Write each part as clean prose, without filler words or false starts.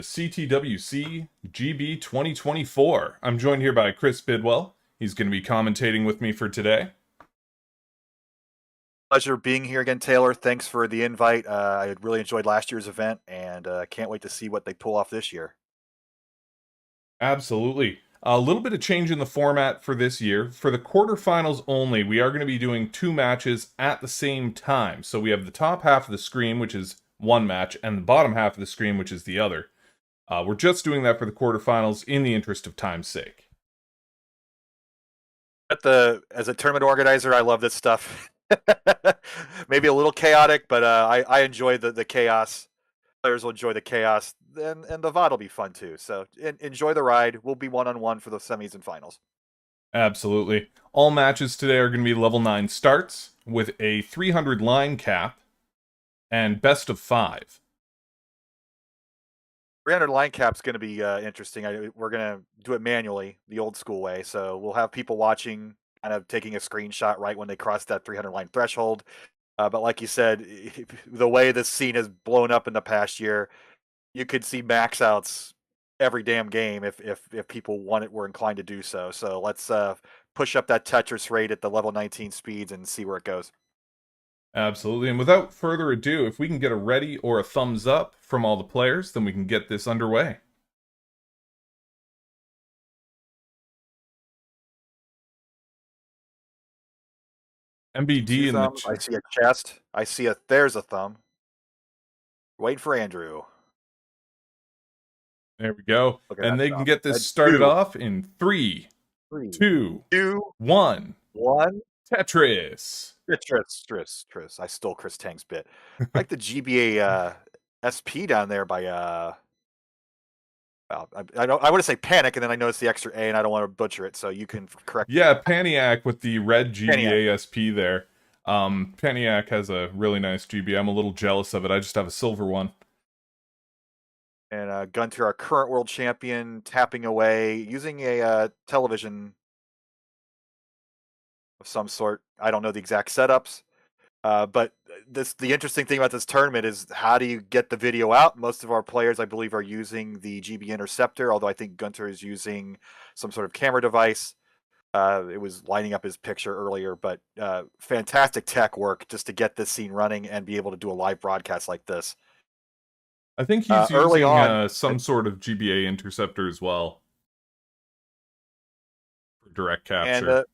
CTWC GB 2024. I'm joined here by Chris Bidwell. He's going to be commentating with me for today. Pleasure being here again, Taylor. Thanks for the invite. I really enjoyed last year's event and can't wait to see what they pull off this year. Absolutely. A little bit of change in the format for this year. For the quarterfinals only, we are going to be doing two matches at the same time. So we have the top half of the screen, which is one match, and the bottom half of the screen, which is the other. We're just doing that for the quarterfinals in the interest of time's sake. As a tournament organizer, I love this stuff. Maybe a little chaotic, but I enjoy the chaos. Players will enjoy the chaos, and the VOD will be fun too. So enjoy the ride. We'll be one-on-one for the semis and finals. Absolutely. All matches today are going to be level 9 starts with a 300 line cap and best of 5. 300 line cap's going to be interesting. We're going to do it manually, the old school way. So we'll have people watching, kind of taking a screenshot right when they cross that 300 line threshold. But like you said, the way this scene has blown up in the past year, you could see max outs every damn game if people were inclined to do so. So let's push up that Tetris rate at the level 19 speeds and see where it goes. Absolutely. And without further ado, if we can get a ready or a thumbs up from all the players, then we can get this underway. MBD in the I see a chest. There's a thumb. Wait for Andrew. There we go. And they can get this started off in 3, 2, 1. Tetris. Tetris. I stole Chris Tang's bit. I like the GBA SP down there by well, I want to say Panic, and then I noticed the extra A, and I don't want to butcher it, so you can correct. Yeah, Paniac with the red GBA SP there. Paniac has a really nice GBA. I'm a little jealous of it. I just have a silver one. And Gunter, our current world champion, tapping away using a television of some sort. I don't know the exact setups, but the interesting thing about this tournament is how do you get the video out? Most of our players, I believe, are using the GB interceptor, although I think Gunter is using some sort of camera device. It was lining up his picture earlier, but fantastic tech work just to get this scene running and be able to do a live broadcast like this. I think he's using some sort of GBA interceptor as well for direct capture. And if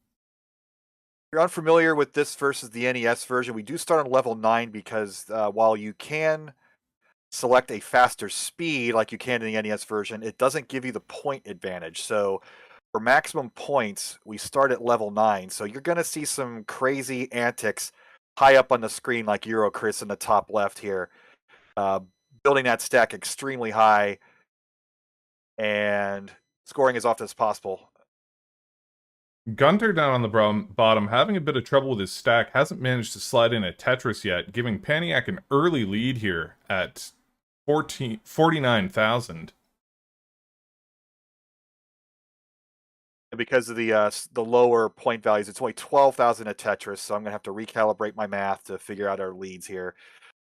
you're unfamiliar with this versus the NES version, we do start on level 9 because while you can select a faster speed like you can in the NES version, it doesn't give you the point advantage. So for maximum points, we start at level 9. So you're going to see some crazy antics high up on the screen like Euro Chris in the top left here. Building that stack extremely high and scoring as often as possible. Gunter down on the bottom, having a bit of trouble with his stack, hasn't managed to slide in a Tetris yet, giving Paniac an early lead here at 49,000. Because of the lower point values, it's only 12,000 at Tetris, so I'm going to have to recalibrate my math to figure out our leads here.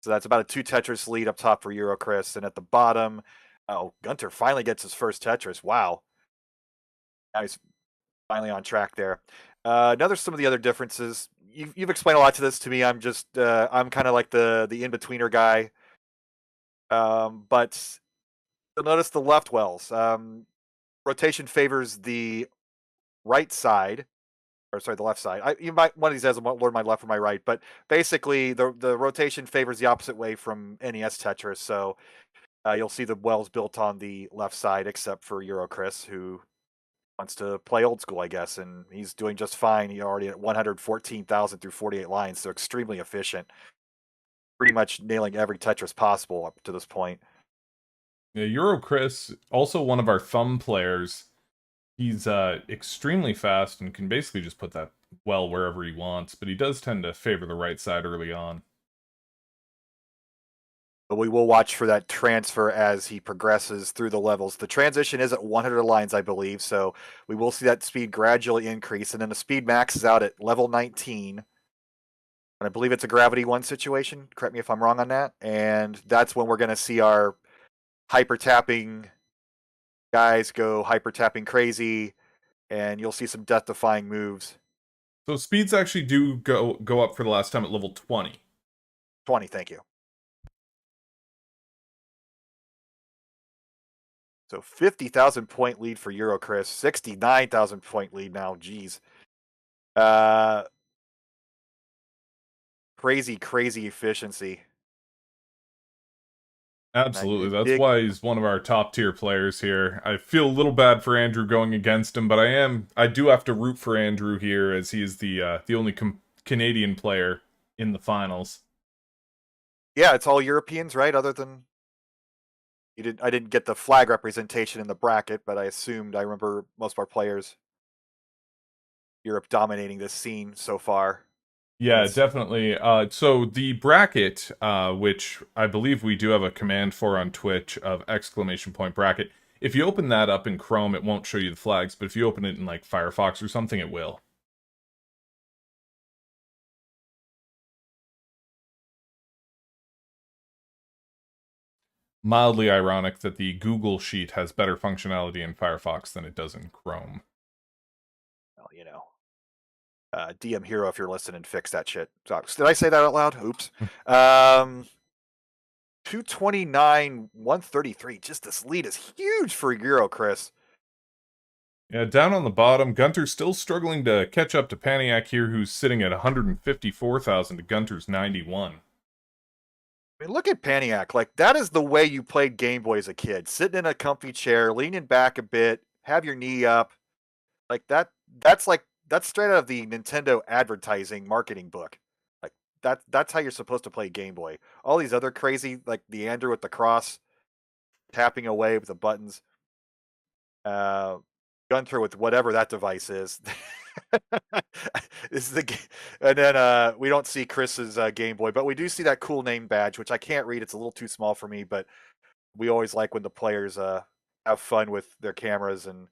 So that's about a 2 Tetris lead up top for Euro Chris, and at the bottom, Gunter finally gets his first Tetris. Wow. Now he's finally on track there. Some of the other differences. You've explained a lot to this to me. I'm just I'm kind of like the in-betweener guy. But you'll notice the left wells. Rotation favors the right side, or sorry, the left side. One of these days I'll learn my left or my right, but basically the rotation favors the opposite way from NES Tetris. So you'll see the wells built on the left side, except for Euro Chris, who wants to play old school, I guess, and he's doing just fine. He's already at 114,000 through 48 lines, so extremely efficient. Pretty much nailing every Tetris possible up to this point. Yeah, Euro Chris, also one of our thumb players. He's extremely fast and can basically just put that well wherever he wants, but he does tend to favor the right side early on. But we will watch for that transfer as he progresses through the levels. The transition is at 100 lines, I believe, so we will see that speed gradually increase, and then the speed maxes out at level 19. And I believe it's a gravity 1 situation. Correct me if I'm wrong on that. And that's when we're going to see our hyper tapping guys go hyper tapping crazy, and you'll see some death defying moves. So speeds actually do go up for the last time at level 20. 20, thank you. So 50,000 point lead for Eurocris, 69,000 point lead now. Jeez. Crazy efficiency. Absolutely. That's why he's one of our top tier players here. I feel a little bad for Andrew going against him, but I do have to root for Andrew here as he is the only Canadian player in the finals. Yeah, it's all Europeans, right? Other than I didn't get the flag representation in the bracket, but I remember most of our players Europe dominating this scene so far. Yeah, definitely. So the bracket, which I believe we do have a command for on Twitch of !bracket. If you open that up in Chrome, it won't show you the flags, but if you open it in like Firefox or something, it will. Mildly ironic that the Google Sheet has better functionality in Firefox than it does in Chrome. Well, DM Hero, if you're listening, fix that shit. So, did I say that out loud? Oops. 229, 133. Just this lead is huge for Euro, Chris. Yeah, down on the bottom, Gunter's still struggling to catch up to Paniac here, who's sitting at 154,000 to Gunter's 91. I mean, look at Paniac. Like, that is the way you played Game Boy as a kid. Sitting in a comfy chair, leaning back a bit, have your knee up. Like that's straight out of the Nintendo advertising marketing book. Like that's how you're supposed to play Game Boy. All these other crazy, like the Andrew with the cross, tapping away with the buttons. Gunter with whatever that device is. This is and then we don't see Chris's Game Boy, but we do see that cool name badge, which I can't read. It's a little too small for me, but we always like when the players have fun with their cameras and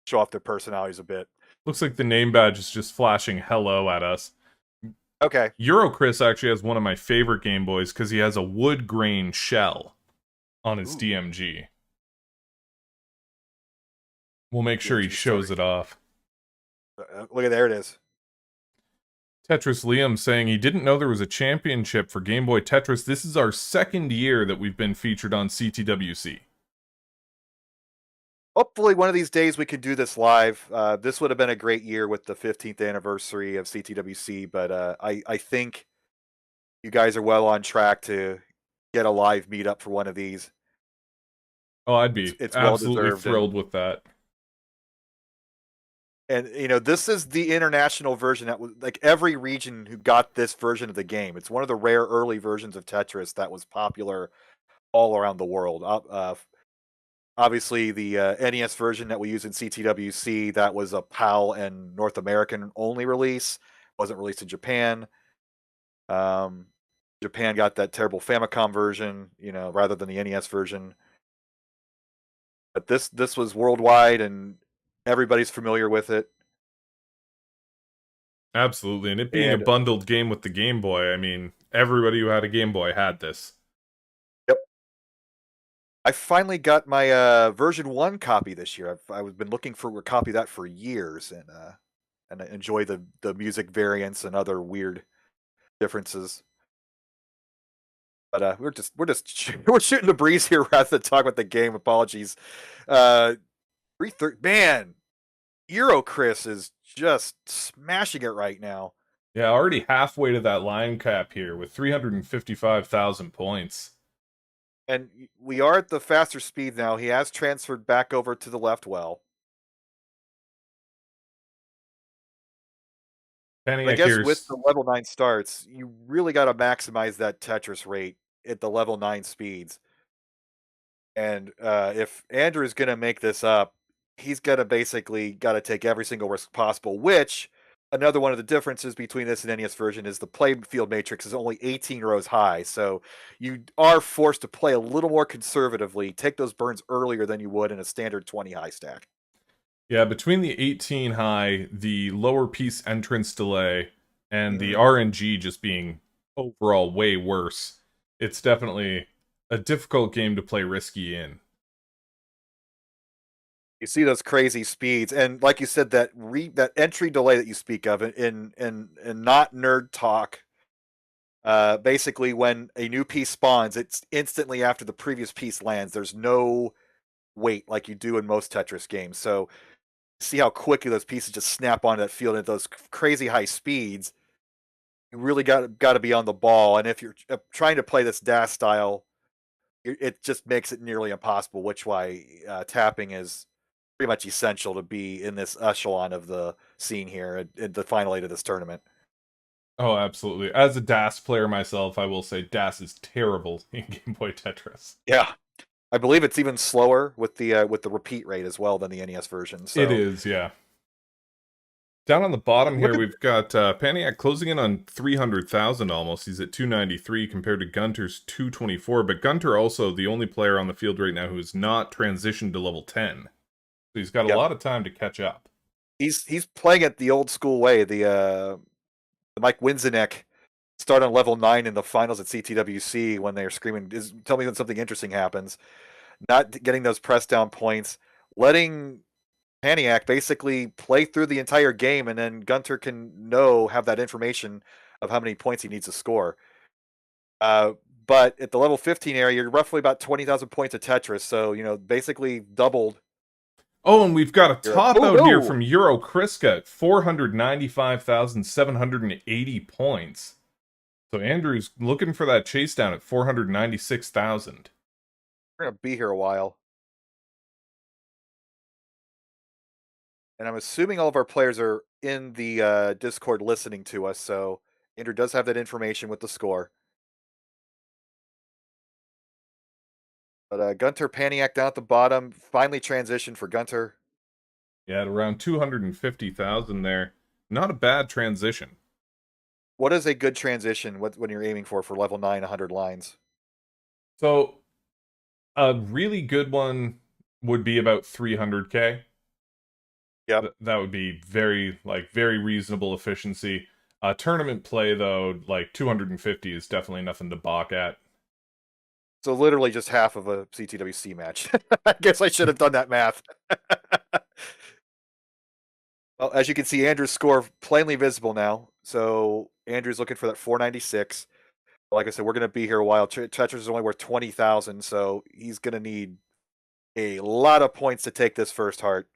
show off their personalities a bit. Looks like the name badge is just flashing hello at us. Okay. Eurocris actually has one of my favorite Game Boys because he has a wood grain shell on his DMG. We'll make sure he shows it off. Look at there it is. Tetris Liam saying he didn't know there was a championship for Game Boy Tetris. This is our second year that we've been featured on CTWC. Hopefully one of these days we can do this live. This would have been a great year with the 15th anniversary of CTWC, but I think you guys are well on track to get a live meetup for one of these. Oh, I'd be it's absolutely thrilled with that. And this is the international version that was like every region who got this version of the game. It's one of the rare early versions of Tetris that was popular all around the world. Obviously, the NES version that we use in CTWC, that was a PAL and North American only release. Wasn't released in Japan. Japan got that terrible Famicom version, rather than the NES version. But this was worldwide, and everybody's familiar with it. Absolutely, and it being a bundled game with the Game Boy, I mean, everybody who had a Game Boy had this. Yep. I finally got my version 1 copy this year. I've been looking for a copy of that for years, and I enjoy the music variants and other weird differences. But we're shooting the breeze here rather than talk about the game. Apologies. Man, Eurocris is just smashing it right now. Yeah, already halfway to that line cap here with 355,000 points. And we are at the faster speed now. He has transferred back over to the left well. I guess with the level 9 starts, you really got to maximize that Tetris rate at the level 9 speeds. And if Andrew is going to make this up, he's going to basically got to take every single risk possible, which another one of the differences between this and NES version is the playfield matrix is only 18 rows high. So you are forced to play a little more conservatively, take those burns earlier than you would in a standard 20 high stack. Yeah, between the 18 high, the lower piece entrance delay, and the RNG just being overall way worse, it's definitely a difficult game to play risky in. You see those crazy speeds, and like you said, that entry delay that you speak of in not nerd talk. Basically, when a new piece spawns, it's instantly after the previous piece lands. There's no wait like you do in most Tetris games. So see how quickly those pieces just snap onto that field at those crazy high speeds. You really got to be on the ball, and if you're trying to play this dash style, it just makes it nearly impossible. Which why tapping is pretty much essential to be in this echelon of the scene here at the final 8 of this tournament. Oh, absolutely. As a DAS player myself, I will say DAS is terrible in Game Boy Tetris. Yeah, I believe it's even slower with the repeat rate as well than the NES version. It So is, yeah. Down on the bottom look here, at we've got Paniac closing in on 300,000 almost. He's at 293 compared to Gunter's 224. But Gunter also the only player on the field right now who has not transitioned to level 10. So he's got a yep. lot of time to catch up. He's playing it the old school way. The Mike Winzenek start on level 9 in the finals at CTWC when they're screaming, tell me when something interesting happens. Not getting those press down points, letting Paniac basically play through the entire game, and then Gunter can have that information of how many points he needs to score. But at the level 15 area, you're roughly about 20,000 points of Tetris, so basically doubled. Oh, and we've got a top Oh out here no! from Euro Kriska at 495,780 points. So Andrew's looking for that chase down at 496,000. We're gonna be here a while. And I'm assuming all of our players are in the Discord listening to us, so Andrew does have that information with the score. But Gunter Paniac down at the bottom, finally transitioned for Gunter. Yeah, at around 250,000 there. Not a bad transition. What is a good transition when you're aiming for level 9, 100 lines? So, a really good one would be about 300k. Yep. That would be very reasonable efficiency. Tournament play though, like 250 is definitely nothing to balk at. So literally just half of a CTWC match. I guess I should have done that math. Well, as you can see, Andrew's score plainly visible now. So Andrew's looking for that 496. Like I said, we're going to be here a while. Tetris is only worth 20,000, so he's going to need a lot of points to take this first heart.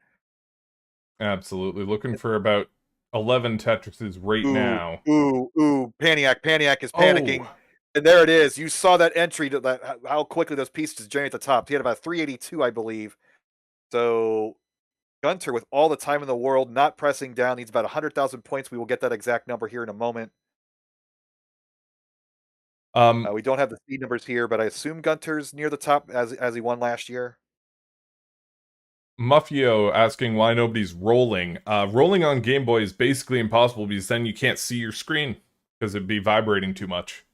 Absolutely. Looking for about 11 Tetrises right Ooh, now. ooh. Paniac is panicking. Oh! And there it is. You saw that entry to that, how quickly those pieces generate at the top. He had about 382, I believe. So Gunter, with all the time in the world, not pressing down, needs about 100,000 points. We will get that exact number here in a moment. We don't have the speed numbers here, but I assume Gunter's near the top as he won last year. Muffio asking why nobody's rolling. Rolling on Game Boy is basically impossible because then you can't see your screen because it'd be vibrating too much.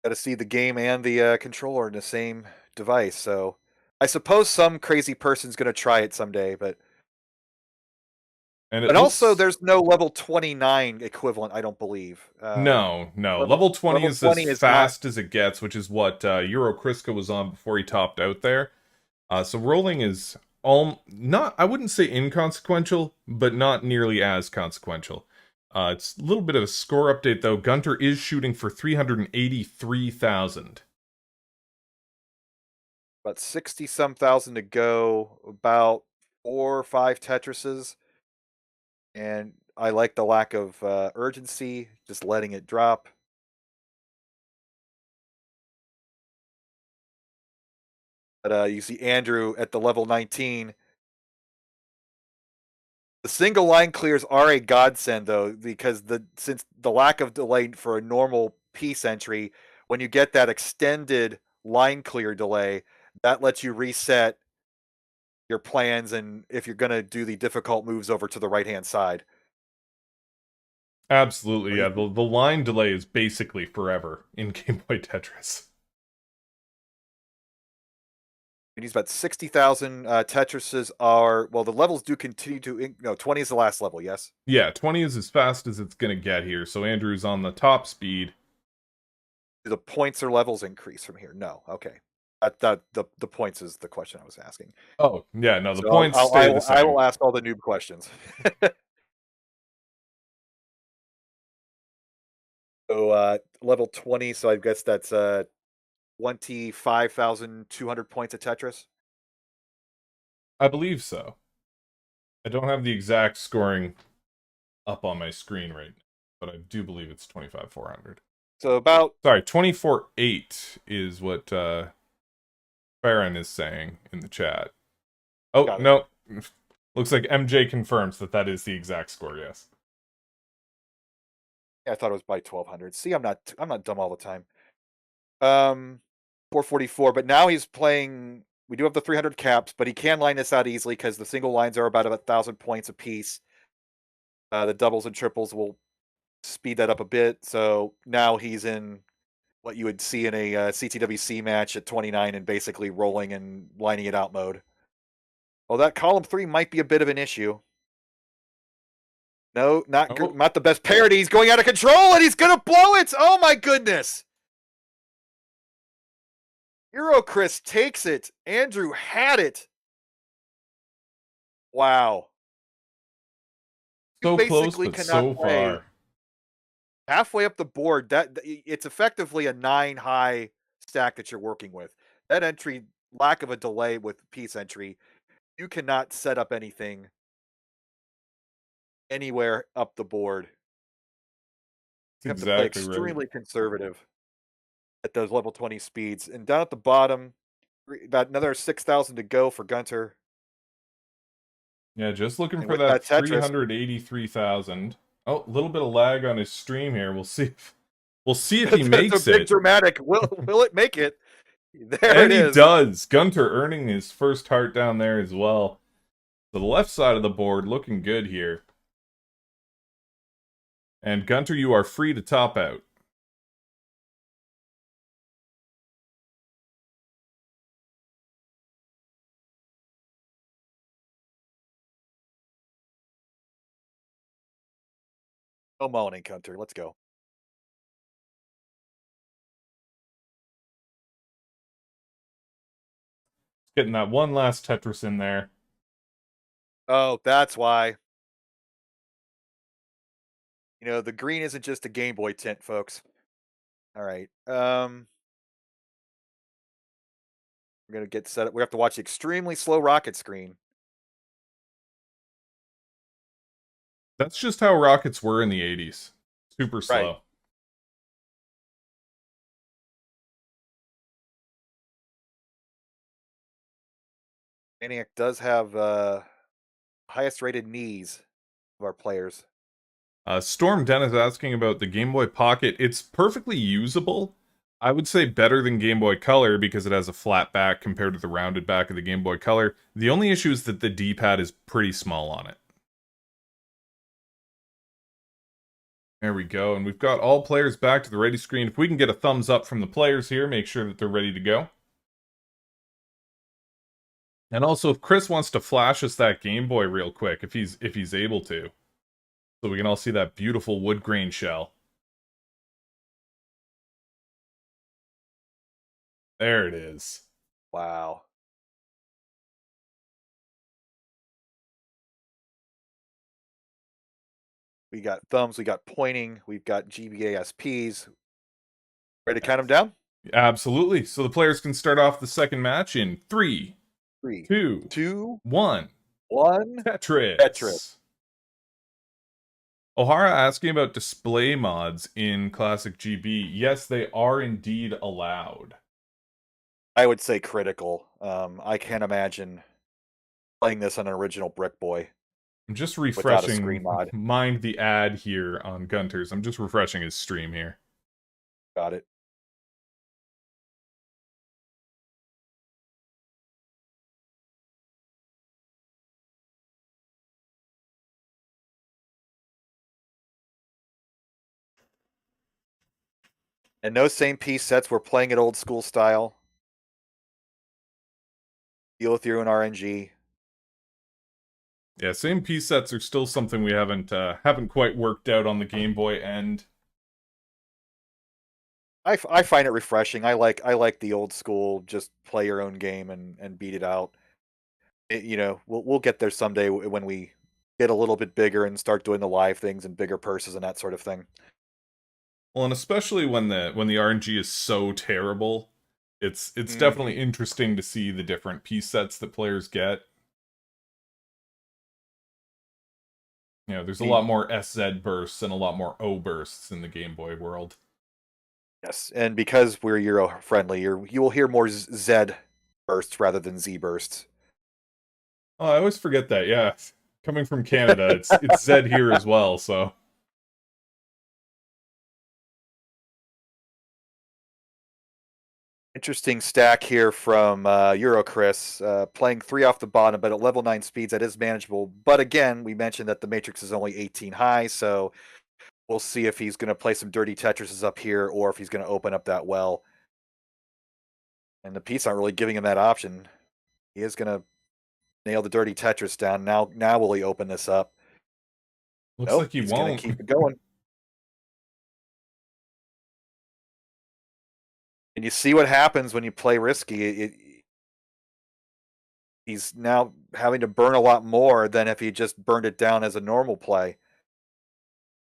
Got to see the game and the controller in the same device. So I suppose some crazy person's going to try it someday, but And it and also looks... there's no level 29 equivalent, I don't believe. No. Level 20 level is as 20 is not. fast as it gets, which is what Euro Kriska was on before he topped out there. So rolling is not, I wouldn't say inconsequential, but not nearly as consequential. It's a little bit of a score update, though. Gunter is shooting for 383,000. About 60 some thousand to go, about 4 or 5 Tetrises. And I like the lack of urgency, just letting it drop. But you see Andrew at the level 19. The single line clears are a godsend though, because since the lack of delay for a normal piece entry, when you get that extended line clear delay, that lets you reset your plans and if you're going to do the difficult moves over to the right hand side. Absolutely, yeah. The line delay is basically forever in Game Boy Tetris. It needs about 60,000 Tetrises are, well, the levels do continue to, no, 20 is the last level, yes? Yeah, 20 is as fast as it's going to get here, so Andrew's on the top speed. Do the points or levels increase from here? No. Okay. The points is the question I was asking. Oh, yeah, no, the So points stay the I same. will ask all the noob questions. So level 20, so I guess that's 25,200 points of Tetris. I believe so. I don't have the exact scoring up on my screen right now, but I do believe it's 25,400. So about Sorry, 24,800 is what Farron is saying in the chat. Oh, got it. no. Looks like MJ confirms that that is the exact score, yes. Yeah, I thought it was by 1,200. See, I'm not dumb all the time. 444, but now he's playing. We do have the 300 caps, but he can line this out easily because the single lines are about 1,000 points apiece. The doubles and triples will speed that up a bit. So now he's in what you would see in a CTWC match at 29 and basically rolling and lining it out mode. Well, that column 3 might be a bit of an issue. No, Oh, not the best parity. He's going out of control and he's gonna blow it. Oh my goodness! Hero Chris takes it. Andrew had it. Wow. You so close, basically but cannot so play far. halfway up the board. That it's effectively a 9 high stack that you're working with. That entry, lack of a delay with piece entry, you cannot set up anything anywhere up the board. You That's have to play exactly right. extremely conservative at those level 20 speeds. And down at the bottom, about another 6,000 to go for Gunter. Yeah, just looking And for with that that Tetris, 383,000. Oh, a little bit of lag on his stream here. We'll see if he that's a makes big it. dramatic. Will it make it? There And it he is. does. Gunter earning his first heart down there as well. So the left side of the board looking good here. And Gunter, you are free to top out. No moaning, Gunter. Let's go. Getting that one last Tetris in there. Oh, that's why. You know, the green isn't just a Game Boy tint, folks. All right. We're gonna get set up. We have to watch the extremely slow rocket screen. That's just how rockets were in the 80s. Super Right. slow. Maniac does have highest rated knees of our players. Storm Dennis asking about the Game Boy Pocket. It's perfectly usable. I would say better than Game Boy Color because it has a flat back compared to the rounded back of the Game Boy Color. The only issue is that the D-pad is pretty small on it. There we go, and we've got all players back to the ready screen. If we can get a thumbs up from the players here, make sure that they're ready to go. And also, if Chris wants to flash us that Game Boy real quick, if he's able to, so we can all see that beautiful wood grain shell. There it is. Wow. We got thumbs, we got pointing, we've got GBASPs. Ready to count them down? Absolutely. So the players can start off the second match in 3, 3, 2, 2, 1. 1. Tetris. Tetris. O'Hara asking about display mods in Classic GB. Yes, they are indeed allowed. I would say critical. I can't imagine playing this on an original Brick Boy I'm just without a screen refreshing, mod. mind the ad here on Gunter's. I'm just refreshing his stream here. Got it. And no same piece sets. We're playing it old school style. Deal with your own RNG. Yeah, same piece sets are still something we haven't quite worked out on the Game Boy end. I find it refreshing. I like the old school, just play your own game and beat it out. We'll get there someday when we get a little bit bigger and start doing the live things and bigger purses and that sort of thing. Well, and especially when the RNG is so terrible, it's definitely Hmm. interesting to see the different piece sets that players get. There's a lot more SZ bursts and a lot more O bursts in the Game Boy world. Yes, and because we're Euro friendly, you will hear more Z bursts rather than Z bursts. Oh, I always forget that. Yeah, coming from Canada, it's Zed here as well. So Interesting stack here from Eurocris, playing 3 off the bottom, but at level 9 speeds, that is manageable. But again, we mentioned that the Matrix is only 18 high, so we'll see if he's going to play some dirty Tetrises up here or if he's going to open up that well. And the piece aren't really giving him that option. He is going to nail the dirty Tetris down. Now will he open this up? looks Nope, like he he's going to won't. keep it going. And you see what happens when you play risky. He's now having to burn a lot more than if he just burned it down as a normal play.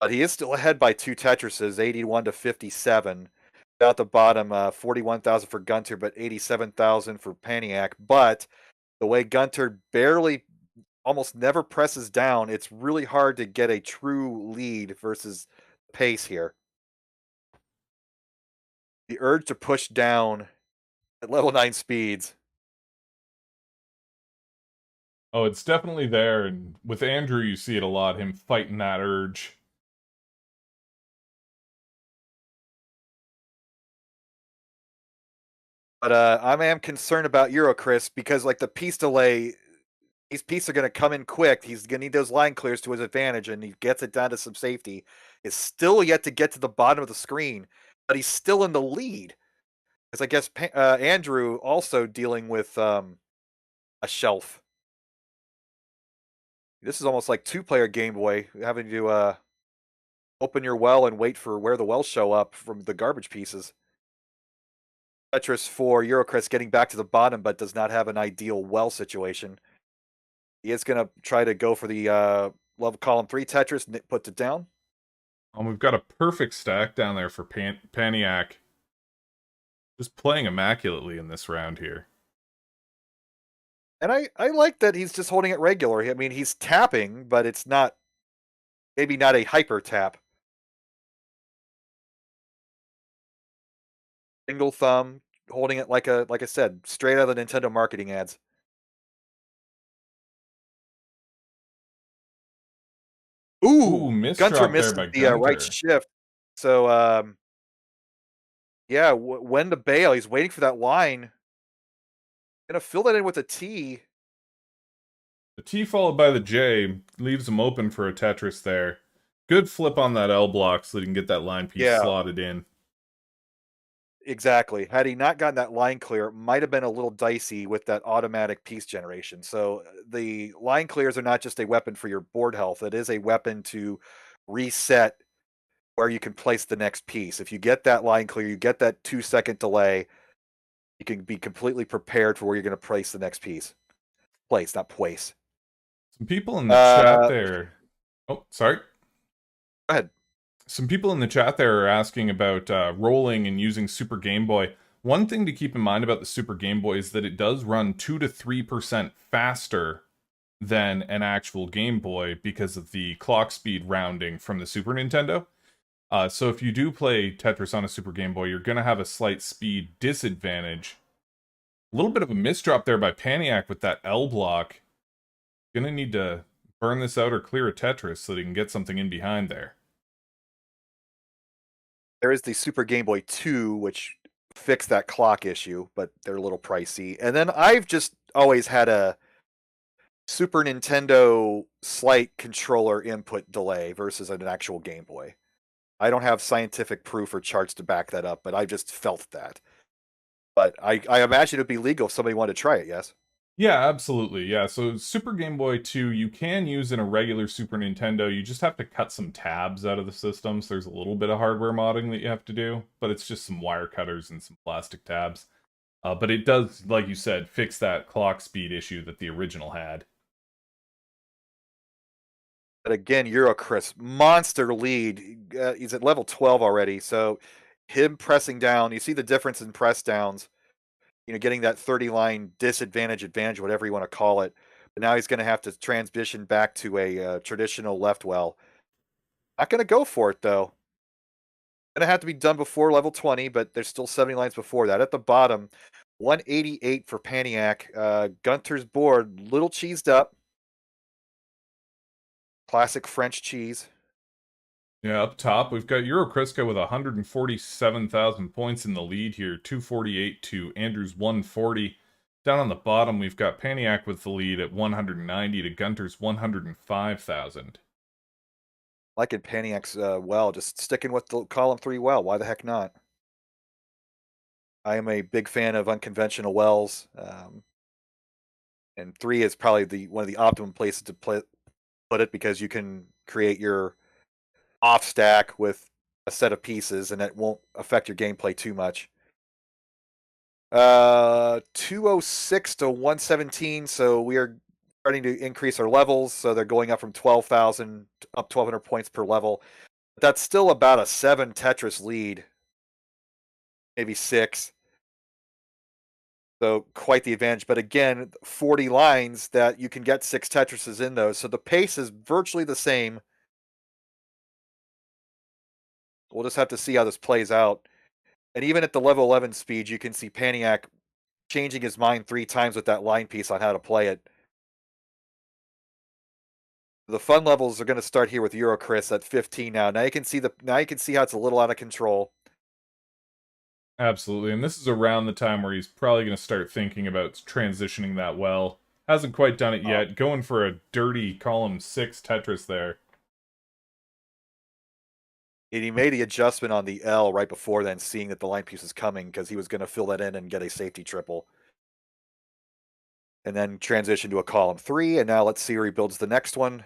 But he is still ahead by 2 Tetrises, 81 to 57. At the bottom, 41,000 for Gunter, but 87,000 for Paniac. But the way Gunter almost never presses down, it's really hard to get a true lead versus pace here. The urge to push down at level 9 speeds. Oh, it's definitely there, and with Andrew, you see it a lot. Him fighting that urge. But I am concerned about Eurocris because like the piece delay, these pieces are going to come in quick. He's going to need those line clears to his advantage, and he gets it down to some safety. Is still yet to get to the bottom of the screen, but he's still in the lead. Because I guess Andrew also dealing with a shelf. This is almost like 2-player Game Boy, having to open your well and wait for where the wells show up from the garbage pieces. Tetris for Eurocris getting back to the bottom, but does not have an ideal well situation. He is going to try to go for the level column 3 Tetris, and it puts it down. We've got a perfect stack down there for Paniac. Just playing immaculately in this round here. And I like that he's just holding it regular. I mean, he's tapping, but it's maybe not a hyper tap. Single thumb, holding it like I said, straight out of the Nintendo marketing ads. Ooh, Ooh, Gunter misdrop there misses by the right Gunter. shift. So yeah, when to bail? He's waiting for that line. Gonna fill that in with a T. The T followed by the J leaves him open for a Tetris there. Good flip on that L block so that he can get that line piece Yeah, slotted in. exactly. Had he not gotten that line clear, it might have been a little dicey with that automatic piece generation. So the line clears are not just a weapon for your board health; it is a weapon to reset where you can place the next piece. If you get that line clear, you get that 2-second delay, you can be completely prepared for where you're going to place the next piece. Place, not place. Some people in the chat Go there. Oh, sorry. ahead. Some people in the chat there are asking about rolling and using Super Game Boy. One thing to keep in mind about the Super Game Boy is that it does run 2 to 3% faster than an actual Game Boy because of the clock speed rounding from the Super Nintendo. So if you do play Tetris on a Super Game Boy, you're going to have a slight speed disadvantage. A little bit of a misdrop there by Paniac with that L block. Gonna need to burn this out or clear a Tetris so that he can get something in behind there. There is the Super Game Boy 2, which fixed that clock issue, but they're a little pricey. And then I've just always had a Super Nintendo slight controller input delay versus an actual Game Boy. I don't have scientific proof or charts to back that up, but I just felt that. But I imagine it would be legal if somebody wanted to try it, yes? Yeah, absolutely. Yeah, so Super Game Boy 2, you can use in a regular Super Nintendo. You just have to cut some tabs out of the system, so there's a little bit of hardware modding that you have to do, but it's just some wire cutters and some plastic tabs. But it does, like you said, fix that clock speed issue that the original had. But again, Chris, monster lead. He's at level 12 already, so him pressing down, you see the difference in press downs, getting that 30 line advantage, whatever you want to call it. But now he's going to have to transition back to a traditional left well. Not going to go for it, though. Going to have to be done before level 20, but there's still 70 lines before that. At the bottom, 188 for Paniac. Gunter's board, little cheesed up. Classic French cheese. Yeah, up top, we've got Euro Kriska with 147,000 points in the lead here, 248 to Andrew's 140. Down on the bottom, we've got Paniac with the lead at 190 to Gunter's 105,000. Like in Paniac's well, just sticking with the column 3 well. Why the heck not? I am a big fan of unconventional wells, and 3 is probably one of the optimum places to put it because you can create your off stack with a set of pieces, and it won't affect your gameplay too much. 206 to 117, so we are starting to increase our levels. So they're going up from 12,000 up 1,200 points per level. That's still about a 7 Tetris lead, maybe 6. So quite the advantage. But again, 40 lines that you can get 6 Tetrises in those. So the pace is virtually the same. We'll just have to see how this plays out. And even at the level 11 speed, you can see Paniac changing his mind 3 times with that line piece on how to play it. The fun levels are going to start here with Chris at 15 now. Now you can see how it's a little out of control. Absolutely, and this is around the time where he's probably going to start thinking about transitioning that well. Hasn't quite done it Oh, yet. Going for a dirty column 6 Tetris there. and he made the adjustment on the L right before then, seeing that the line piece was coming because he was going to fill that in and get a safety triple. And then transition to a column 3, and now let's see where he builds the next one.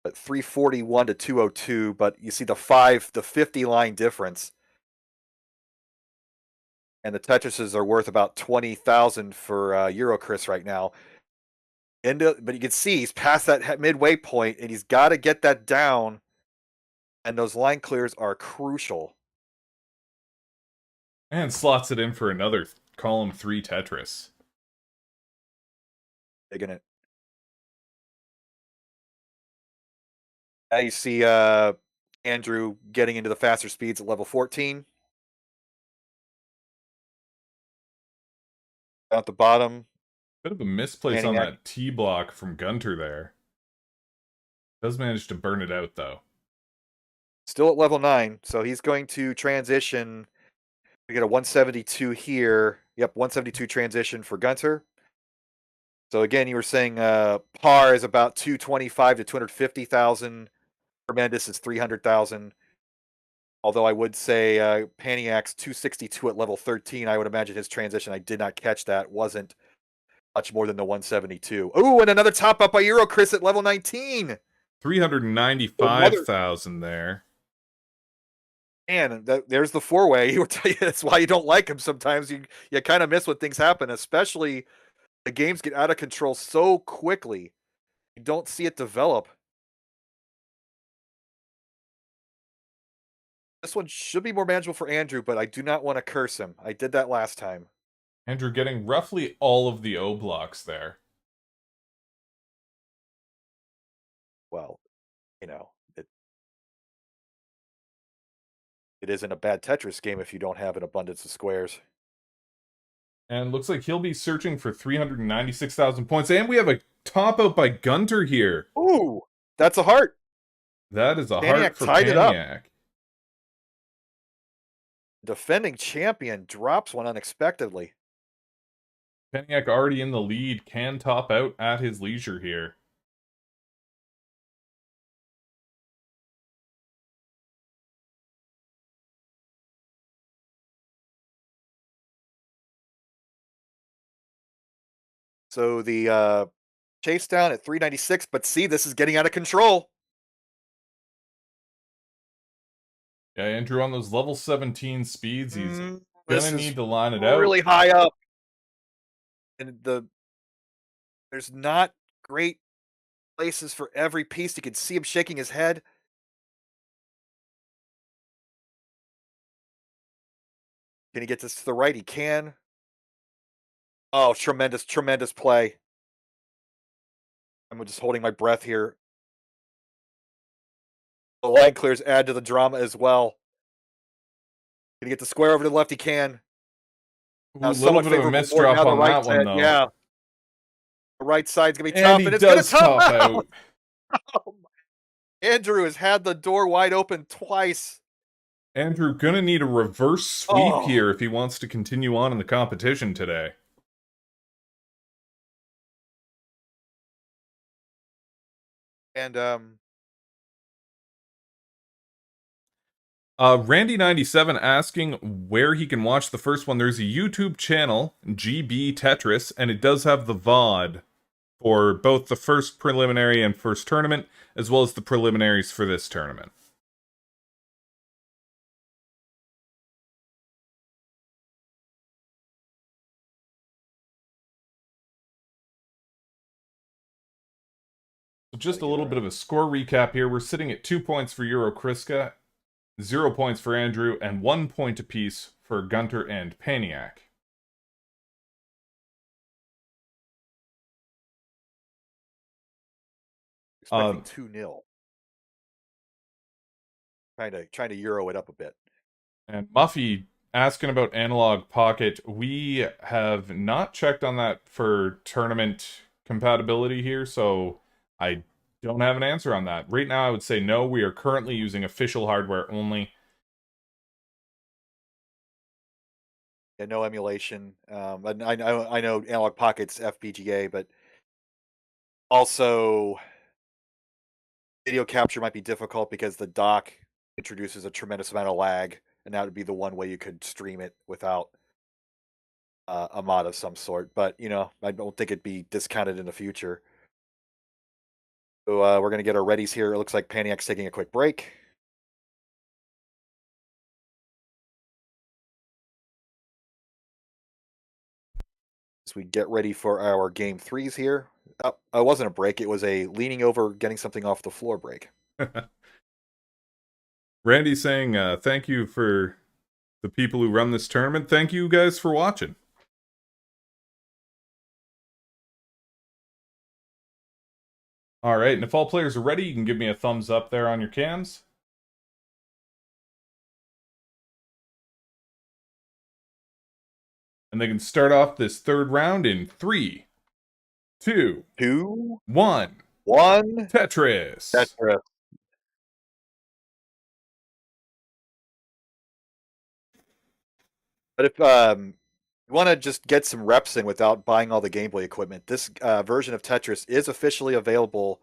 At 341 to 202, but you see the 50 line difference. And the Tetrises are worth about 20,000 for Chris right now. But you can see he's past that midway point, and he's got to get that down. And those line clears are crucial. And slots it in for another column 3 Tetris. Digging it. Now you see Andrew getting into the faster speeds at level 14. Down at the bottom, Bit of a misplace on Paniac that T block from Gunter there. Does manage to burn it out, though. still at level 9, so he's going to transition. We get a 172 here. Yep, 172 transition for Gunter. So again, you were saying par is about 225 to 250,000. Tremendous is 300,000. Although I would say Paniac's 262 at level 13. I would imagine his transition, I did not catch that, wasn't much more than the 172. Ooh, and another top up by Chris at level 19. 395,000 there. And there's the 4-way. He will tell you that's why you don't like him sometimes. You kind of miss when things happen, especially the games get out of control so quickly. You don't see it develop. This one should be more manageable for Andrew, but I do not want to curse him. I did that last time. Andrew getting roughly all of the O blocks there. Well, it isn't a bad Tetris game if you don't have an abundance of squares. And looks like he'll be searching for 396,000 points. And we have a top out by Gunter here. Ooh, that's a heart. That is a heart Paniac for tied it up. Paniac. Defending champion drops one unexpectedly. Paniac already in the lead, can top out at his leisure here. So the chase down at 396, but see, this is getting out of control. Yeah, Andrew, on those level 17 speeds, he's This gonna is need to line it out. really high up, and there's not great places for every piece. You can see him shaking his head. Can he get this to the right? He can. Oh, tremendous, tremendous play. I'm just holding my breath here. The line clears add to the drama as well. Can he get the square over to the left? He can. Ooh, a Now, little somewhat bit of a favorable more misdrop now the on right that one, side. though. Yeah, the right side's gonna be And tough, he and it's gonna does top top out. out. Andrew has had the door wide open twice. Andrew gonna need a reverse sweep Oh, here if he wants to continue on in the competition today. and Randy97 asking where he can watch the first one. There's a YouTube channel, GB Tetris, and it does have the VOD for both the first preliminary and first tournament, as well as the preliminaries for this tournament. So just a little bit of a score recap here. We're sitting at 2 points for Euro Kriska, 0 points for Andrew, and 1 point apiece for Gunter and Paniac. expecting 2-0. Trying to euro it up a bit. And Muffy asking about Analog Pocket. We have not checked on that for tournament compatibility here, so I don't have an answer on that. Right now, I would say no. We are currently using official hardware only. Yeah, no emulation. I know Analog Pocket's FPGA, but also video capture might be difficult because the dock introduces a tremendous amount of lag, and that would be the one way you could stream it without a mod of some sort. But I don't think it'd be discounted in the future. So we're gonna get our readies here. It looks like Paniac's taking a quick break. As we get ready for our game threes here. Oh, it wasn't a break. It was a leaning over, getting something off the floor break. Randy saying thank you for the people who run this tournament. Thank you guys for watching. All right, and if all players are ready, you can give me a thumbs up there on your cams. And they can start off this third round in 3, 2, 2, 1. 1. Tetris. Tetris. But if you want to just get some reps in without buying all the Game Boy equipment, this version of Tetris is officially available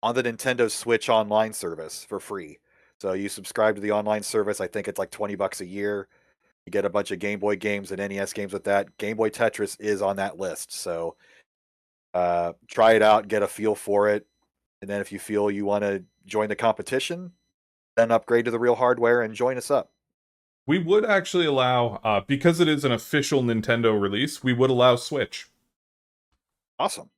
on the Nintendo Switch online service for free. So you subscribe to the online service. I think it's like $20 a year. You get a bunch of Game Boy games and NES games with that. Game Boy Tetris is on that list. So try it out, get a feel for it. And then if you feel you want to join the competition, then upgrade to the real hardware and join us up. We would actually allow, because it is an official Nintendo release, we would allow Switch. Awesome.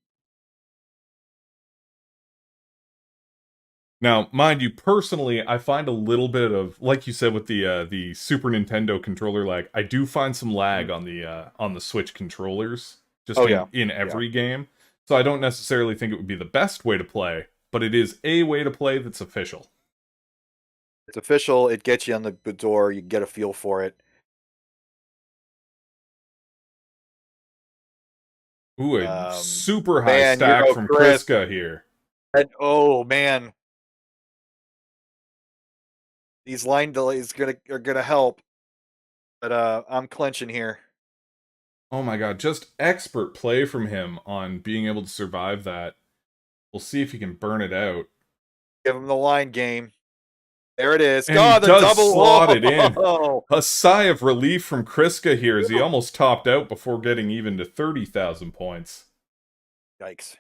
Now, mind you, personally, I find a little bit of, like you said with the Super Nintendo controller lag, I do find some lag on the Switch controllers, just in every game. So I don't necessarily think it would be the best way to play, but it is a way to play that's official. It's official. It gets you on the door. You get a feel for it. Ooh, a super high stack from Kriska here. And oh man, these line delays are gonna help. But I'm clenching here. Oh my god, just expert play from him on being able to survive that. We'll see if he can burn it out. Give him the line game. There it is. And God, he the does double slot it in. Oh. A sigh of relief from Kriska here as he almost topped out before getting even to 30,000 points. Yikes.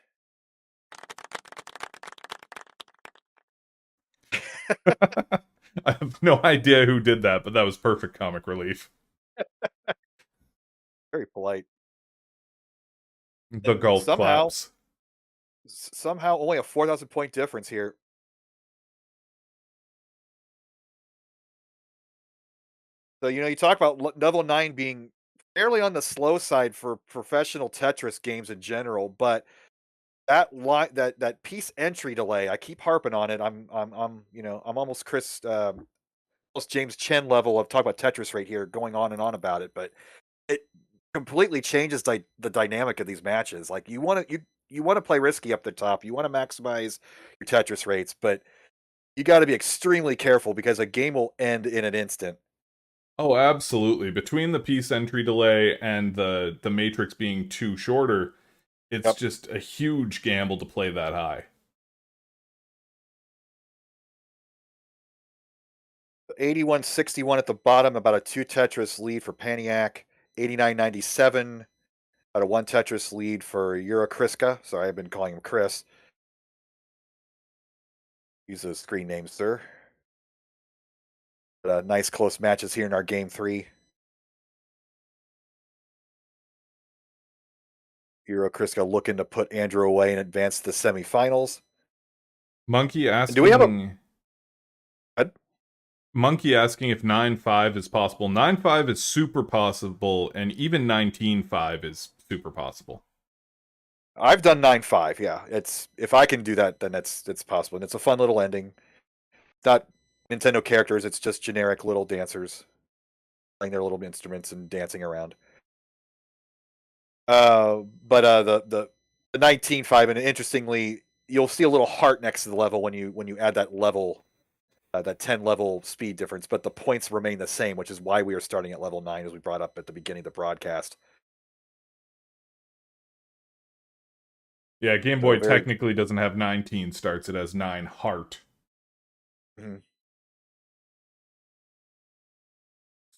I have no idea who did that, but that was perfect comic relief. Very polite. The And golf somehow, claps. somehow only a 4,000 point difference here. So, you talk about level 9 being fairly on the slow side for professional Tetris games in general, but that piece entry delay, I keep harping on it. I'm almost almost James Chen level of talk about Tetris right here, going on and on about it, but it completely changes the dynamic of these matches. Like you want to play risky up the top, you want to maximize your Tetris rates, but you got to be extremely careful because a game will end in an instant. Oh, absolutely. Between the piece entry delay and the matrix being too shorter, it's Yep. just a huge gamble to play that high. 81-61 at the bottom, about a 2 Tetris lead for Paniac. 89-97, about a 1 Tetris lead for Eurokriska. Sorry, I've been calling him Chris. Use those screen names, sir. But, nice close matches here in our game 3. Eurokriska looking to put Andrew away and advance to the semifinals. Monkey And do we have a asking Monkey asking if 9-5 is possible. 9-5 is super possible, and even 19-5 is super possible. I've done 9-5. Yeah, it's if I can do that, then it's possible, and it's a fun little ending. Not Nintendo characters; it's just generic little dancers playing their little instruments and dancing around. But the 19-5, and interestingly, you'll see a little heart next to the level when you add that level, that 10 level speed difference. But the points remain the same, which is why we are starting at level 9, as we brought up at the beginning of the broadcast. Yeah, Game So Boy very. technically doesn't have 19 starts, it has 9 heart. Mhm.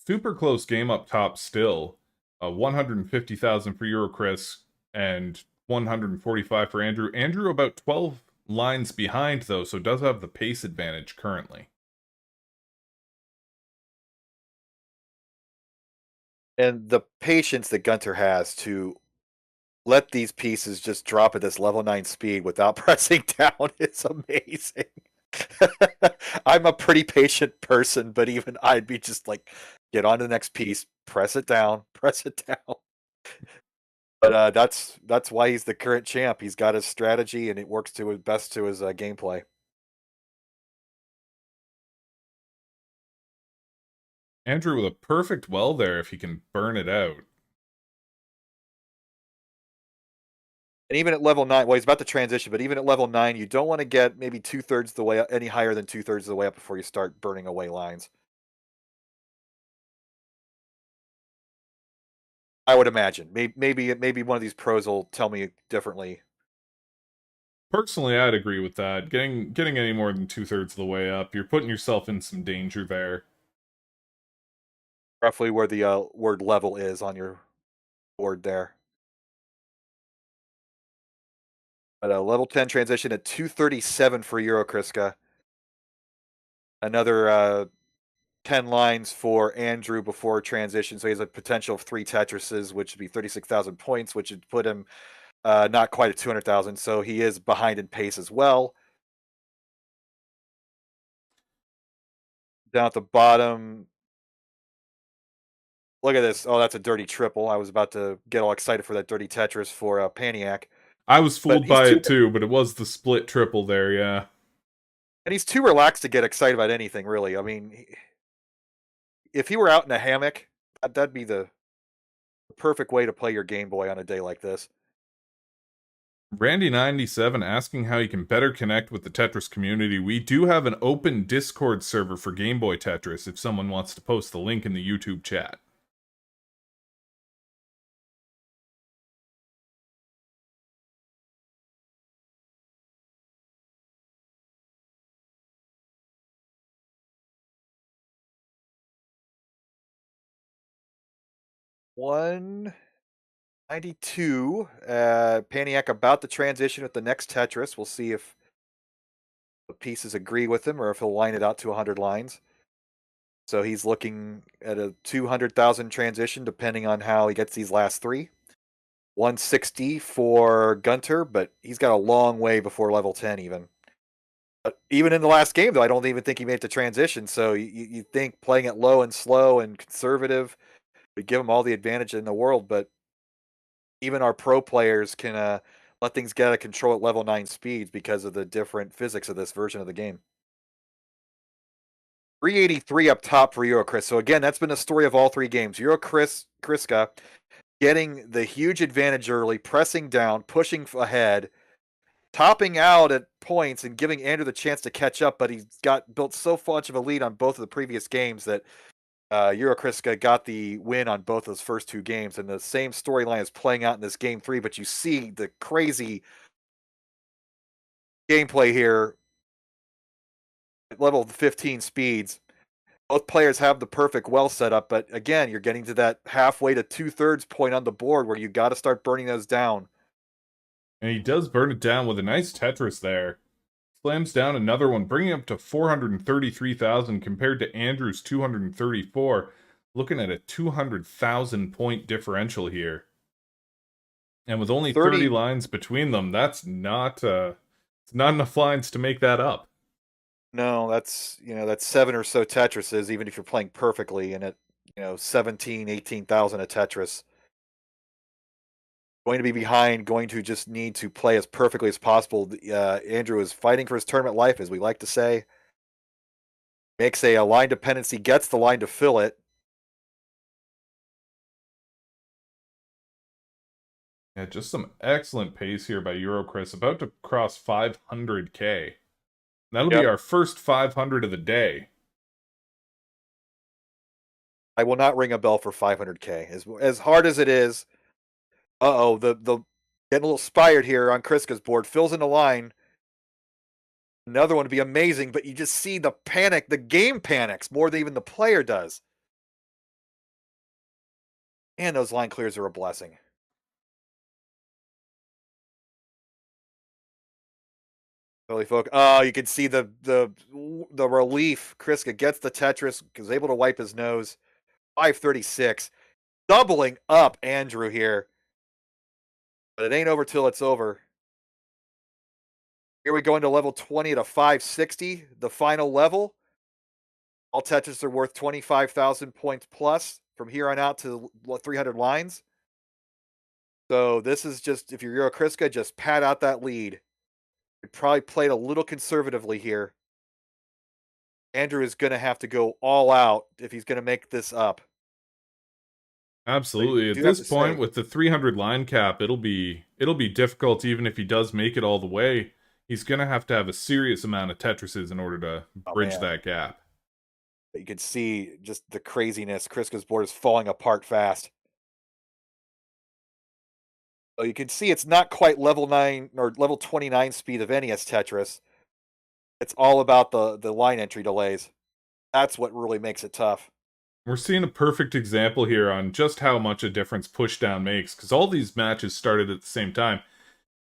Super close game up top still. 150,000 for Eurocris and 145 for Andrew. Andrew about 12 lines behind, though, so does have the pace advantage currently. And the patience that Gunter has to let these pieces just drop at this level 9 speed without pressing down is amazing. I'm a pretty patient person, but even I'd be just like, get on to the next piece, press it down, press it down. But that's why he's the current champ. He's got his strategy, and it works to his best to his gameplay. Andrew with a perfect well there if he can burn it out. And even at level 9, well, he's about to transition, but even at level 9, you don't want to get maybe 2/3 the way up, any higher than 2/3 of the way up before you start burning away lines. I would imagine. Maybe one of these pros will tell me differently. Personally, I'd agree with that. Getting any more than 2/3 of the way up, you're putting yourself in some danger there. Roughly where the word level is on your board there. But a level 10 transition at 237 for Eurokriska. Another 10 lines for Andrew before transition. So he has a potential of 3 Tetrises, which would be 36,000 points, which would put him not quite at 200,000. So he is behind in pace as well. Down at the bottom, look at this. Oh, that's a dirty triple. I was about to get all excited for that dirty Tetris for Paniac. I was But fooled by it too, but it was the split triple there, yeah. he's too relaxed to get excited about anything, really. I mean, if he were out in a hammock, that'd be the perfect way to play your Game Boy on a day like this. Randy97 asking how you can better connect with the Tetris community. We do have an open Discord server for Game Boy Tetris if someone wants to post the link in the YouTube chat. One 92. Paniac about to transition with the next Tetris. We'll see if the pieces agree with him or if he'll line it out to 100 lines. So he's looking at a 200,000 transition, depending on how he gets these last three. 160 for Gunter, but he's got a long way before level 10 even. But even in the last game, though, I don't even think he made the transition. So you think playing it low and slow and conservative would give him all the advantage in the world, but even our pro players can let things get out of control at level 9 speeds because of the different physics of this version of the game. 383 up top for Eurocris. So again, that's been the story of all three games. Kriska getting the huge advantage early, pressing down, pushing ahead, topping out at points and giving Andrew the chance to catch up, but he's got built so much of a lead on both of the previous games that Eurokriska got the win on both those first two games, and the same storyline is playing out in this game 3, but you see the crazy gameplay here at level 15 speeds. Both players have the perfect well set up, but again, you're getting to that halfway to 2/3 point on the board where you got to start burning those down. And he does burn it down with a nice Tetris there. Slams down another one, bringing up to 433,000 compared to Andrew's 234. Looking at a 200,000 point differential here. And with only 30 lines between them, that's not it's not enough lines to make that up. No, that's 7 or so Tetrises, even if you're playing perfectly, and at 17, 18,000 a Tetris. Going to be behind, going to just need to play as perfectly as possible. Andrew is fighting for his tournament life, as we like to say. Makes a line dependency, gets the line to fill it. Yeah, just some excellent pace here by Eurocris, about to cross 500k. That'll be our first 500 of the day. I will not ring a bell for 500k. As hard as it is, the getting a little inspired here on Kriska's board. Fills in the line. Another one would be amazing, but you just see the panic. The game panics more than even the player does. And those line clears are a blessing. Holy folk! Oh, you can see the relief. Kriska gets the Tetris, is able to wipe his nose. 536, doubling up Andrew here. But it ain't over till it's over. Here we go into level 20 at a 560, the final level. All Tetris are worth 25,000 points plus from here on out to 300 lines. So this is just, if you're Euro Kriska, just pad out that lead. You probably played a little conservatively here. Andrew is going to have to go all out if he's going to make this up. Absolutely. At this point, with the 300 line cap, it'll be difficult even if he does make it all the way. He's going to have a serious amount of Tetrises in order to bridge that gap. But you can see just the craziness. Kriska's board is falling apart fast. So you can see it's not quite level 9 or level 29 speed of NES Tetris. It's all about the line entry delays. That's what really makes it tough. We're seeing a perfect example here on just how much a difference pushdown makes, because all these matches started at the same time.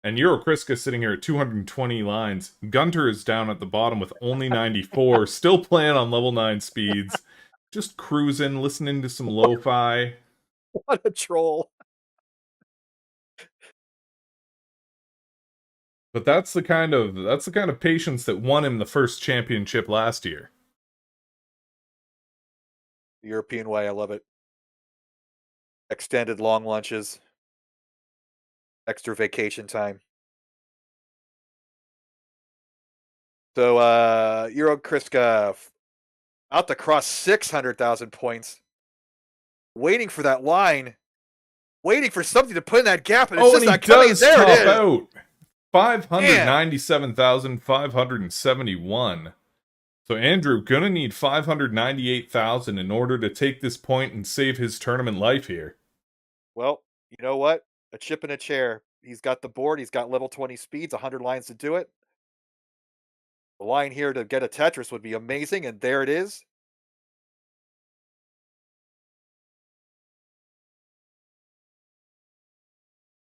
And Eurokriska sitting here at 220 lines. Gunter is down at the bottom with only 94, still playing on level 9 speeds. Just cruising, listening to some lo-fi. What a troll. But that's the kind of patience that won him the first championship last year. The European way, I love it. Extended long lunches. Extra vacation time. So Euro Kriska out to cross 600,000 points. Waiting for that line. Waiting for something to put in that gap, and it's just not coming. There it is. Out. 597,571. So Andrew gonna need 598,000 in order to take this point and save his tournament life here. Well, you know what? A chip in a chair. He's got the board. He's got level 20 speeds, 100 lines to do it. The line here to get a Tetris would be amazing, and there it is.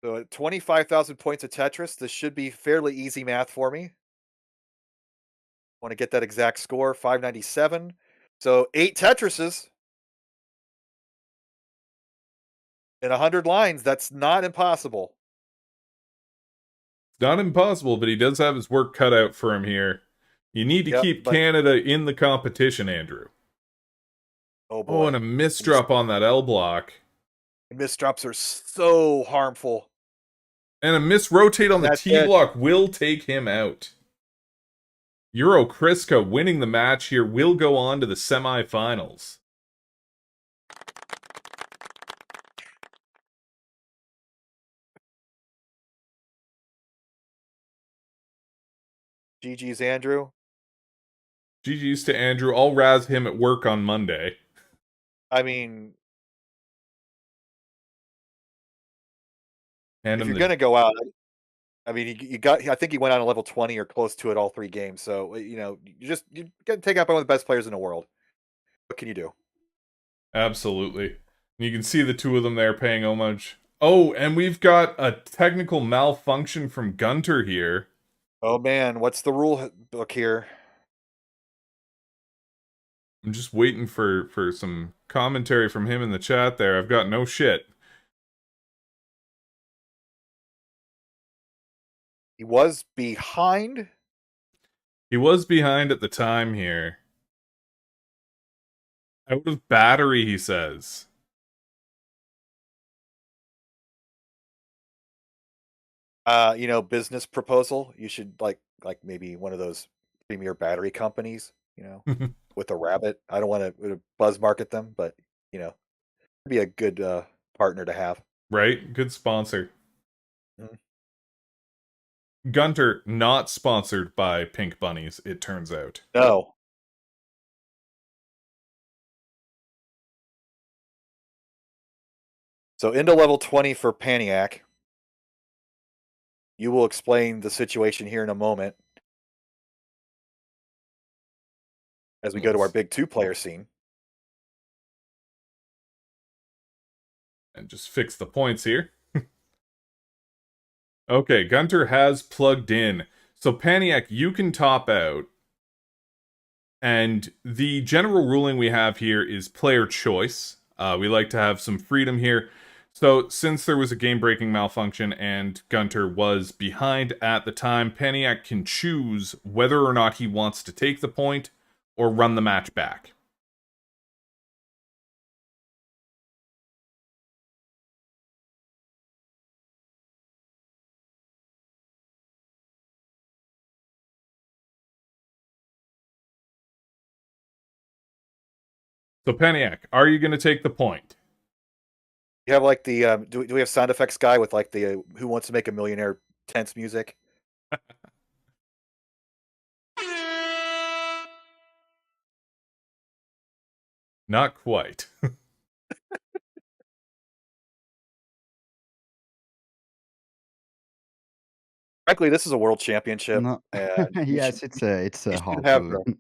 So at 25,000 points of Tetris, this should be fairly easy math for me. Want to get that exact score, 597. So 8 Tetrises in 100 lines. That's not impossible. It's not impossible, but he does have his work cut out for him here. You need to Yep, keep but Canada in the competition, Andrew. oh Oh, and boy. a misdrop on that L block. Misdrops are so harmful. And a misrotate on And the that's T it. block will take him out. Euro Kriska winning the match here will go on to the semifinals. GG's, Andrew. GG's to Andrew. I'll razz him at work on Monday. I mean, Hand if him you're the going to go out, I mean, you got. I think he went on a level 20 or close to it all 3 games. So you get to take out one of the best players in the world. What can you do? Absolutely. You can see the two of them there paying homage. Oh, and we've got a technical malfunction from Gunter here. Oh man, what's the rule book here? I'm just waiting for some commentary from him in the chat there. I've got no shit. He was behind. He was behind at the time here. Out of battery, he says. Business proposal. You should like maybe one of those premier battery companies. With a rabbit. I don't want to buzz market them, but you know, be a good partner to have. Right? Good sponsor. Mhm. Gunter, not sponsored by Pink Bunnies, it turns out. No. So into level 20 for Paniac. You will explain the situation here in a moment as we go to our big 2-player scene. And just fix the points here. Okay, Gunter has plugged in. So Paniac, you can top out. And the general ruling we have here is player choice. We like to have some freedom here. So since there was a game-breaking malfunction and Gunter was behind at the time, Paniac can choose whether or not he wants to take the point or run the match back. So Paniac, are you going to take the point? You have like the do we have sound effects guy with like the Who Wants to Make a Millionaire tense music? Not quite. Frankly, this is a world championship, No, and yes, it's you should hard have to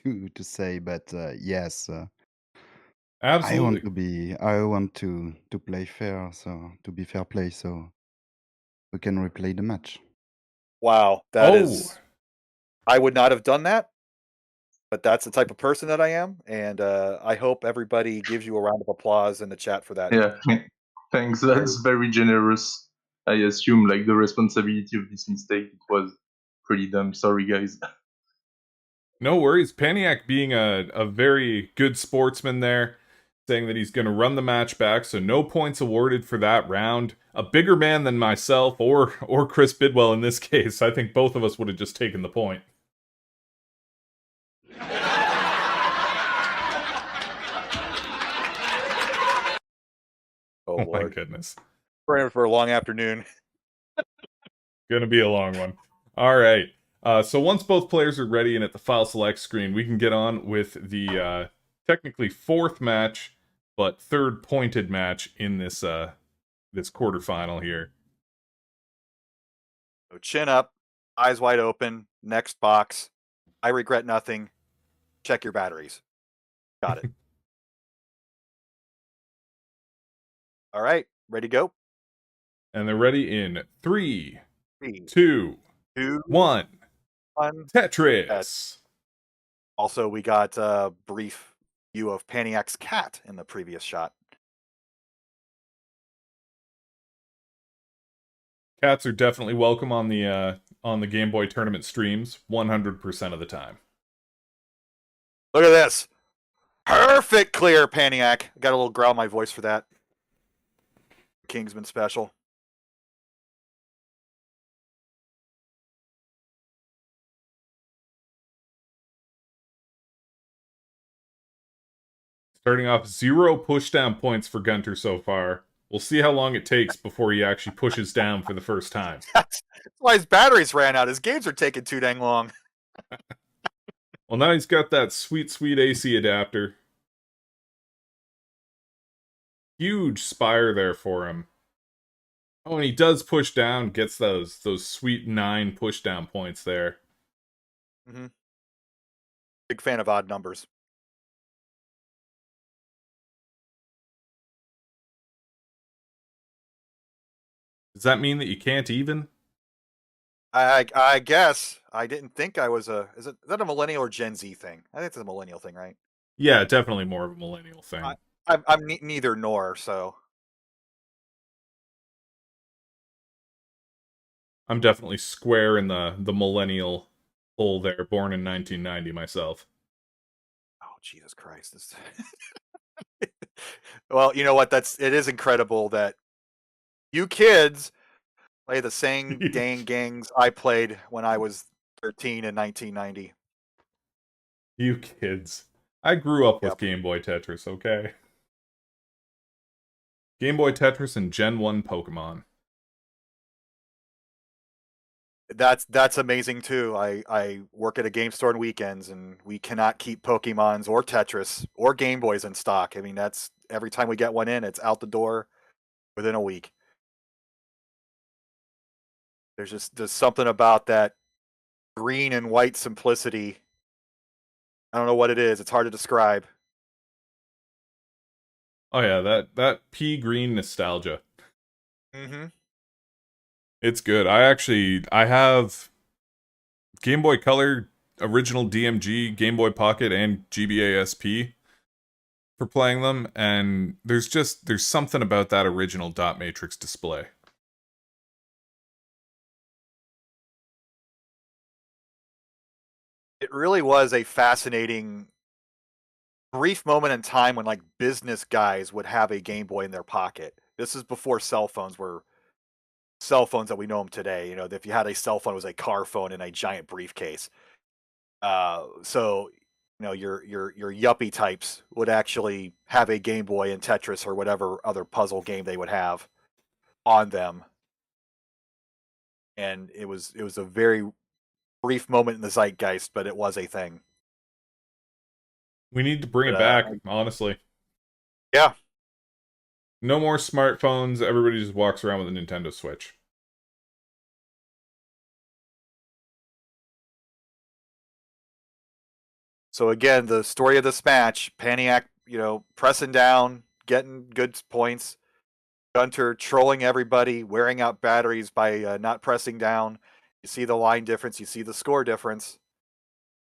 the to say, but yes, Absolutely. I want to play fair, so to be fair play, so we can replay the match. wow. That Oh, is, I would not have done that, but that's the type of person that I am, and I hope everybody gives you a round of applause in the chat for that. Yeah, thanks. That's very generous. I assume like the responsibility of this mistake. It was pretty dumb. Sorry, guys. no worries. Paniac being a very good sportsman there, saying that he's going to run the match back, so no points awarded for that round. A bigger man than myself or Chris Bidwell in this case. I think both of us would have just taken the point. Oh, Oh my Lord. goodness. We're in for a long afternoon. Gonna be a long one. All right. So once both players are ready and at the file select screen, we can get on with the technically fourth match, but third pointed match in this this quarterfinal here. So chin up, eyes wide open, next box. I regret nothing. Check your batteries. Got it. All right, ready to go? And they're ready in 3, 3, 2, 2, 1. 1. Tetris. Also, we got a brief view of Paniac's cat in the previous shot. Cats are definitely welcome on the Game Boy tournament streams 100% of the time. Look at this. Perfect clear, Paniac. Got a little growl in my voice for that. Kingsman special. Starting off 0 pushdown points for Gunter so far. We'll see how long it takes before he actually pushes down for the first time. That's why his batteries ran out. His games are taking too dang long. Well, now he's got that sweet, sweet AC adapter. Huge spire there for him. Oh, and he does push down, gets those sweet 9 pushdown points there. Mm-hmm. Big fan of odd numbers. Does that mean that you can't even? I guess I didn't think I was a. Is that a millennial or Gen Z thing? I think it's a millennial thing, right? Yeah, definitely more of a millennial thing. I'm neither nor, so I'm definitely square in the millennial hole there, born in 1990 myself. oh Jesus Christ! This... well, you know what? It is incredible that you kids play the same dang gangs I played when I was 13 in 1990. You kids. I grew up with Yep. Game Boy Tetris, okay? Game Boy Tetris and Gen 1 Pokemon. That's amazing too. I work at a game store on weekends, and we cannot keep Pokemons or Tetris or Game Boys in stock. I mean, that's every time we get one in, it's out the door within a week. There's something about that green and white simplicity. I don't know what it is. It's hard to describe. Oh yeah, that pea green nostalgia. Mm-hmm. It's good. I have Game Boy Color, original DMG, Game Boy Pocket, and GBA SP for playing them, and there's something about that original dot matrix display. It really was a fascinating brief moment in time when like business guys would have a Game Boy in their pocket. This is before cell phones were cell phones that we know them today. You know, if you had a cell phone, it was a car phone in a giant briefcase. So you know, your yuppie types would actually have a Game Boy and Tetris or whatever other puzzle game they would have on them, and it was a very brief moment in the zeitgeist, but it was a thing. We need to bring But, it back, honestly. Yeah. No more smartphones. Everybody just walks around with a Nintendo Switch. So again, the story of this match, Paniac, you know, pressing down, getting good points. Gunter trolling everybody, wearing out batteries by not pressing down. You see the line difference, you see the score difference.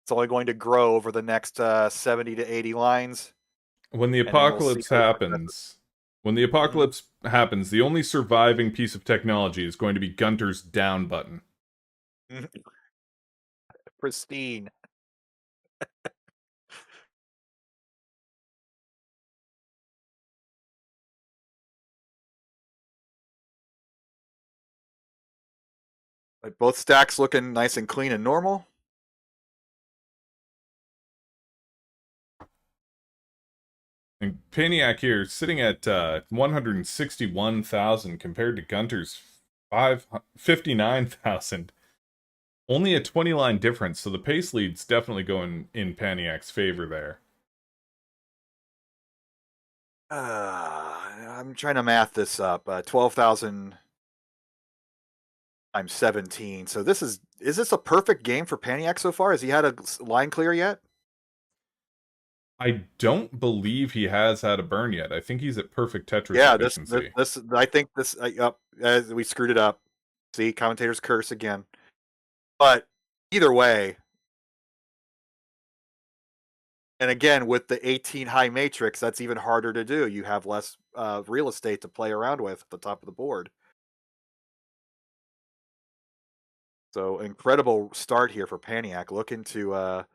It's only going to grow over the next 70 to 80 lines. When the And then we'll see apocalypse how it happens, the only surviving piece of technology is going to be Gunter's down button. Pristine. Like both stacks looking nice and clean and normal. And Paniac here sitting at 161,000 compared to Gunter's 59,000. Only a 20 line difference, so the pace lead's definitely going in Paniac's favor there. I'm trying to math this up. 12,000 times 17. So is this a perfect game for Paniac so far? Has he had a line clear yet? I don't believe he has had a burn yet. I think he's at perfect Tetris Yeah, efficiency. I think this. Yep, we screwed it up. See, commentators curse again. But either way, and again with the 18 high matrix, that's even harder to do. You have less real estate to play around with at the top of the board. So incredible start here for Paniac, looking to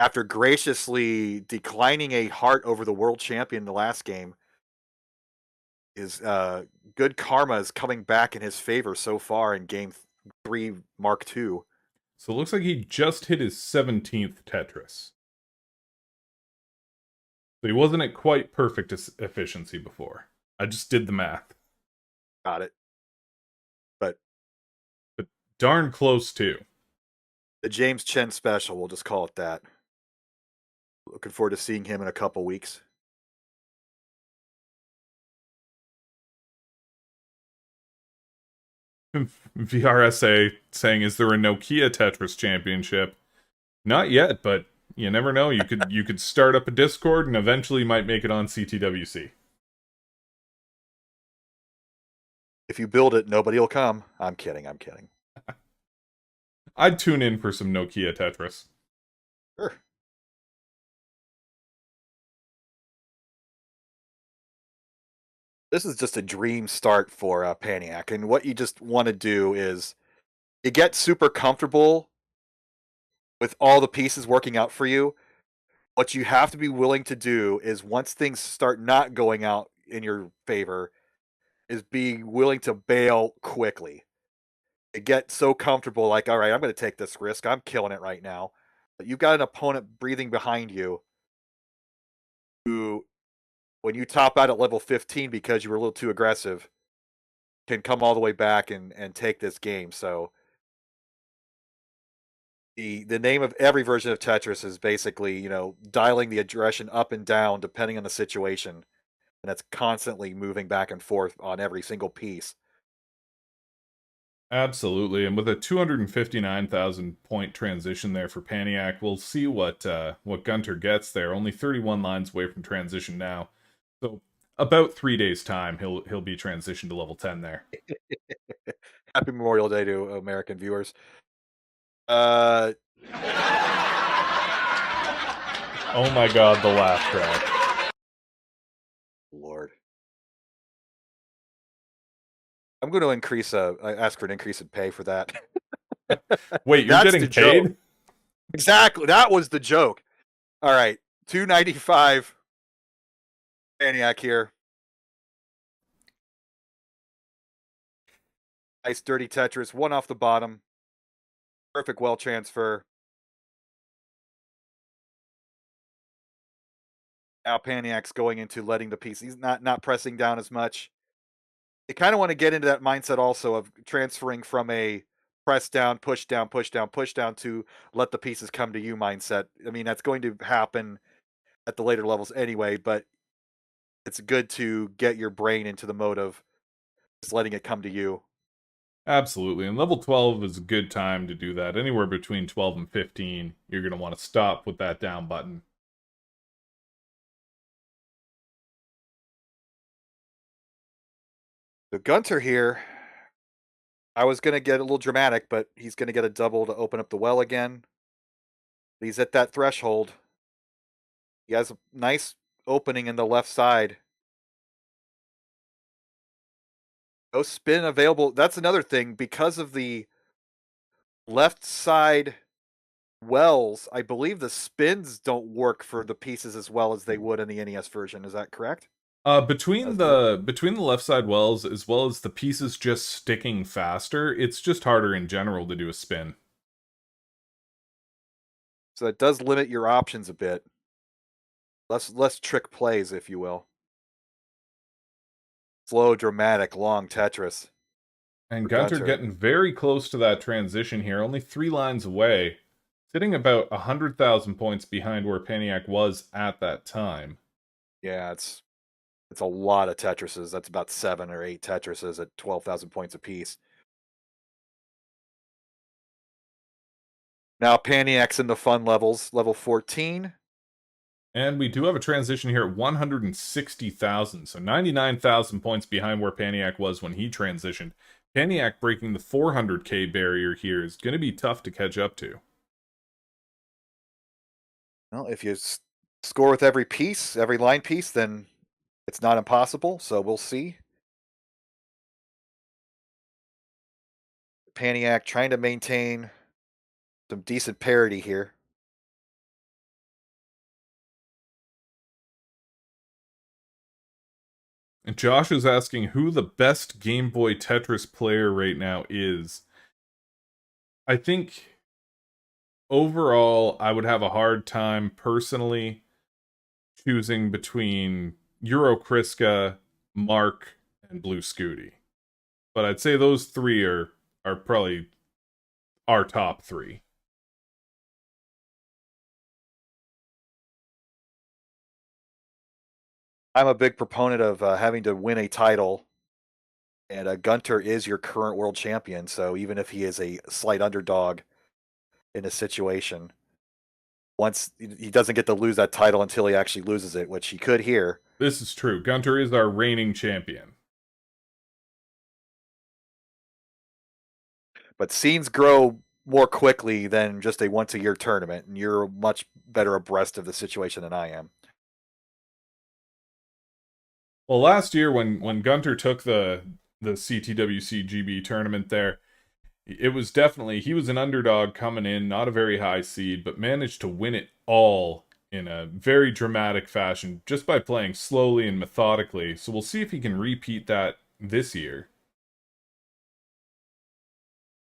after graciously declining a heart over the world champion in the last game. His good karma is coming back in his favor so far in game 3 Mark II. So it looks like he just hit his 17th Tetris. So he wasn't at quite perfect efficiency before. I just did the math. Got it. But Darn close too. the James Chen special, we'll just call it that. Looking forward to seeing him in a couple weeks. VRSA saying, "Is there a Nokia Tetris championship?" Not yet, but you never know. You could start up a Discord and eventually might make it on CTWC. If you build it, nobody will come. I'm kidding. I'd tune in for some Nokia Tetris. Sure. This is just a dream start for Paniac, and what you just want to do is you get super comfortable with all the pieces working out for you. What you have to be willing to do is once things start not going out in your favor, is be willing to bail quickly. You get so comfortable, like, all right, I'm going to take this risk. I'm killing it right now. But you've got an opponent breathing behind you who, when you top out at level 15 because you were a little too aggressive, can come all the way back and take this game. So the name of every version of Tetris is basically, dialing the aggression up and down depending on the situation. And that's constantly moving back and forth on every single piece. Absolutely, and with a 259,000 point transition there for Paniac, we'll see what Gunter gets there. Only 31 lines away from transition now, so about 3 days' time he'll be transitioned to level 10 there. Happy Memorial Day to American viewers. Oh my God, the laugh track. Lord. I'm going to ask for an increase in pay for that. Wait, you're getting paid? Joke. Exactly. That was the joke. All right. 295. Maniac here. Nice dirty Tetris. One off the bottom. Perfect well transfer. Now Paniac's going into letting the piece. He's not pressing down as much. You kind of want to get into that mindset also of transferring from a press down, push down, push down, push down to let the pieces come to you mindset. I mean, that's going to happen at the later levels anyway, but it's good to get your brain into the mode of just letting it come to you. Absolutely, and level 12 is a good time to do that. Anywhere between 12 and 15, you're going to want to stop with that down button. So Gunter here, I was going to get a little dramatic, but he's going to get a double to open up the well again. He's at that threshold. He has a nice opening in the left side. No spin available. That's another thing. Because of the left side wells, I believe the spins don't work for the pieces as well as they would in the NES version. Is that correct? Between the left side wells as well as the pieces just sticking faster, it's just harder in general to do a spin. So that does limit your options a bit. Less trick plays, if you will. Slow, dramatic, long Tetris. And Gunter getting very close to that transition here, only 3 lines away, sitting about 100,000 points behind where Paniac was at that time. Yeah, it's a lot of Tetrises. That's about 7 or 8 Tetrises at 12,000 points apiece. Now Paniac's in the fun levels, level 14. And we do have a transition here at 160,000, so 99,000 points behind where Paniac was when he transitioned. Paniac breaking the 400k barrier here is going to be tough to catch up to. Well, if you score with every piece, every line piece, then it's not impossible, so we'll see. Paniac trying to maintain some decent parity here. And Josh is asking who the best Game Boy Tetris player right now is. I think overall, I would have a hard time personally choosing between Euro Kriska, Mark, and Blue Scooty. But I'd say those three are probably our top three. I'm a big proponent of having to win a title, and Gunter is your current world champion, so even if he is a slight underdog in a situation, once he doesn't get to lose that title until he actually loses it, which he could here. This is true. Gunter is our reigning champion. But scenes grow more quickly than just a once-a-year tournament, and you're much better abreast of the situation than I am. Well, last year when Gunter took the CTWC GB tournament there, it was definitely, he was an underdog coming in, not a very high seed, but managed to win it all in a very dramatic fashion just by playing slowly and methodically. So we'll see if he can repeat that this year.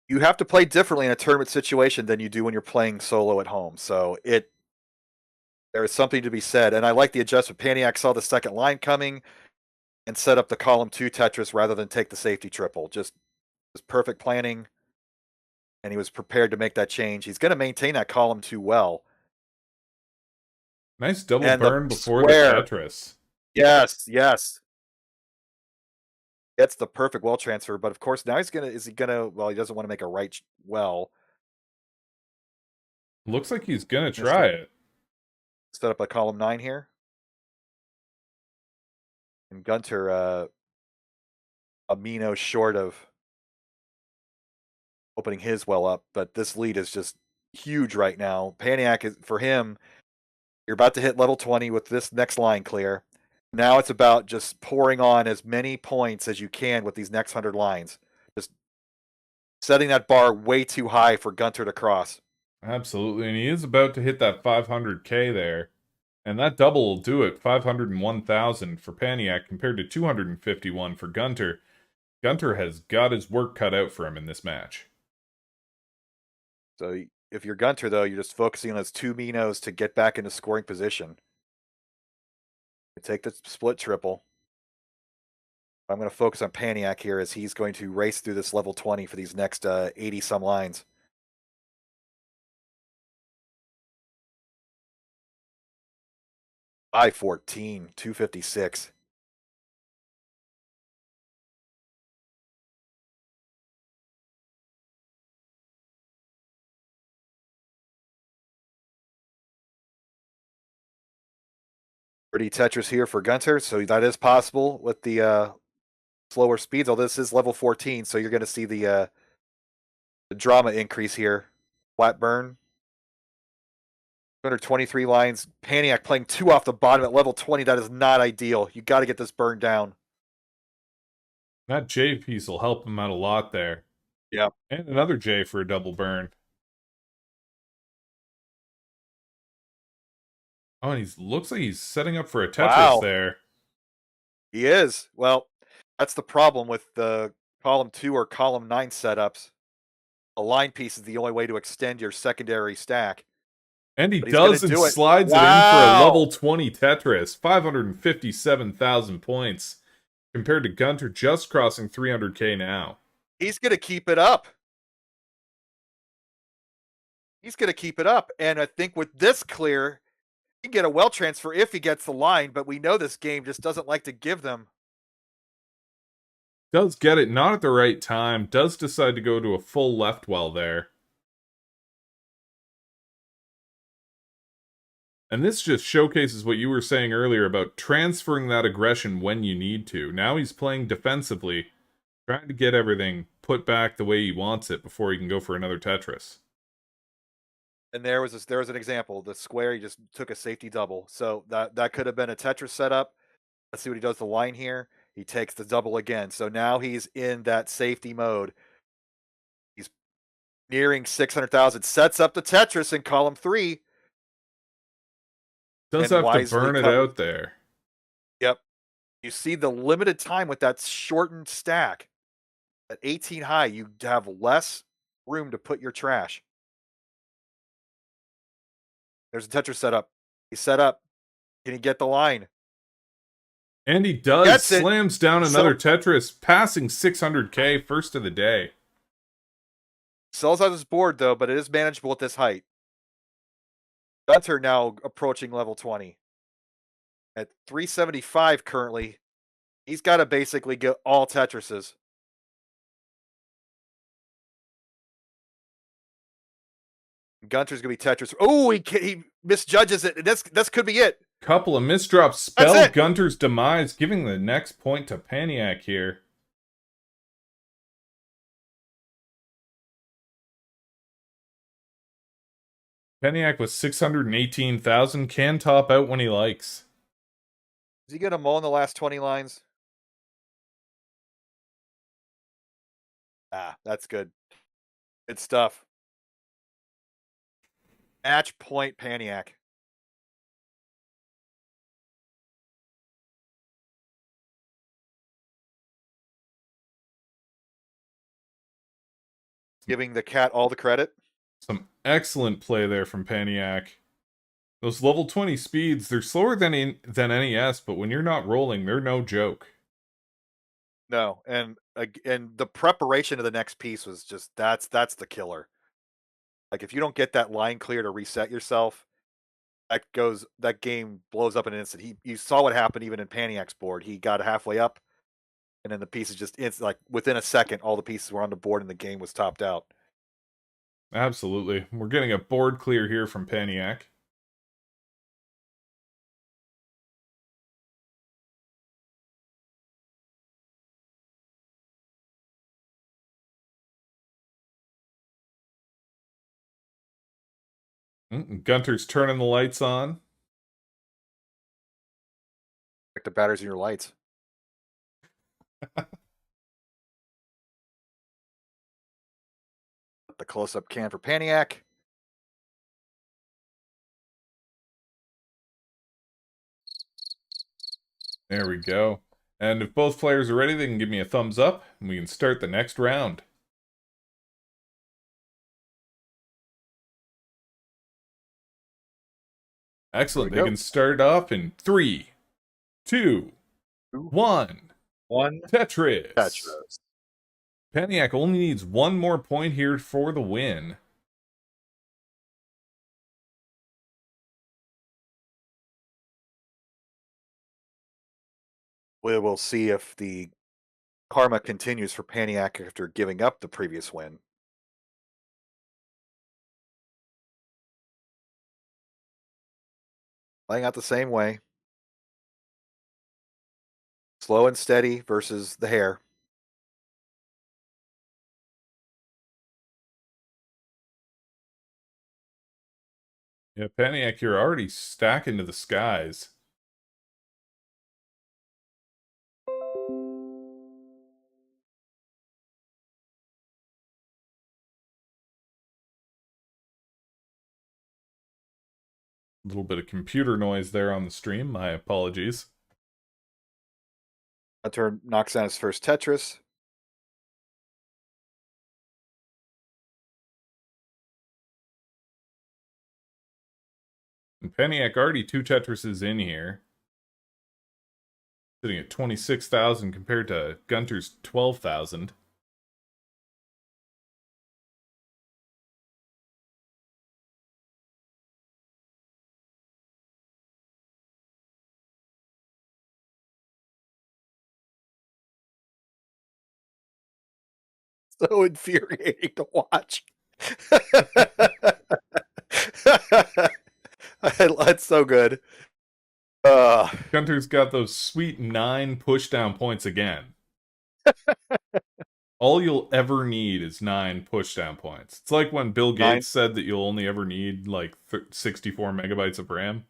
You have to play differently in a tournament situation than you do when you're playing solo at home. So there is something to be said. And I like the adjustment. Paniac saw the second line coming and set up the column 2 Tetris rather than take the safety triple. Just perfect planning. And he was prepared to make that change. He's going to maintain that column 2 well. Nice double And burn the before square. the Tetris. Yes, yes. It's the perfect well transfer, but of course now well, he doesn't want to make a right well. Looks like he's gonna try it. Set up a column 9 here. And Gunter Amino short of opening his well up, but this lead is just huge right now. Paniac is, for him, you're about to hit level 20 with this next line clear. Now it's about just pouring on as many points as you can with these next 100 lines. Just setting that bar way too high for Gunter to cross. Absolutely, and he is about to hit that 500k there. And that double will do it, 501,000 for Paniac compared to 251 for Gunter. Gunter has got his work cut out for him in this match. So if you're Gunter, though, you're just focusing on those 2 Minos to get back into scoring position. You take the split triple. I'm going to focus on Paniac here as he's going to race through this level 20 for these next 80-some lines. I-14, 256. Pretty Tetris here for Gunter, so that is possible with the slower speeds. Although this is level 14, so you're going to see the drama increase here. Flat burn. 223 lines. Paniac playing 2 off the bottom at level 20. That is not ideal. You got to get this burn down. That J piece will help him out a lot there. Yeah. And another J for a double burn. Oh, and he looks like he's setting up for a Tetris there. He is. Well, that's the problem with the column 2 or column 9 setups. A line piece is the only way to extend your secondary stack. And he does and slides it in for a level 20 Tetris. 557,000 points compared to Gunter just crossing 300k now. He's going to keep it up. He's going to keep it up. And I think with this clear, he can get a well transfer if he gets the line, but we know this game just doesn't like to give them. Does get it, not at the right time. Does decide to go to a full left well there. And this just showcases what you were saying earlier about transferring that aggression when you need to. Now he's playing defensively, trying to get everything put back the way he wants it before he can go for another Tetris. And there was an example. The square, he just took a safety double. So that could have been a Tetris setup. Let's see what he does the line here. He takes the double again. So now he's in that safety mode. He's nearing 600,000. Sets up the Tetris in column 3. Does And have to wisely burn it covers. out there. Yep. You see the limited time with that shortened stack. At 18 high, you have less room to put your trash. There's a Tetris setup. He's set up. Can he get the line? And he does. Gets it. Slams down another Tetris, passing 600k, first of the day. Sells out his board, though, but it is manageable at this height. Gunter now approaching level 20. At 375 currently, he's got to basically get all Tetrises. Gunter's going to be Tetris. Oh, he misjudges it. This could be it. Couple of misdrops spell Gunter's demise, giving the next point to Paniac here. Paniac with 618,000 can top out when he likes. Is he going to mull in the last 20 lines? Ah, that's good. Good stuff. Match point Paniac. Giving the cat all the credit. Some excellent play there from Paniac. Those level 20 speeds, they're slower than NES, but when you're not rolling, they're no joke. No, and the preparation of the next piece was just that's the killer. Like if you don't get that line clear to reset yourself, that game blows up in an instant. You saw what happened even in Paniac's board. He got halfway up, and then the pieces it's like within a second, all the pieces were on the board and the game was topped out. Absolutely. We're getting a board clear here from Paniac. Gunter's turning the lights on. Like the batteries in your lights. The close-up can for Paniac. There we go. And if both players are ready, they can give me a thumbs up, and we can start the next round. Excellent. They can start off in 3, 2, 1. Tetris. Paniac only needs one more point here for the win. We will see if the karma continues for Paniac after giving up the previous win. Playing out the same way. Slow and steady versus the hare. Yeah, Paniac, you're already stacking to the skies. A little bit of computer noise there on the stream. My apologies. Hunter knocks down his first Tetris. And Paniac already 2 Tetrises in here. Sitting at 26,000 compared to Gunter's 12,000. So infuriating to watch. That's so good. Gunter's got those sweet 9 pushdown points again. All you'll ever need is 9 pushdown points. It's like when Bill Gates said that you'll only ever need like 64 megabytes of RAM.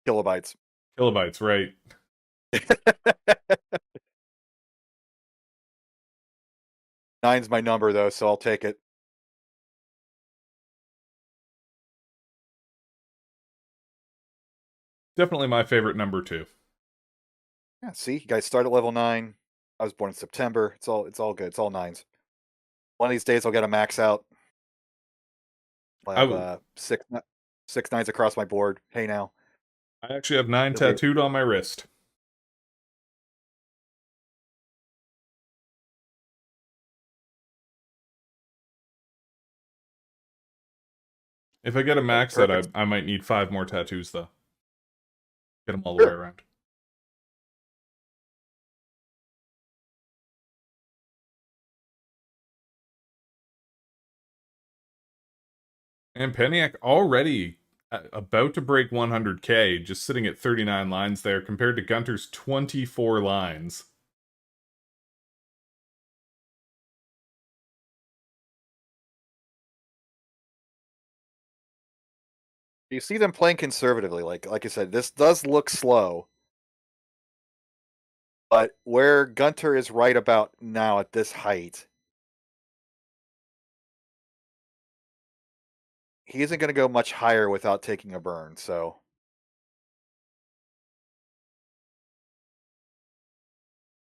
Kilobytes. Kilobytes, right. Nine's my number, though, so I'll take it. Definitely my favorite number 2. Yeah, see, you guys start at level 9. I was born in September. It's all good. It's all 9s. One of these days, I'll get a max out. I'll have six 9s across my board. Hey, now. I actually have 9 tattooed on my wrist. If I get a max out, I might need 5 more tattoos, though. Get them all the way around. And Paniac already about to break 100k, just sitting at 39 lines there, compared to Gunter's 24 lines. You see them playing conservatively. Like I said, this does look slow. But where Gunter is right about now at this height, he isn't going to go much higher without taking a burn, so...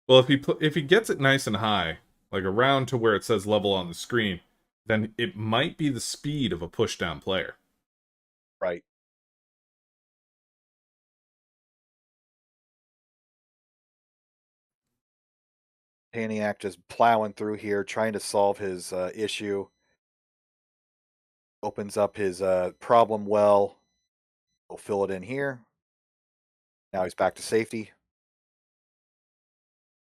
Well, if he gets it nice and high, like around to where it says level on the screen, then it might be the speed of a pushdown player. Right. Paniac just plowing through here, trying to solve his issue. Opens up his problem well. We'll fill it in here. Now he's back to safety.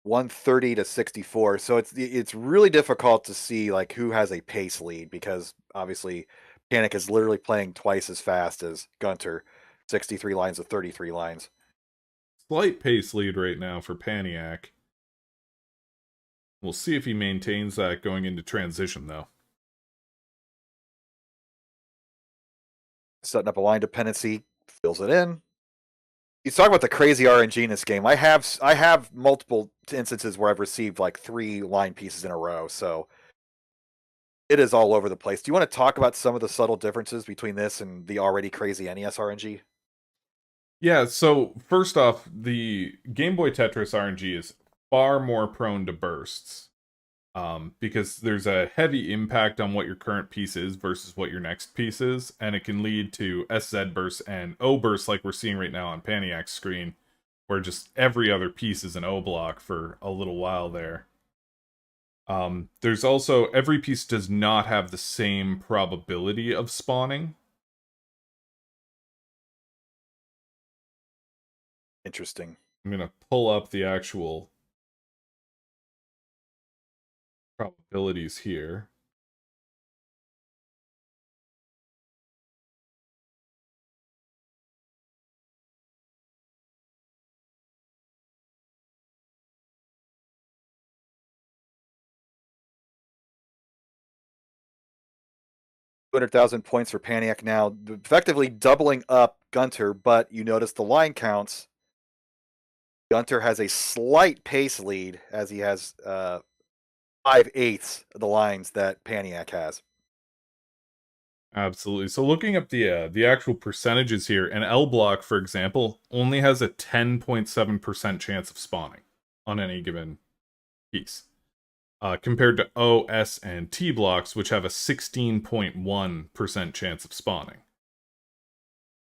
130 to 64. So it's really difficult to see like who has a pace lead, because obviously Panic is literally playing twice as fast as Gunter. 63 lines to 33 lines. Slight pace lead right now for Paniac. We'll see if he maintains that going into transition, though. Setting up a line dependency, fills it in. You talk about the crazy RNG in this game. I have multiple instances where I've received like 3 line pieces in a row, so it is all over the place. Do you want to talk about some of the subtle differences between this and the already crazy NES RNG? Yeah, so first off, the Game Boy Tetris RNG is far more prone to bursts. Because there's a heavy impact on what your current piece is versus what your next piece is, and it can lead to SZ bursts and O bursts like we're seeing right now on Paniac's screen, where just every other piece is an O block for a little while there. There's also, every piece does not have the same probability of spawning. Interesting. I'm going to pull up the actual probabilities here. $200,000 points for Paniac now, effectively doubling up Gunter, but you notice the line counts. Gunter has a slight pace lead, as he has 5/8 of the lines that Paniac has. Absolutely. So looking up the actual percentages here, an L block, for example, only has a 10.7% chance of spawning on any given piece, compared to O, S, and T blocks, which have a 16.1% chance of spawning.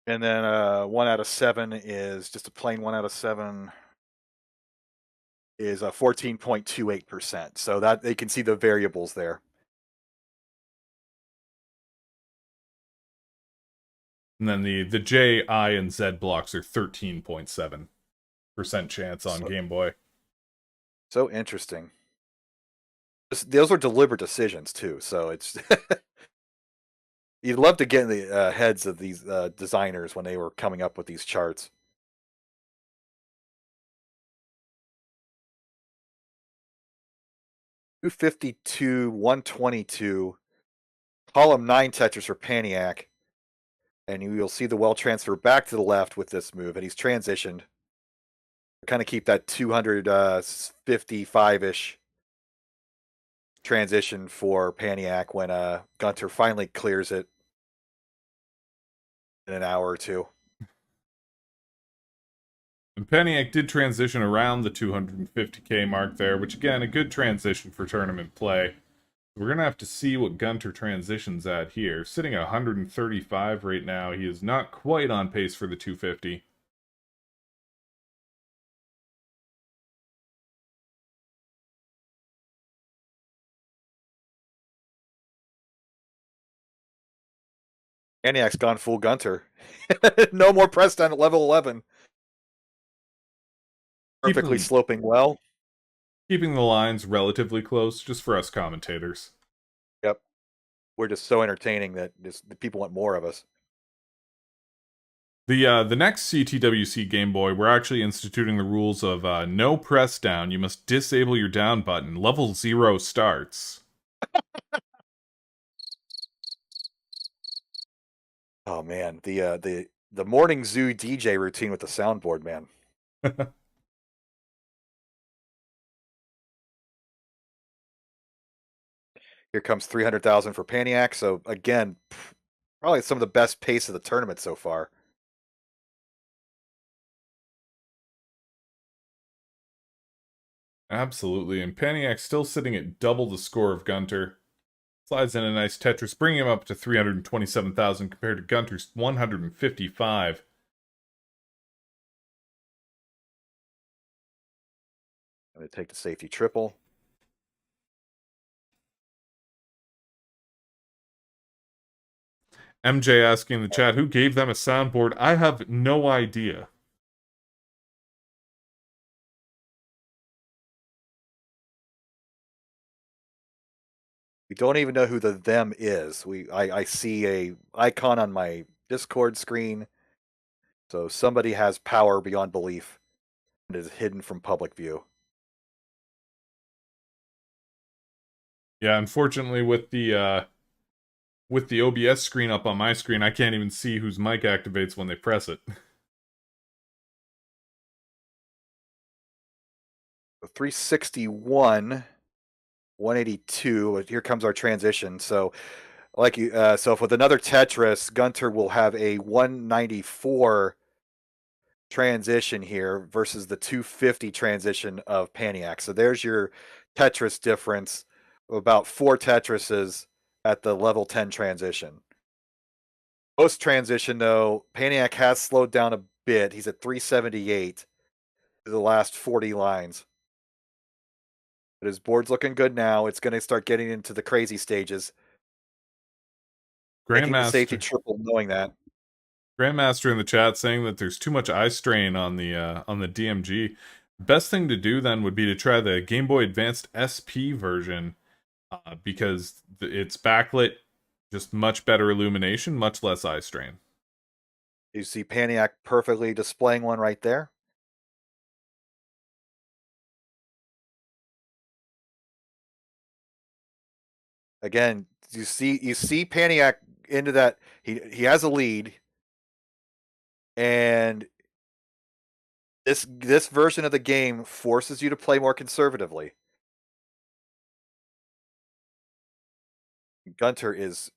And then 1 out of 7 is just a plain 1 out of 7 is a 14.28%. So that they can see the variables there. And then the J, I, and Z blocks are 13.7% chance on Game Boy. So interesting. Those are deliberate decisions too. So it's You'd love to get in the heads of these designers when they were coming up with these charts. $252, $122, column 9 Tetris for Paniac, and you'll see the well transfer back to the left with this move, and he's transitioned. Kind of keep that 255-ish transition for Paniac when Gunter finally clears it in an hour or two. And Paniac did transition around the 250k mark there, which again, a good transition for tournament play. We're going to have to see what Gunter transitions at here. Sitting at 135 right now, he is not quite on pace for the 250. Paniac's gone full Gunter. No more press down at level 11. Perfectly sloping well. Keeping the lines relatively close, just for us commentators. Yep. We're just so entertaining that the people want more of us. The next CTWC Game Boy, we're actually instituting the rules of no press down. You must disable your down button. Level 0 starts. Oh man, the morning zoo DJ routine with the soundboard, man. Here comes 300,000 for Paniac. So again, probably some of the best pace of the tournament so far. Absolutely, and Paniac's still sitting at double the score of Gunter. Slides in a nice Tetris, bringing him up to 327,000 compared to Gunter's 155. I'm going to take the safety triple. MJ asking in the chat, who gave them a soundboard? I have no idea. We don't even know who the them is. I see a icon on my Discord screen. So somebody has power beyond belief and is hidden from public view. Yeah, unfortunately with the OBS screen up on my screen, I can't even see whose mic activates when they press it. 361, 182. Here comes our transition. So, like you, so with another Tetris, Gunter will have a 194 transition here versus the 250 transition of Paniac. So there's your Tetris difference. About 4 Tetrises at the level 10 transition. Post transition, though, Paniac has slowed down a bit. He's at 378 the last 40 lines. But his board's looking good now. It's going to start getting into the crazy stages. Taking the safety triple, knowing that. Grandmaster in the chat saying that there's too much eye strain on the DMG. Best thing to do then would be to try the Game Boy Advanced SP version because it's backlit, just much better illumination, much less eye strain. You see Paniac perfectly displaying one right there. Again, you see Paniac into that. He has a lead, and this version of the game forces you to play more conservatively. Gunter is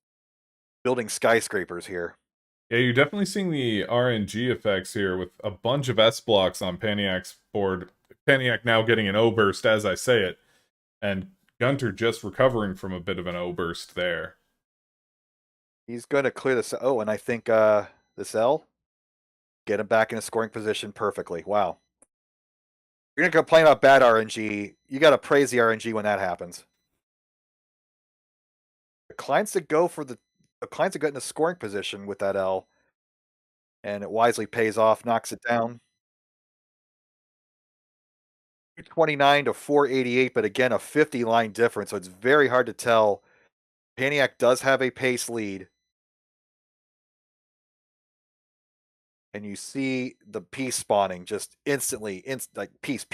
building skyscrapers here. Yeah, you're definitely seeing the RNG effects here with a bunch of S blocks on Paniac's board. Paniac now getting an O burst as I say it, and Gunter just recovering from a bit of an O burst there. He's going to clear this. Oh, and I think this L, get him back in a scoring position perfectly. Wow. You're going to complain about bad RNG. You got to praise the RNG when that happens. The clients that go for the clients that get in a scoring position with that L, and it wisely pays off, knocks it down. 229 to 488, but again, a 50 line difference. So it's very hard to tell. Paniac does have a pace lead. and you see the piece spawning just instantly, like piece.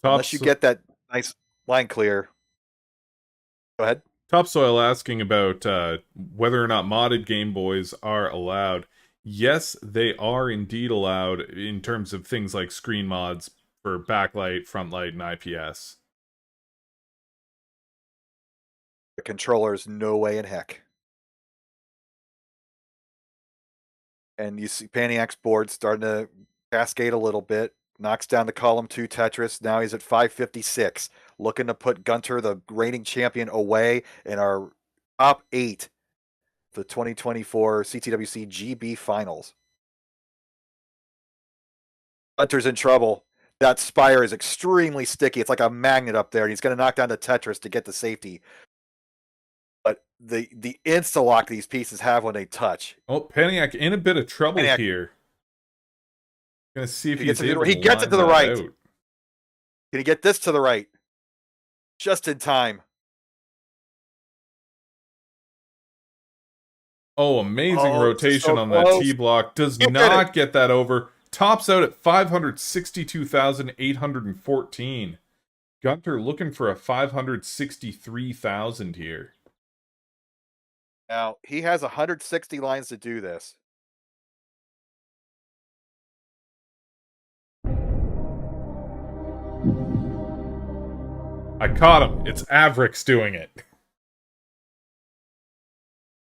Unless you get that nice line clear. Go ahead. Topsoil asking about whether or not modded Game Boys are allowed. Yes, they are indeed allowed in terms of things like screen mods for backlight, front light, and IPS. The controllers, no way in heck. And you see Paniac's board starting to cascade a little bit. Knocks down the column 2 Tetris. Now he's at 556. Looking to put Gunter, the reigning champion, away in our top 8, the 2024 CTWC GB Finals. Gunter's in trouble. That spire is extremely sticky. It's like a magnet up there, and he's going to knock down the Tetris to get the safety. But the insta-lock these pieces have when they touch. Oh, Paniac in a bit of trouble Paniac. here. Gonna see if He he's gets it to able the- he to gets it line to the that right. out. Can he get this to the right? Just in time. Oh, amazing Oh, rotation so on that close. T-block. Does He did not it. get that over. Tops out at 562,814. Gunter looking for a 563,000 here. Now, he has 160 lines to do this. I caught him. It's Avrix doing it.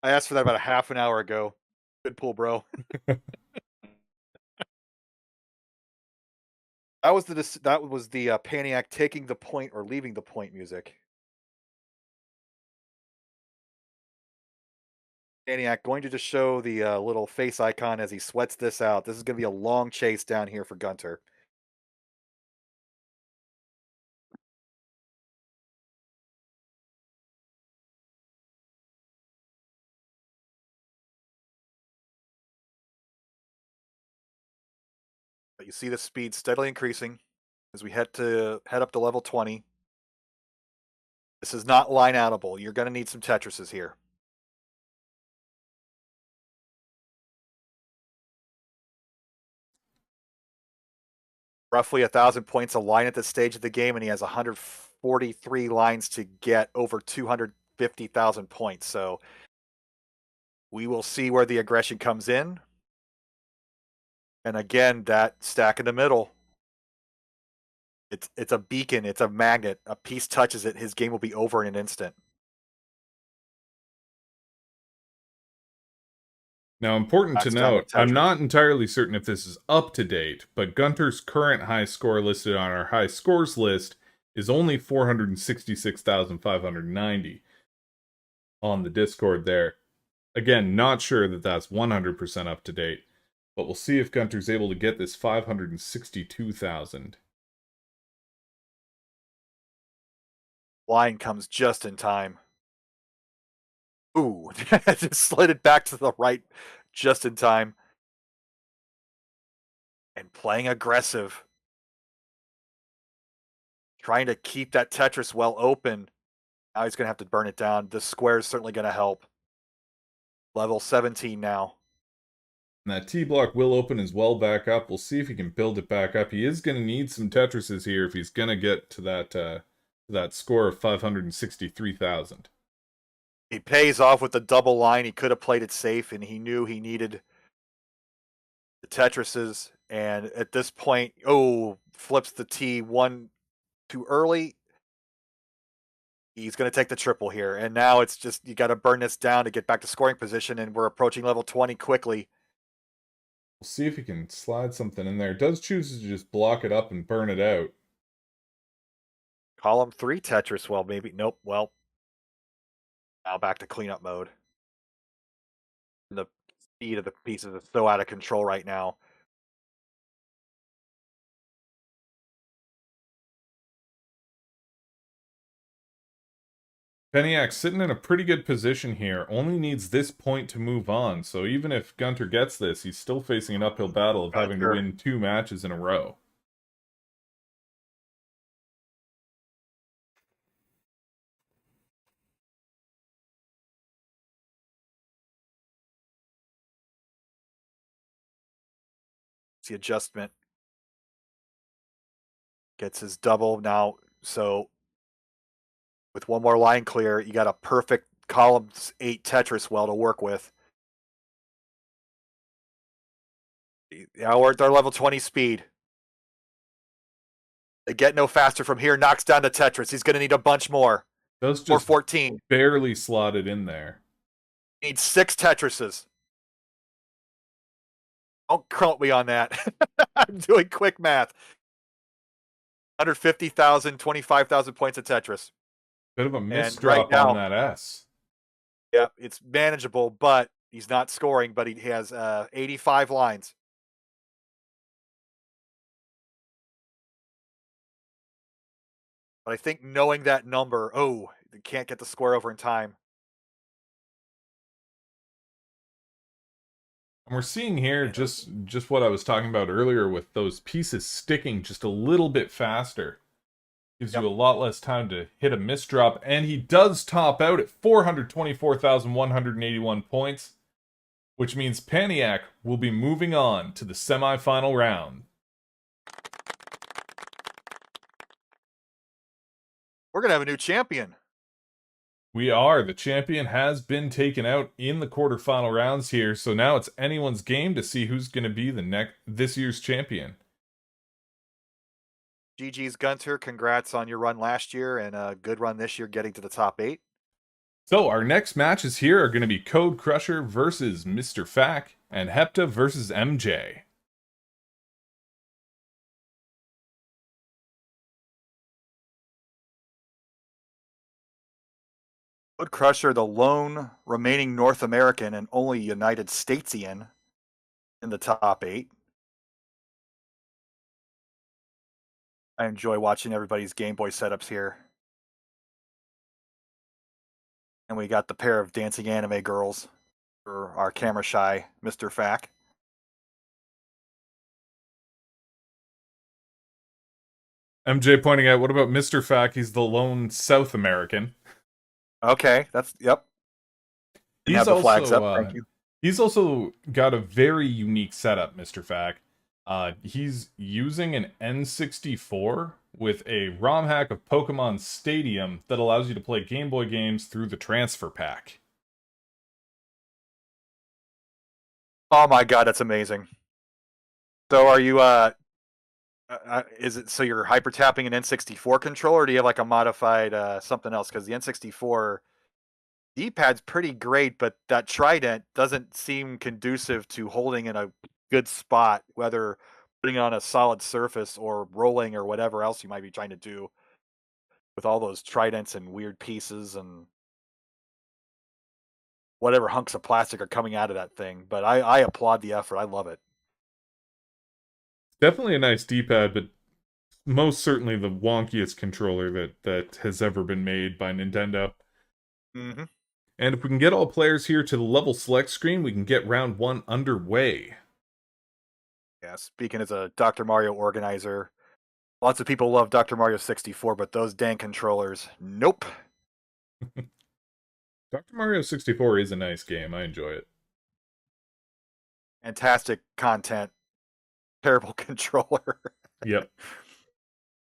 I asked for that about a half an hour ago. Good pull, bro. That was the Paniac taking the point or leaving the point music. Paniac going to just show the little face icon as he sweats this out. This is going to be a long chase down here for Gunter. But you see the speed steadily increasing as we head up to level 20. This is not line outable. You're going to need some Tetrises here. Roughly 1,000 points a line at this stage of the game, and he has 143 lines to get over 250,000 points. So we will see where the aggression comes in. And again, that stack in the middle. It's a beacon, it's a magnet. A piece touches it, his game will be over in an instant. Now, important to Knocks down the note, I'm Tetris. not entirely certain if this is up to date, but Gunter's current high score listed on our high scores list is only 466,590 on the Discord there. Again, not sure that that's 100% up to date, but we'll see if Gunter's able to get this 562,000. Line comes just in time. Ooh, just slid it back to the right just in time. And playing aggressive. Trying to keep that Tetris well open. Now he's going to have to burn it down. The square is certainly going to help. Level 17 now. And that T-block will open as well back up. We'll see if he can build it back up. He is going to need some Tetrises here if he's going to get to that score of 563,000. He pays off with the double line. He could have played it safe, and he knew he needed the Tetrises. And at this point, flips the T one too early. He's going to take the triple here. And now it's just, you got to burn this down to get back to scoring position, and we're approaching level 20 quickly. We'll see if he can slide something in there. Does choose to just block it up and burn it out. Column 3 Tetris, well, maybe, nope, well. Now back to cleanup mode. And the speed of the pieces is so out of control right now. Peniac sitting in a pretty good position here. Only needs this point to move on. So even if Gunter gets this, he's still facing an uphill battle of having to win 2 matches in a row. the adjustment. Gets his double now. So with one more line clear, you got a perfect columns 8 Tetris well to work with. Now we're at our level 20 speed. They get no faster from here. Knocks down the Tetris. He's going to need a bunch more. Those Or just 14. barely slotted in there. Needs 6 Tetrises. Don't quote me on that. I'm doing quick math. 150,000, 25,000 points of Tetris. Bit of a right misdrop now- on that S. Yeah, it's manageable, but he's not scoring, but he has 85 lines. But I think knowing that number, they can't get the square over in time. And we're seeing here just what I was talking about earlier with those pieces sticking just a little bit faster. Gives you a lot less time to hit a misdrop, and he does top out at 424,181 points, which means Paniac will be moving on to the semifinal round. We're going to have a new champion. We are. The champion has been taken out in the quarterfinal rounds here, so now it's anyone's game to see who's going to be this year's champion. GG's Gunter, congrats on your run last year and a good run this year getting to the top 8. So our next matches here are going to be Code Crusher versus Mr. Fack and Hepta versus MJ. Code Crusher, the lone remaining North American and only United Statesian in the top 8. I enjoy watching everybody's Game Boy setups here. And we got the pair of dancing anime girls for our camera shy Mr. Fack. MJ pointing out, what about Mr. Fack? He's the lone South American. Okay, yep. Didn't have the flags up, thank you. He's also got a very unique setup, Mr. Fack. He's using an N64 with a ROM hack of Pokemon Stadium that allows you to play Game Boy games through the transfer pack. Oh my god, that's amazing. So are you is it so you're hyper tapping an N64 controller, or do you have like a modified something else? Because the N64 D-pad's pretty great, but that trident doesn't seem conducive to holding in a good spot, whether putting it on a solid surface or rolling or whatever else you might be trying to do with all those tridents and weird pieces and whatever hunks of plastic are coming out of that thing. But I applaud the effort. I love it. Definitely a nice D-pad, but most certainly the wonkiest controller that has ever been made by Nintendo. Mm-hmm. And if we can get all players here to the level select screen, we can get round 1 underway. Yeah, speaking as a Dr. Mario organizer, lots of people love Dr. Mario 64, but those dang controllers, nope. Dr. Mario 64 is a nice game. I enjoy it. Fantastic content. Terrible controller. Yep.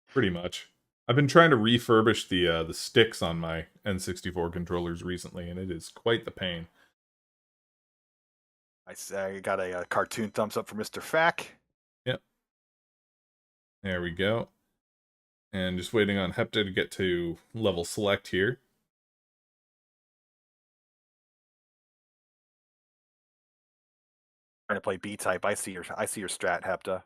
Pretty much. I've been trying to refurbish the sticks on my N64 controllers recently, and it is quite the pain. I got a cartoon thumbs up for Mr. Fack. Yep. There we go. And just waiting on Hepta to get to level select here. Trying to play B-type. I see your strat, Hepta.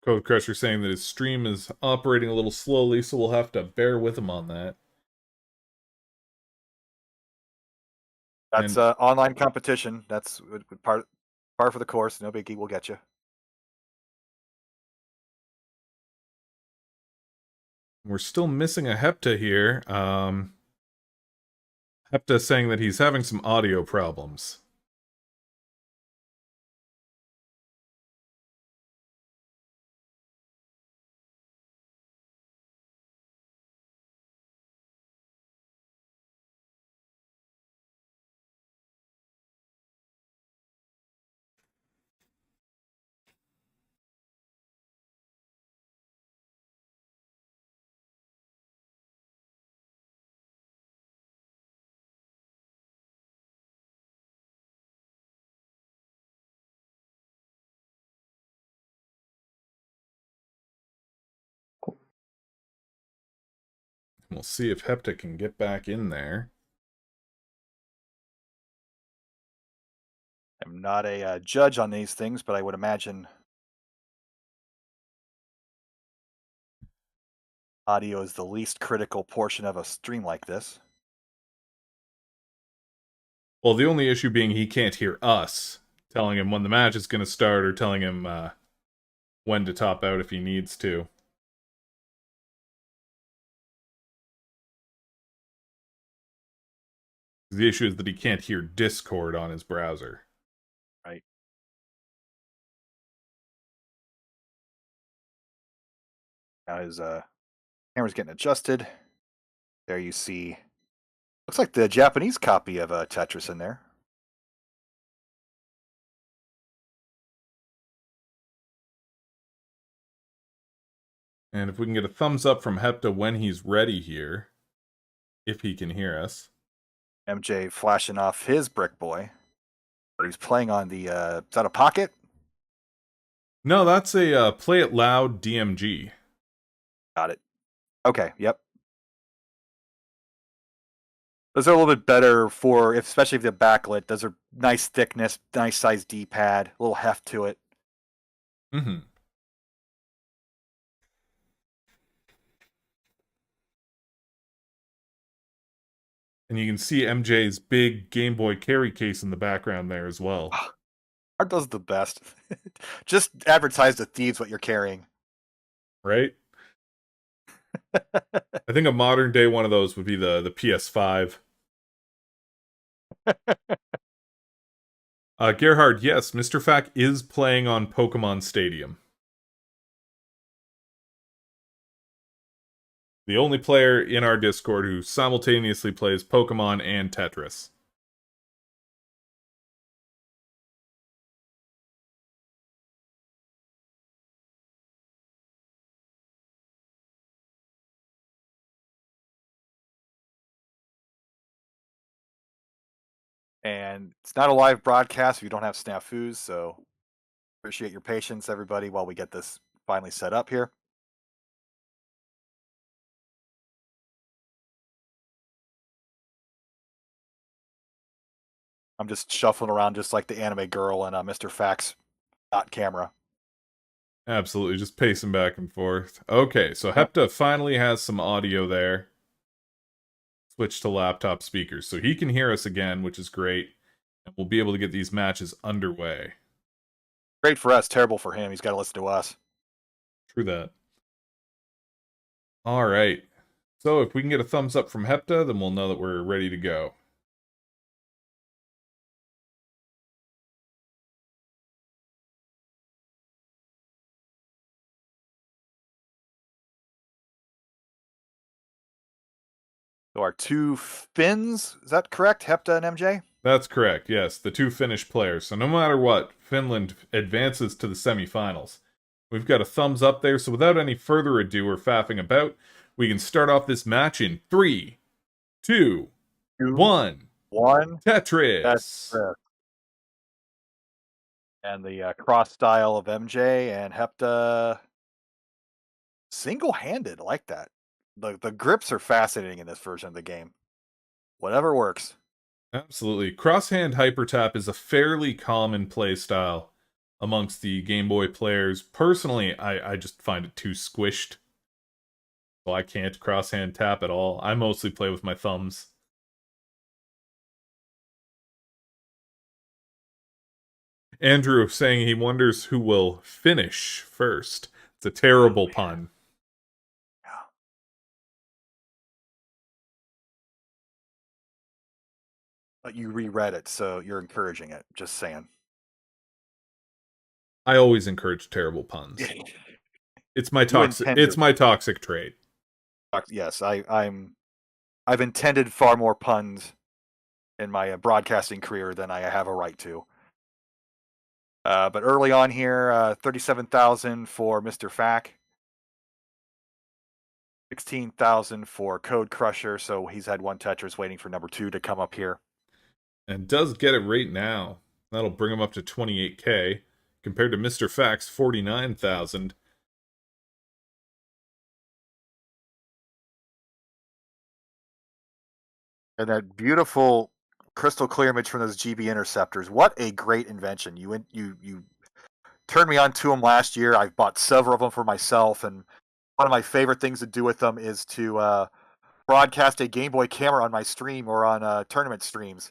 Code Crusher saying that his stream is operating a little slowly, so we'll have to bear with him on that. That's online competition. That's par for the course. No biggie. We'll get you. We're still missing a Hepta here. Hepta saying that he's having some audio problems. We'll see if Hepta can get back in there. I'm not a judge on these things, but I would imagine audio is the least critical portion of a stream like this. Well, the only issue being he can't hear us telling him when the match is going to start or telling him when to top out if he needs to. The issue is that he can't hear Discord on his browser. Right. Now his camera's getting adjusted. There you see, looks like the Japanese copy of Tetris in there. And if we can get a thumbs up from Hepta when he's ready here, if he can hear us. MJ flashing off his Brick Boy. But he's playing on the, is that a Pocket? No, that's a Play It Loud DMG. Got it. Okay, yep. Those are a little bit better for, especially if they're backlit. Those are nice thickness, nice size D-pad, a little heft to it. Mm-hmm. And you can see MJ's big Game Boy carry case in the background there as well. Aren't those the best? Just advertise to thieves what you're carrying. Right? I think a modern day one of those would be the PS5. Gerhard, yes, Mr. Fack is playing on Pokemon Stadium. The only player in our Discord who simultaneously plays Pokemon and Tetris. And it's not a live broadcast if you don't have snafus, so appreciate your patience, everybody, while we get this finally set up here. I'm just shuffling around just like the anime girl and Mr. Fax dot camera. Absolutely, just pacing back and forth. Okay, so Hepta finally has some audio there. Switch to laptop speakers, so he can hear us again, which is great. And we'll be able to get these matches underway. Great for us, terrible for him. He's got to listen to us. True that. All right. So if we can get a thumbs up from Hepta, then we'll know that we're ready to go. So our two Finns, is that correct? Hepta and MJ? That's correct, yes. The two Finnish players. So no matter what, Finland advances to the semifinals. We've got a thumbs up there, so without any further ado or faffing about, we can start off this match in 3, 2, 1. Tetris! And the cross style of MJ and Hepta single-handed. I like that. The grips are fascinating in this version of the game. Whatever works. Absolutely. Crosshand hypertap is a fairly common play style amongst the Game Boy players. Personally, I just find it too squished. So I can't crosshand tap at all. I mostly play with my thumbs. Andrew saying he wonders who will finish first. It's a terrible pun. But you reread it, so you're encouraging it. Just saying. I always encourage terrible puns. It's my toxic trait. Yes, I've intended far more puns in my broadcasting career than I have a right to. But early on here, 37,000 for Mr. Fack. 16,000 for Code Crusher, so he's had one Tetris waiting for number 2 to come up here. And does get it right now. That'll bring him up to 28k, compared to Mr. Fack's 49,000. And that beautiful crystal clear image from those GB interceptors. What a great invention! You turned me on to them last year. I've bought several of them for myself, and one of my favorite things to do with them is to broadcast a Game Boy camera on my stream or on tournament streams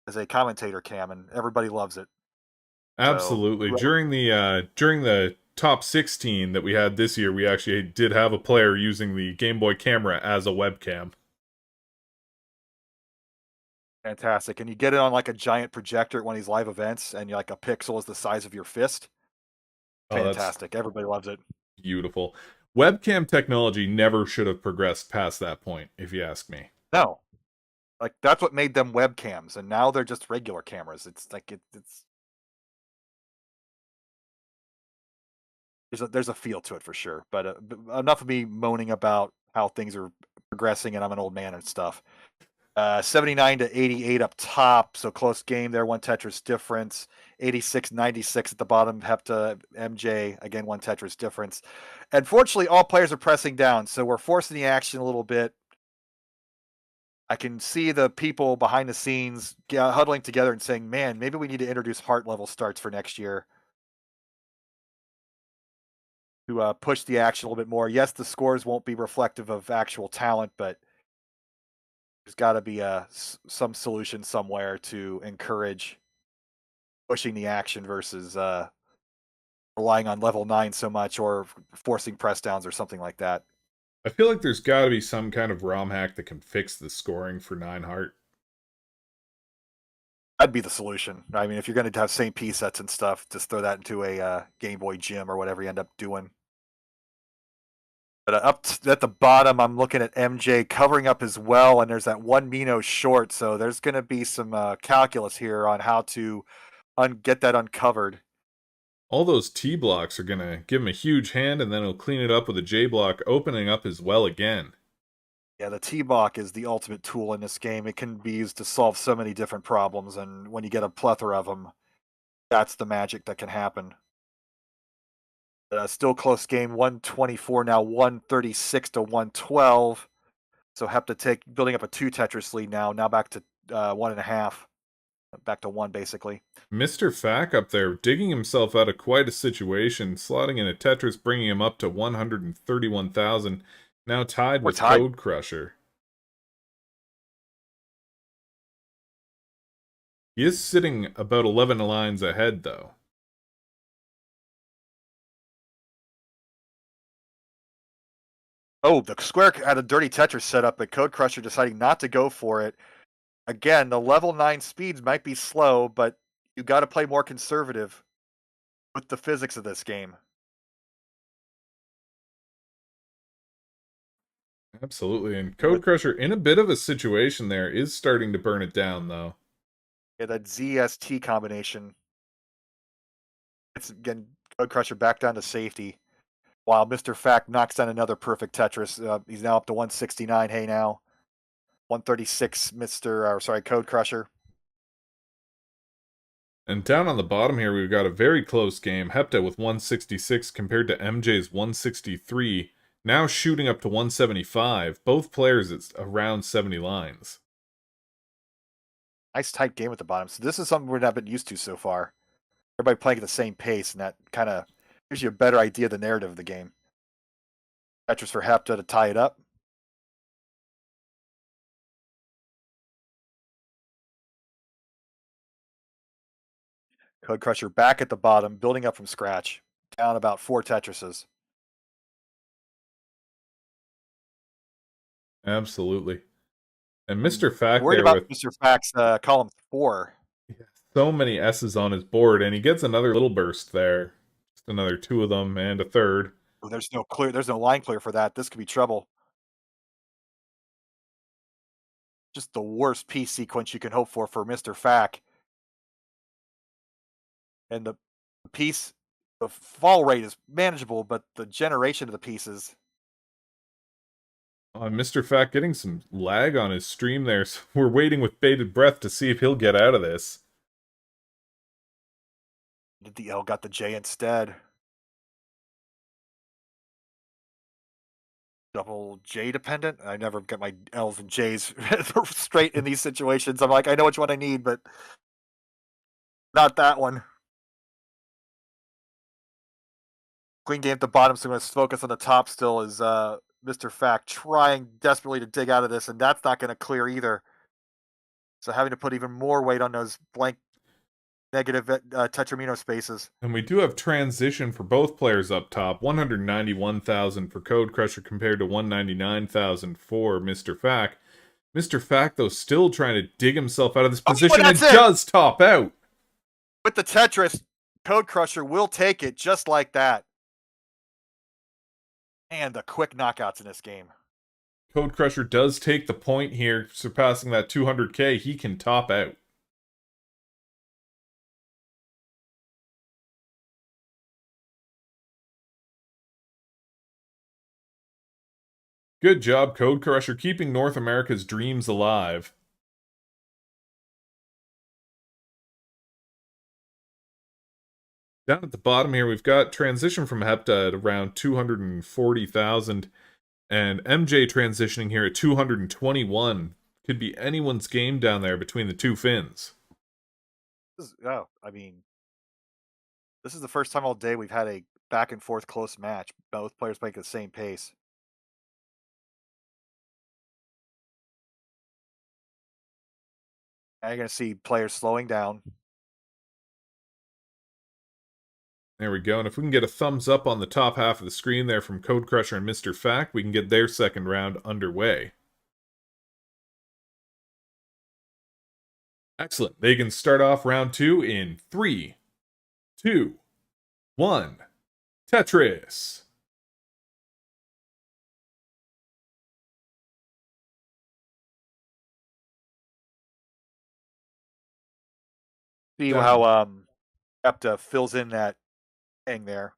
as a commentator cam, and everybody loves it. So Absolutely. During the top 16 that we had this year, we actually did have a player using the Game Boy camera as a webcam. fantastic, and you get it on like a giant projector at one of these live events, and you're like a pixel is the size of your fist. Oh, that's Fantastic, everybody loves it. beautiful. Webcam technology never should have progressed past that point, if you ask me. No, like that's what made them webcams, and now they're just regular cameras. It's like it's there's a feel to it for sure. But enough of me moaning about how things are progressing, and I'm an old man and stuff. 79 to 88 up top, so close game there. One Tetris difference. 86-96 at the bottom. Hepta MJ again, one Tetris difference. Unfortunately, all players are pressing down, so we're forcing the action a little bit. I can see the people behind the scenes huddling together and saying, "Man, maybe we need to introduce heart level starts for next year to push the action a little bit more." Yes, the scores won't be reflective of actual talent, but there's got to be some solution somewhere to encourage pushing the action versus relying on level 9 so much or forcing press downs or something like that. I feel like there's got to be some kind of ROM hack that can fix the scoring for 9 Heart. That'd be the solution. I mean, if you're going to have same P sets and stuff, just throw that into a Game Boy Gym or whatever you end up doing. But at the bottom, I'm looking at MJ covering up as well, and there's that one Mino short, so there's going to be some calculus here on how to get that uncovered. All those T blocks are going to give him a huge hand, and then he'll clean it up with a J block, opening up his well again. Yeah, the T-block is the ultimate tool in this game. It can be used to solve so many different problems, and when you get a plethora of them, that's the magic that can happen. Still close game, 124 now, 136 to 112. So Hepta building up a 2 Tetris lead now back to 1.5. Back to 1, basically. Mr. Fack up there, digging himself out of quite a situation, slotting in a Tetris, bringing him up to 131,000, now tied with Code Crusher. He is sitting about 11 lines ahead, though. Oh, the square had a dirty Tetris set up, but Code Crusher deciding not to go for it. Again, the level 9 speeds might be slow, but you got to play more conservative with the physics of this game. Absolutely, and Code Crusher, in a bit of a situation there, is starting to burn it down, though. Yeah, that ZST combination. It's, again, Code Crusher back down to safety. While Mr. Fact knocks down another perfect Tetris. He's now up to 169. Hey, now. 136, Code Crusher. And down on the bottom here, we've got a very close game. Hepta with 166 compared to MJ's 163. Now shooting up to 175. Both players at around 70 lines. Nice tight game at the bottom. So this is something we're not been used to so far. Everybody playing at the same pace, and that kind of gives you a better idea of the narrative of the game. Tetris for Hepta to tie it up. Code Crusher back at the bottom, building up from scratch. Down about 4 Tetrises. Absolutely. And Mr. Fact Worried there about with Mr. Fact's column 4. so many S's on his board, and he gets another little burst there. Just another 2 of them and a third. Oh, there's no line clear for that. This could be trouble. Just the worst piece sequence you can hope for Mr. Fack. And the piece, the fall rate is manageable, but the generation of the pieces. Mr. Fact getting some lag on his stream there, so we're waiting with bated breath to see if he'll get out of this. The L got the J instead. double J dependent. I never get my L's and J's straight in these situations. I'm like, I know which one I need, but not that one. Queen game at the bottom, so I'm going to focus on the top still is Mr. Fact trying desperately to dig out of this, and that's not going to clear either. So having to put even more weight on those blank negative Tetramino spaces. And we do have transition for both players up top. 191,000 for Code Crusher compared to 199,000 for Mr. Fack. Mr. Fack, though, still trying to dig himself out of this position and does top out. With the Tetris, Code Crusher will take it just like that. And the quick knockouts in this game. Code Crusher does take the point here, surpassing that 200k. He can top out. Good job, Code Crusher, keeping North America's dreams alive. Down at the bottom here, we've got transition from Hepta at around 240,000, and MJ transitioning here at 221. Could be anyone's game down there between the two Finns. This is the first time all day we've had a back and forth close match. Both players playing at the same pace. Now you're going to see players slowing down. There we go, and if we can get a thumbs up on the top half of the screen there from Code Crusher and Mr. Fack, we can get their second round underway. Excellent. They can start off round 2 in 3, 2, 1. Tetris. See how Epta fills in that thing there.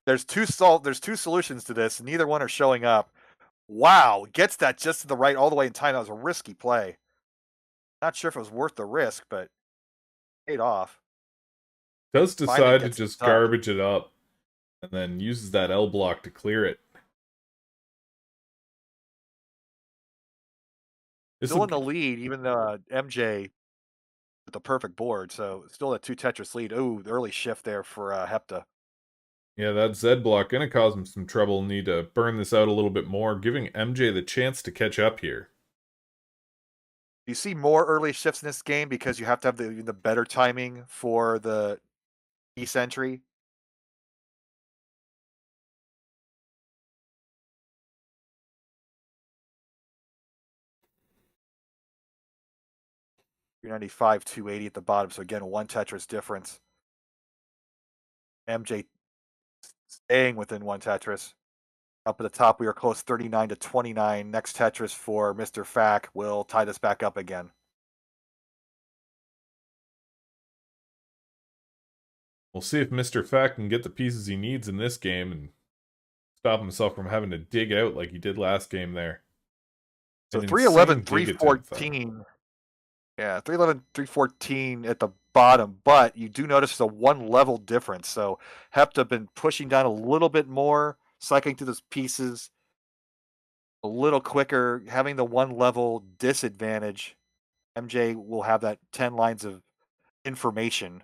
There's two solutions to this. Neither one are showing up. Wow, gets that just to the right all the way in time. That was a risky play. Not sure if it was worth the risk, but paid off. Does decide to just garbage it up and then uses that L block to clear it. Still in the lead, even though MJ with the perfect board, so still a 2 Tetris lead. Ooh, the early shift there for Hepta. Yeah, that Z block gonna cause him some trouble. Need to burn this out a little bit more, giving MJ the chance to catch up here. You see more early shifts in this game because you have to have the better timing for the piece entry. $395, $280 at the bottom. So again, 1 Tetris difference. MJ staying within 1 Tetris. Up at the top, we are close 39 to 29. Next Tetris for Mr. Fack will tie this back up again. We'll see if Mr. Fack can get the pieces he needs in this game and stop himself from having to dig out like he did last game there. So 311, 314. Yeah, 311, 314 at the bottom, but you do notice a 1 level difference. So Hepta been pushing down a little bit more, cycling through those pieces a little quicker, having the 1 level disadvantage. MJ will have that 10 lines of information.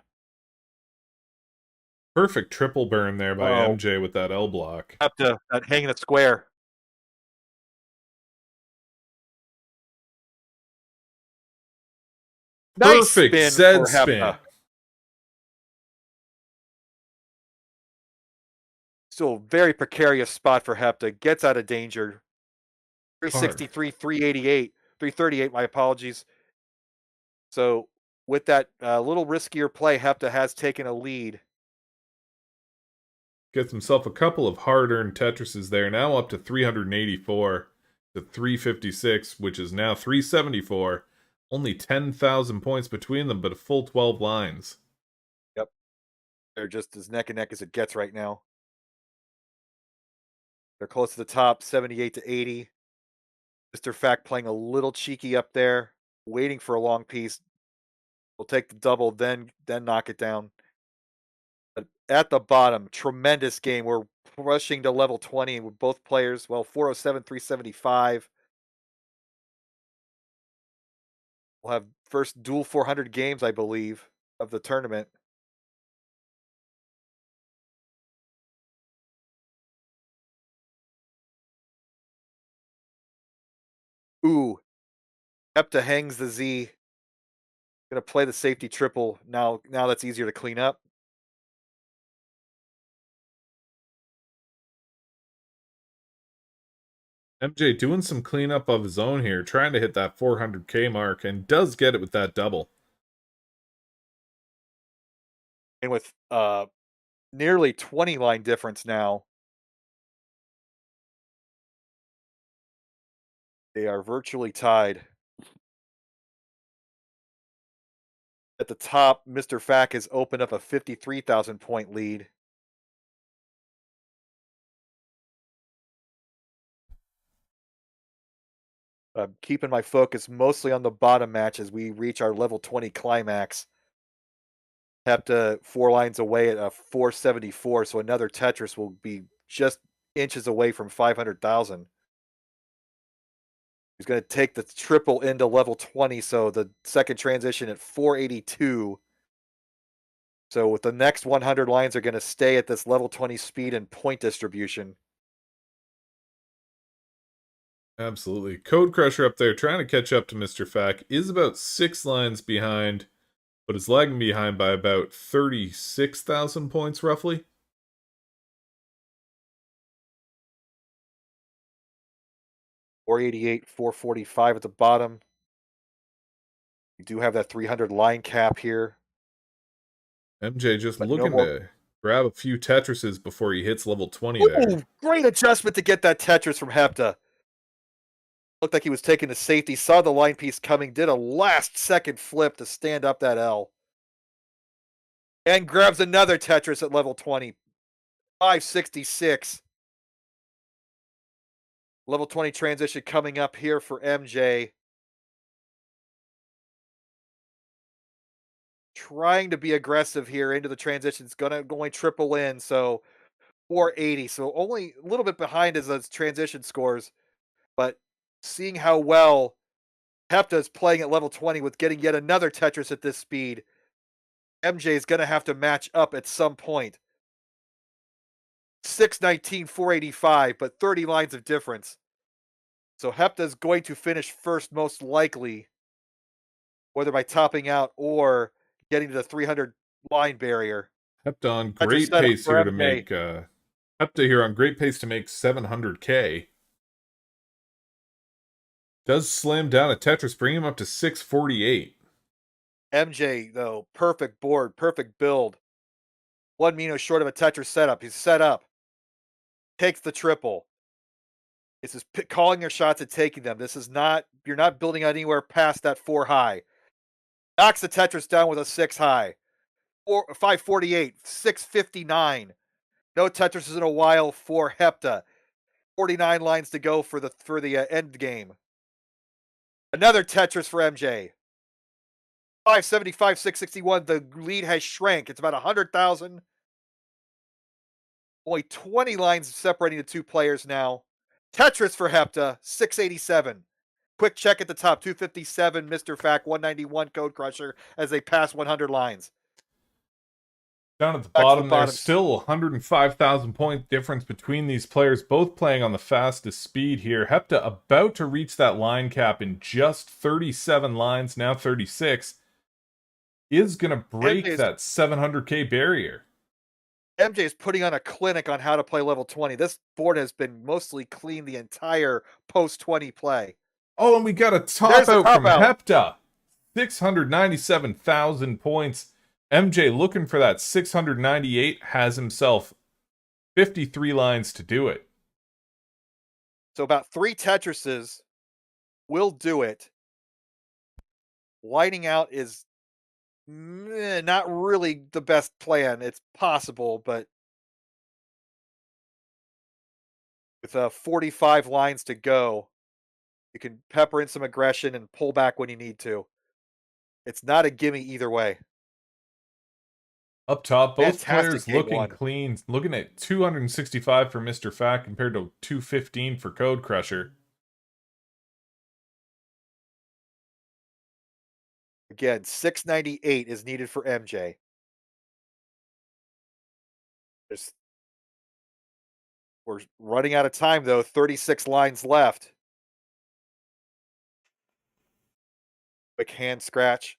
Perfect triple burn there by MJ with that L block. Hepta hanging the square. Perfect nice Z spin. Still a very precarious spot for Hepta. Gets out of danger. 363, 388, 338, my apologies. So with that little riskier play, Hepta has taken a lead. Gets himself a couple of hard-earned Tetrises there. Now up to 384 to 356, which is now 374. Only 10,000 points between them, but a full 12 lines. Yep. They're just as neck and neck as it gets right now. They're close to the top, 78 to 80. Mr. Fack playing a little cheeky up there, waiting for a long piece. We'll take the double, then knock it down. But at the bottom. Tremendous game. We're rushing to level 20 with both players. Well, 407, 375. We'll have first dual 400 games, I believe, of the tournament. Ooh, Hepta hangs the Z. Gonna play the safety triple now. Now that's easier to clean up. MJ doing some cleanup of his own here, trying to hit that 400k mark, and does get it with that double. And with nearly 20 line difference now, they are virtually tied. At the top, Mr. Fack has opened up a 53,000 point lead. I'm keeping my focus mostly on the bottom match as we reach our level 20 climax. Hepta 4 lines away at a 474, so another Tetris will be just inches away from 500,000. He's going to take the triple into level 20, so the second transition at 482. So with the next 100 lines are going to stay at this level 20 speed and point distribution. Absolutely. Code Crusher up there trying to catch up to Mr. Fack is about 6 lines behind, but is lagging behind by about 36,000 points roughly. .488, 445 at the bottom. You do have that 300 line cap here. MJ just But looking to grab a few Tetrises before he hits level 20 there. Ooh, great adjustment to get that Tetris from Hepta. Looked like he was taking the safety, saw the line piece coming, did a last second flip to stand up that L. And grabs another Tetris at level 20. 566. Level 20 transition coming up here for MJ. Trying to be aggressive here into the transition. It's going triple in, so 480. So only a little bit behind as those transition scores. But seeing how well Hepta is playing at level 20 with getting yet another Tetris at this speed, MJ is going to have to match up at some point. 619, 485, but 30 lines of difference. So Hepta is going to finish first most likely, whether by topping out or getting to the 300 line barrier. Hepta on Tetris great setup pace for here to MJ. make Hepta here on great pace to make 700k. Does slam down a Tetris, bring him up to 648. MJ, though, perfect board, perfect build. 1 Mino short of a Tetris setup. He's set up. Takes the triple. This is calling your shots and taking them. This is not, you're not building anywhere past that 4 high. Knocks the Tetris down with a 6 high. 548, 659. No Tetris in a while for Hepta. 49 lines to go for the end game. Another Tetris for MJ. 575, 661. The lead has shrank. It's about 100,000. Only 20 lines separating the two players now. Tetris for Hepta, 687. Quick check at the top, 257, Mr. Fack, 191, Code Crusher, as they pass 100 lines. Down at the Back to bottom, the bottom. there's still 105,000 point difference between these players, both playing on the fastest speed here. Hepta about to reach that line cap in just 37 lines, now 36, is going to break that 700k barrier. MJ is putting on a clinic on how to play level 20. This board has been mostly clean the entire post-20 play. Oh, and we got a top out from Hepta. 697,000 points. MJ looking for that 698, has himself 53 lines to do it. So about 3 Tetrises will do it. Lighting out is not really the best plan. It's possible, but with 45 lines to go, you can pepper in some aggression and pull back when you need to. It's not a gimme either way. Up top, both Fantastic players game looking one. clean. Looking at 265 for Mr. Fact compared to 215 for Code Crusher. Again, 698 is needed for MJ. We're running out of time, though. 36 lines left. Quick hand scratch.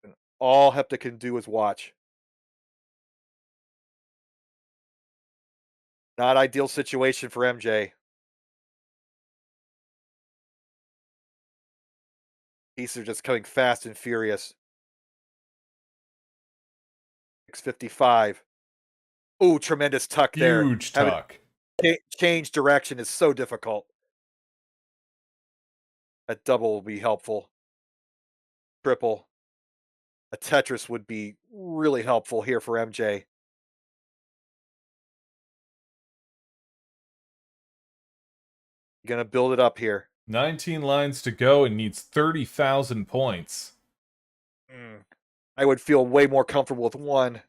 And all Hepta can do is watch. Not ideal situation for MJ. Pieces are just coming fast and furious. 655. Ooh, tremendous tuck there. Huge tuck. Change direction is so difficult. A double will be helpful. Triple. A Tetris would be really helpful here for MJ. Gonna build it up here. 19 lines to go and needs 30,000 points. I would feel way more comfortable with one.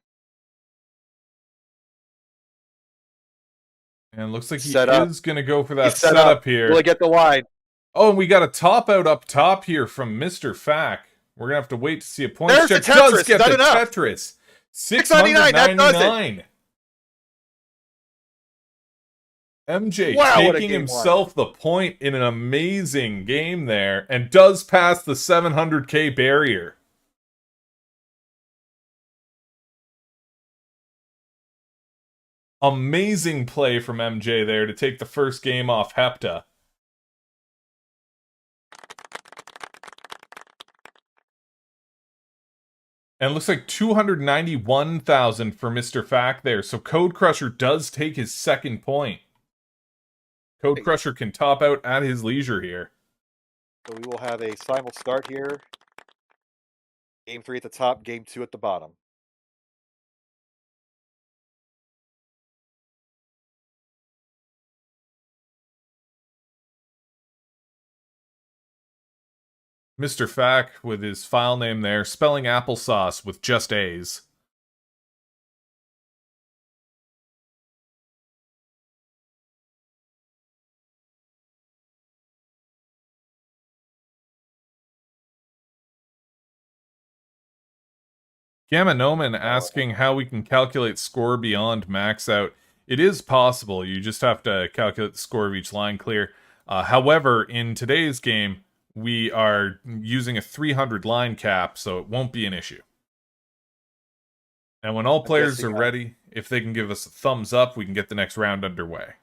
And looks like he Set up. is going to go for that He's set setup up. here. Will he get the line? Oh, and we got a top out up top here from Mr. Fack. We're going to have to wait to see a point There's check. the Tetris. Does get Is that the enough? Tetris. 699, that does it. 699. MJ Wow, what a taking game himself the point in an amazing game there and does pass the 700k barrier. Amazing play from MJ there to take the first game off Hepta. And it looks like 291,000 for Mr. Fack there. So Code Crusher does take his second point. Code Crusher can top out at his leisure here. So we will have a simul start here. Game 3 at the top, game 2 at the bottom. Mr. Fack with his file name there, spelling applesauce with just A's. Gamma Noman asking how we can calculate score beyond max out. It is possible, you just have to calculate the score of each line clear. However, in today's game, we are using a 300 line cap, so it won't be an issue. And when all players are ready, if they can give us a thumbs up, we can get the next round underway.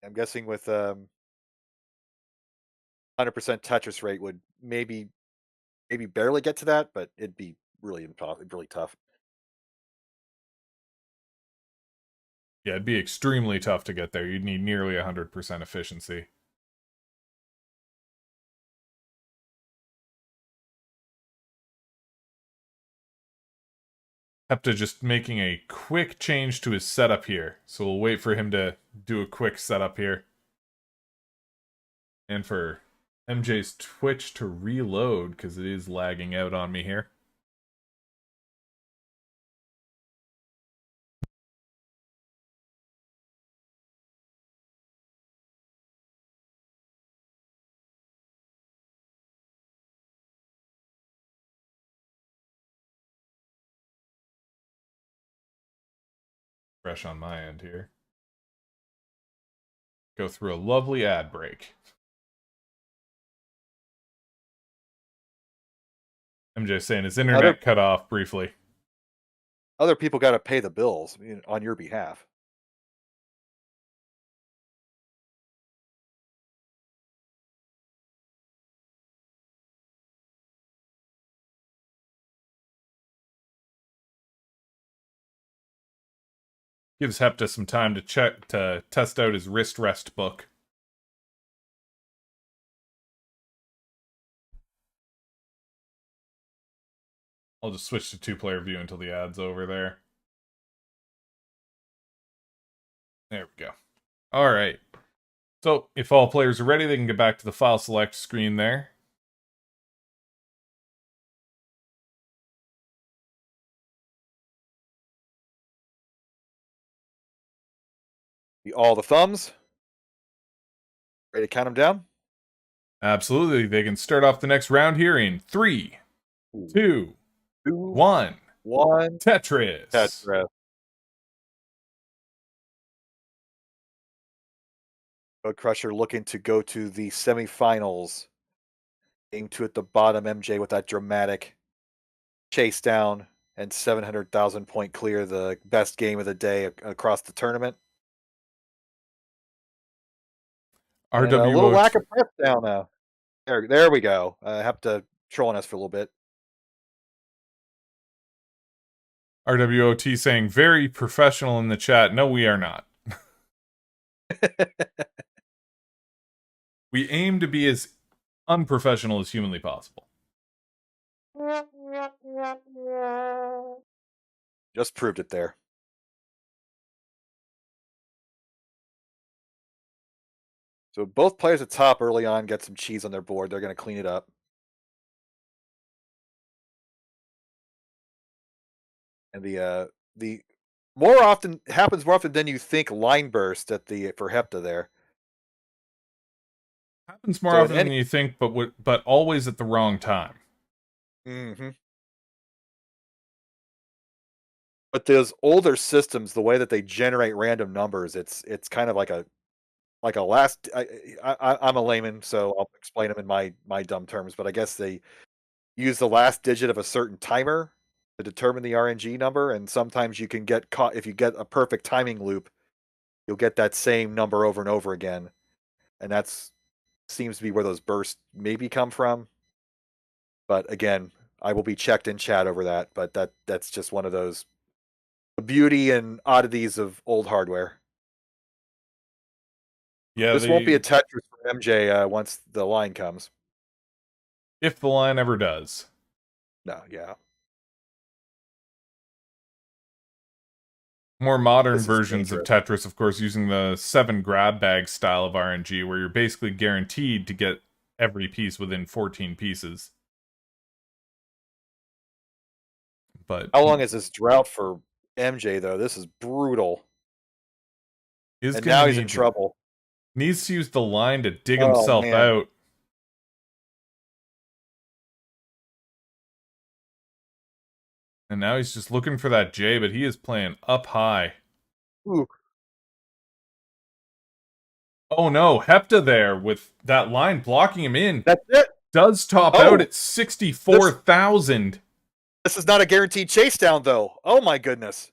I'm guessing with 100% Tetris rate would maybe barely get to that, but it'd be really tough. Yeah, it'd be extremely tough to get there. You'd need nearly 100% efficiency. Hepta just making a quick change to his setup here. So we'll wait for him to do a quick setup here. And for MJ's Twitch to reload, because it is lagging out on me here. Fresh on my end here. Go through a lovely ad break. MJ saying his internet cut off briefly. Other people got to pay the bills on your behalf. Gives Hepta some time to test out his wrist rest book. I'll just switch to two-player view until the ad's over there. There we go. Alright. So, if all players are ready, they can get back to the file select screen there. all the thumbs. Ready to count them down? Absolutely. They can start off the next round here in 3, 2, 1. 1. Tetris. Tetris. Road Crusher looking to go to the semifinals. Aim 2 at the bottom. MJ with that dramatic chase down and 700,000 point clear, the best game of the day across the tournament. And a little lack of press down now. There we go. Have to trolling us for a little bit. RWOT saying very professional in the chat. No, we are not. We aim to be as unprofessional as humanly possible. Just proved it there. So both players at top early on get some cheese on their board. They're going to clean it up. And the more often happens more often than you think line burst at the for Hepta there. Happens more often than you think, but always at the wrong time. Mm-hmm. But those older systems, the way that they generate random numbers, it's kind of like a last. I'm a layman, so I'll explain them in my dumb terms. But I guess they use the last digit of a certain timer to determine the RNG number, and sometimes you can get caught if you get a perfect timing loop. You'll get that same number over and over again, and that's seems to be where those bursts maybe come from. But again, I will be checked in chat over that. But that's just one of those beauty and oddities of old hardware. Yeah, this won't be a Tetris for MJ once the line comes. If the line ever does. No, yeah. More modern versions of Tetris, of course, using the 7 grab bag style of RNG, where you're basically guaranteed to get every piece within 14 pieces. But how long is this drought for MJ, though? This is brutal. And now he's in trouble. Needs to use the line to dig himself out. And now he's just looking for that J, but he is playing up high. Ooh. Oh no, Hepta there with that line blocking him in. That's it. Does top out at 64,000. This is not a guaranteed chase down, though. Oh my goodness.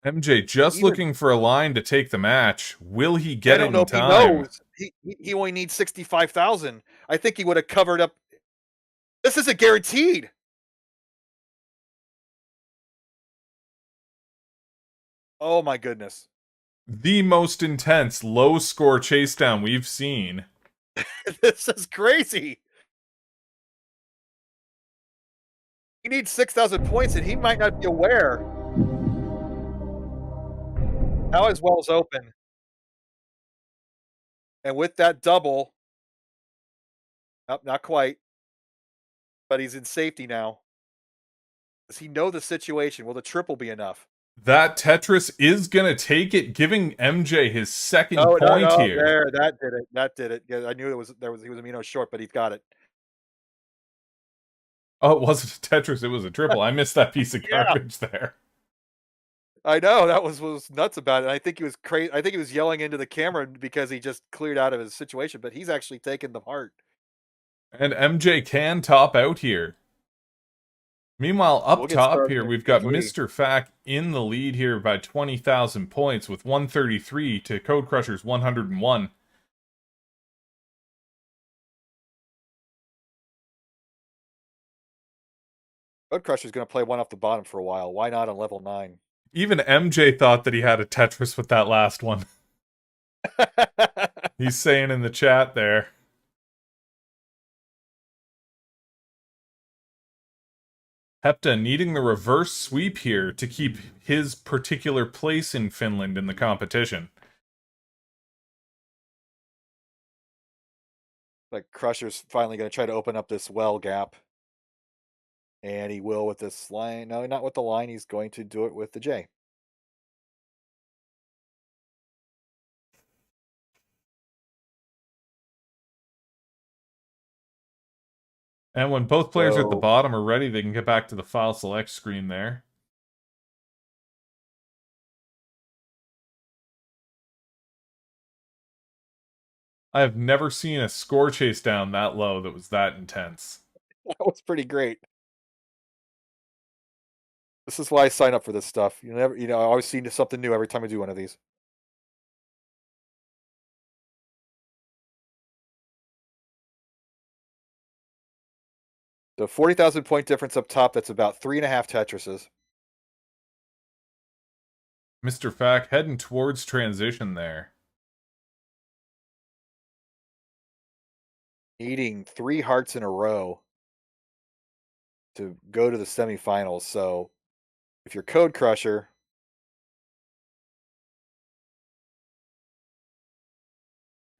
MJ just looking for a line to take the match. Will he get it in time? He knows. He only needs 65,000. I think he would have covered up. This isn't guaranteed. Oh my goodness. The most intense low score chase down we've seen. This is crazy. He needs 6,000 points and he might not be aware. Now his well's open. And with that double, not quite, but he's in safety now. Does he know the situation? Will the triple be enough? That Tetris is going to take it, giving MJ his second point here. There, that did it. That did it. Yeah, I knew he was amino short, but he's got it. Oh, it wasn't a Tetris, it was a triple. I missed that piece of garbage there. I know, that was nuts about it. I think he was crazy. I think he was yelling into the camera because he just cleared out of his situation, but he's actually taken the heart. And MJ can top out here. Meanwhile, up top here, we've got Mr. Fack in the lead here by 20,000 points with 133 to Code Crusher's 101. Code Crusher's going to play one off the bottom for a while. Why not on level 9? Even MJ thought that he had a Tetris with that last one. He's saying in the chat there. Hepta needing the reverse sweep here to keep his particular place in Finland in the competition. Like Crusher's finally going to try to open up this well gap. And he will with this line. No, not with the line. He's going to do it with the J. And when both players at the So- bottom are ready, they can get back to the file select screen there. I have never seen a score chase down that low that was that intense. That was pretty great. This is why I sign up for this stuff. I always see something new every time I do one of these. So 40,000 point difference up top. That's about 3.5 Tetrises. Mr. Fack heading towards transition there. Needing 3 hearts in a row to go to the semifinals. So if you're Code Crusher,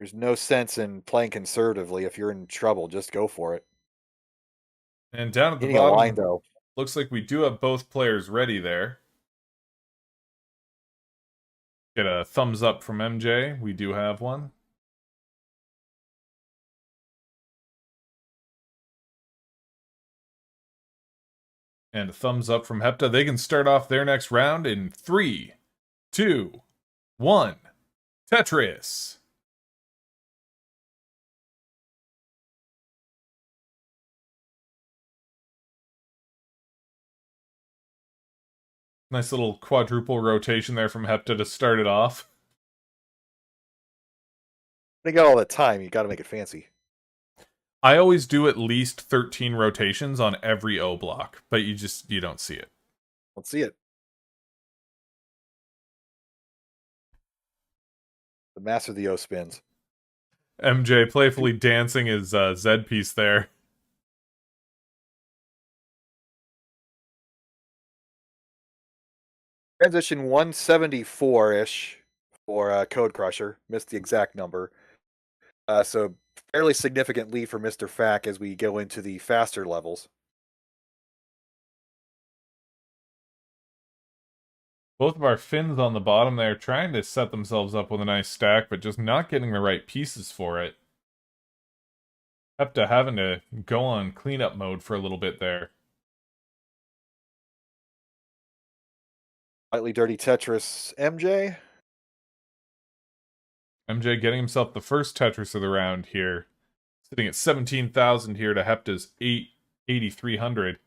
there's no sense in playing conservatively. If you're in trouble, just go for it. And down at the Getting a line, bottom, though. looks like we do have both players ready there. Get a thumbs up from MJ. We do have one. And a thumbs up from Hepta. They can start off their next round in 3, 2, 1. Tetris. Nice little quadruple rotation there from Hepta to start it off. They got all that time. You got to make it fancy. I always do at least 13 rotations on every O block, but you don't see it. Let's see it. The master of the O spins. MJ playfully dancing his Z piece there. Transition 174-ish for Code Crusher. Missed the exact number. So fairly significant lead for Mr. Fack as we go into the faster levels. Both of our Finns on the bottom there trying to set themselves up with a nice stack, but just not getting the right pieces for it. Hepta having to go on cleanup mode for a little bit there. Slightly dirty Tetris MJ. MJ getting himself the first Tetris of the round here. Sitting at 17,000 here to Hepta's 8,300.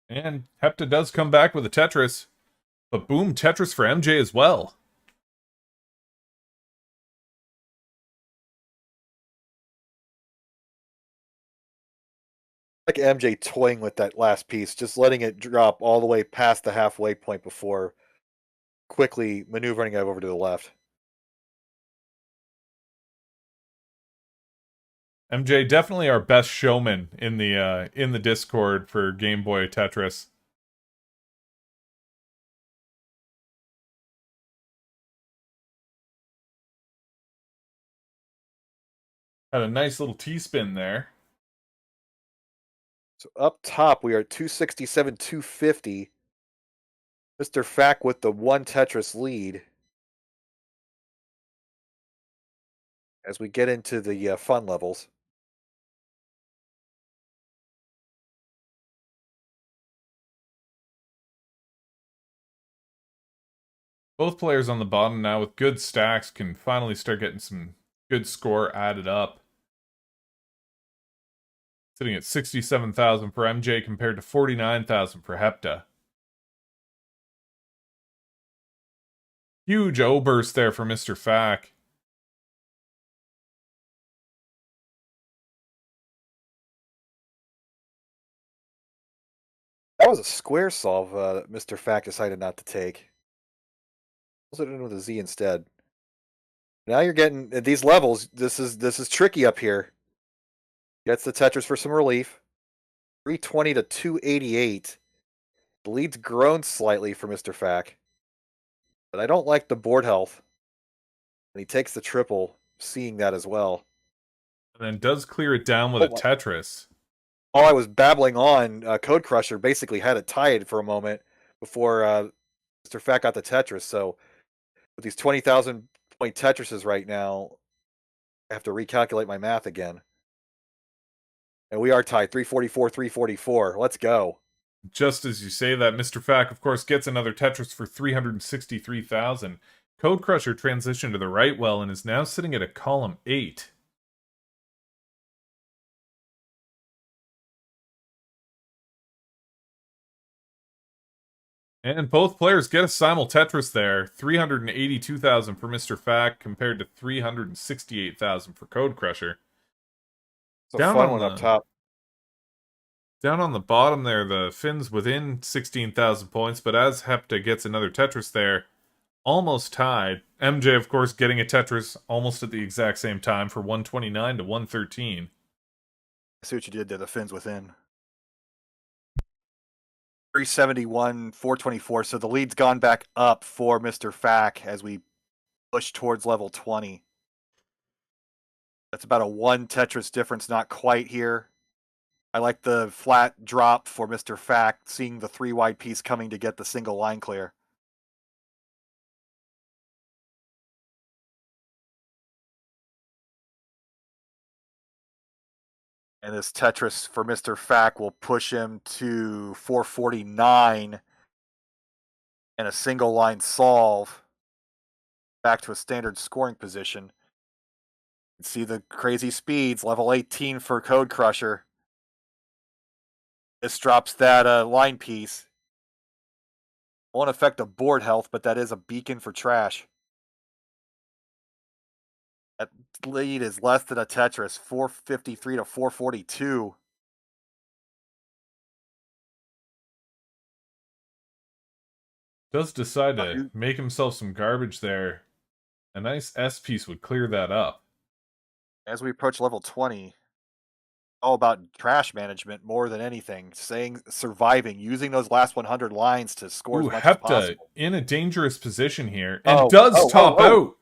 And Hepta does come back with a Tetris. But boom, Tetris for MJ as well. Like MJ toying with that last piece, just letting it drop all the way past the halfway point before quickly maneuvering it over to the left. MJ definitely our best showman in the Discord for Game Boy Tetris. Had a nice little T-spin there. So up top, we are 267, 250. Mr. Fack with the 1 Tetris lead. As we get into the fun levels. Both players on the bottom now with good stacks can finally start getting some good score added up. Sitting at 67,000 for MJ compared to 49,000 for Hepta. Huge O-burst there for Mr. Fack. That was a square solve Mr. Fack decided not to take. Pulls it in with a Z instead. Now you're getting at these levels. This is tricky up here. Gets the Tetris for some relief. 320 to 288. The lead's grown slightly for Mr. Fack. But I don't like the board health. And he takes the triple, seeing that as well. And then does clear it down with a Tetris. while I was babbling on, Code Crusher basically had it tied for a moment before Mr. Fat got the Tetris. So with these 20,000 point Tetrises right now, I have to recalculate my math again. And we are tied 344, 344. Let's go. Just as you say that, Mr. Fack, of course, gets another Tetris for 363,000. Code Crusher transitioned to the right well and is now sitting at a column 8. And both players get a simul Tetris there. 382,000 for Mr. Fack compared to 368,000 for Code Crusher. It's a fun one up top. Down on the bottom there, the Finns within 16,000 points, but as Hepta gets another Tetris there, almost tied. MJ, of course, getting a Tetris almost at the exact same time for 129 to 113. I see what you did there, the Finns within. 371, 424. So the lead's gone back up for Mr. Fack as we push towards level 20. That's about a 1 Tetris difference, not quite here. I like the flat drop for Mr. Fack, seeing the 3 wide piece coming to get the single line clear. And this Tetris for Mr. Fack will push him to 449 and a single line solve back to a standard scoring position. You can see the crazy speeds, level 18 for Code Crusher. This drops that line piece. Won't affect the board health, but that is a beacon for trash. That lead is less than a Tetris, 453 to 442. Does decide to make himself some garbage there. A nice S piece would clear that up. As we approach level 20, all about trash management more than anything. Surviving, using those last 100 lines to score as much as possible. In a dangerous position here, and top out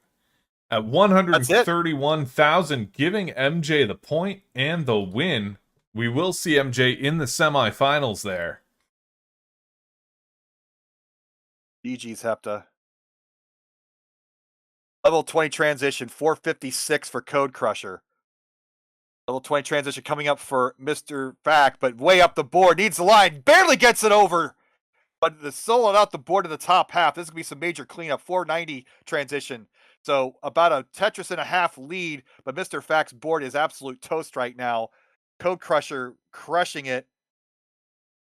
at 131,000, giving MJ the point and the win. We will see MJ in the semifinals there. GG's Hepta. Level 20 transition, 456 for Code Crusher. Level 20 transition coming up for Mr. Fack, but way up the board. Needs the line. Barely gets it over. But the solo out the board to the top half. This is going to be some major cleanup. 490 transition. So about a Tetris and a half lead. But Mr. Fack's board is absolute toast right now. Code Crusher crushing it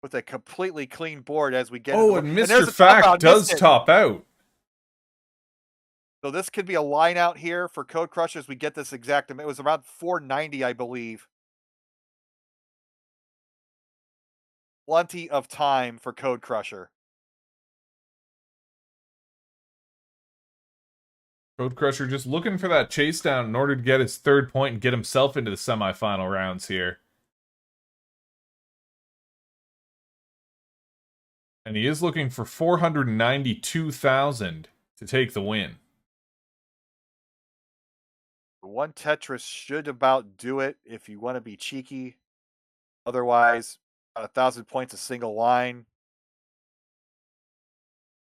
with a completely clean board as we get and Mr. Fack does top out. So this could be a line out here for Code Crusher as we get this exact. It was around 490, I believe. Plenty of time for Code Crusher. Code Crusher just looking for that chase down in order to get his 3rd point and get himself into the semifinal rounds here. And he is looking for 492,000 to take the win. 1 Tetris should about do it if you want to be cheeky. Otherwise, 1,000 points a single line.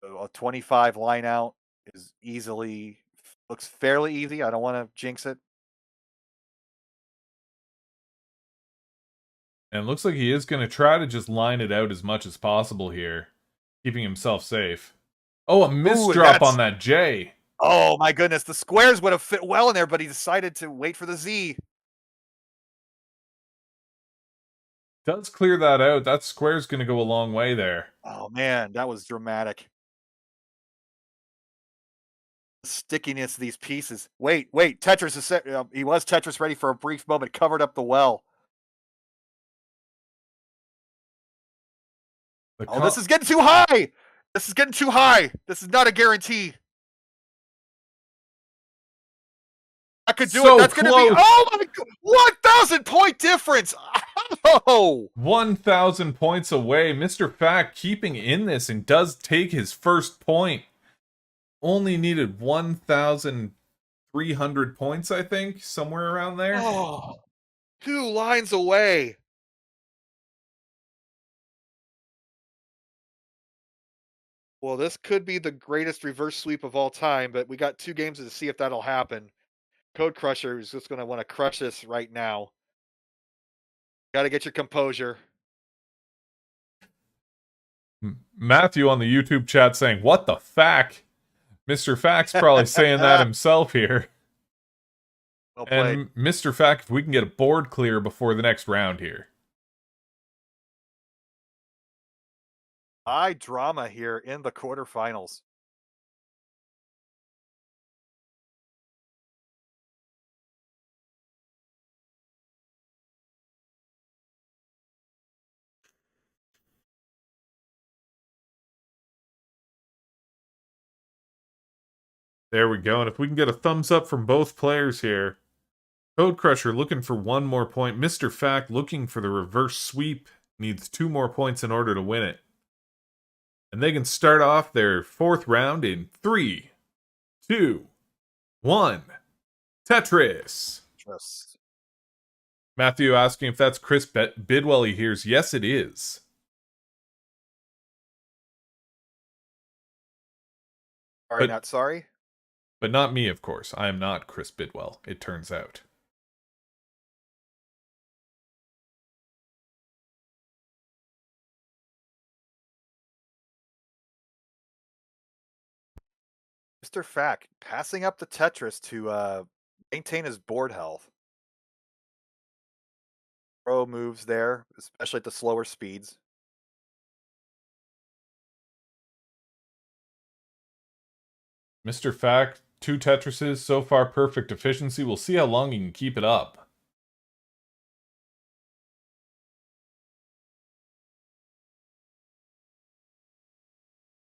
A 25 line out is looks fairly easy. I don't want to jinx it. And it looks like he is going to try to just line it out as much as possible here, keeping himself safe. Oh, a misdrop on that J. Oh my goodness, the squares would have fit well in there, but he decided to wait for the Z. Does clear that out. That square's going to go a long way there. Oh man, that was dramatic. The stickiness of these pieces. Wait, Tetris is set. He was Tetris ready for a brief moment, covered up the well. This is getting too high. This is getting too high. This is not a guarantee. I could do it. That's going to be, oh my God, 1,000 point difference. Oh, 1,000 points away. Mr. Fack keeping in this and does take his first point. Only needed 1,300 points, I think, somewhere around there. Oh, 2 lines away. Well, this could be the greatest reverse sweep of all time, but we got 2 games to see if that'll happen. Code Crusher is just gonna wanna crush this right now. Gotta get your composure. Matthew on the YouTube chat saying, "What the fack?" Mr. Fack's probably saying that himself here. Well played. And Mr. Fack, if we can get a board clear before the next round here. High drama here in the quarterfinals. There we go. And if we can get a thumbs up from both players here. Code Crusher looking for 1 more point. Mr. Fack looking for the reverse sweep. Needs 2 more points in order to win it. And they can start off their 4th round in 3, 2, 1. Tetris. Just Matthew asking if that's Chris Bidwell he hears. Yes, it is. sorry, But- not sorry. But not me, of course. I am not Chris Bidwell, it turns out. Mr. Fack passing up the Tetris to maintain his board health. Pro moves there, especially at the slower speeds. Mr. Fack, 2 Tetrises, so far perfect efficiency. We'll see how long he can keep it up.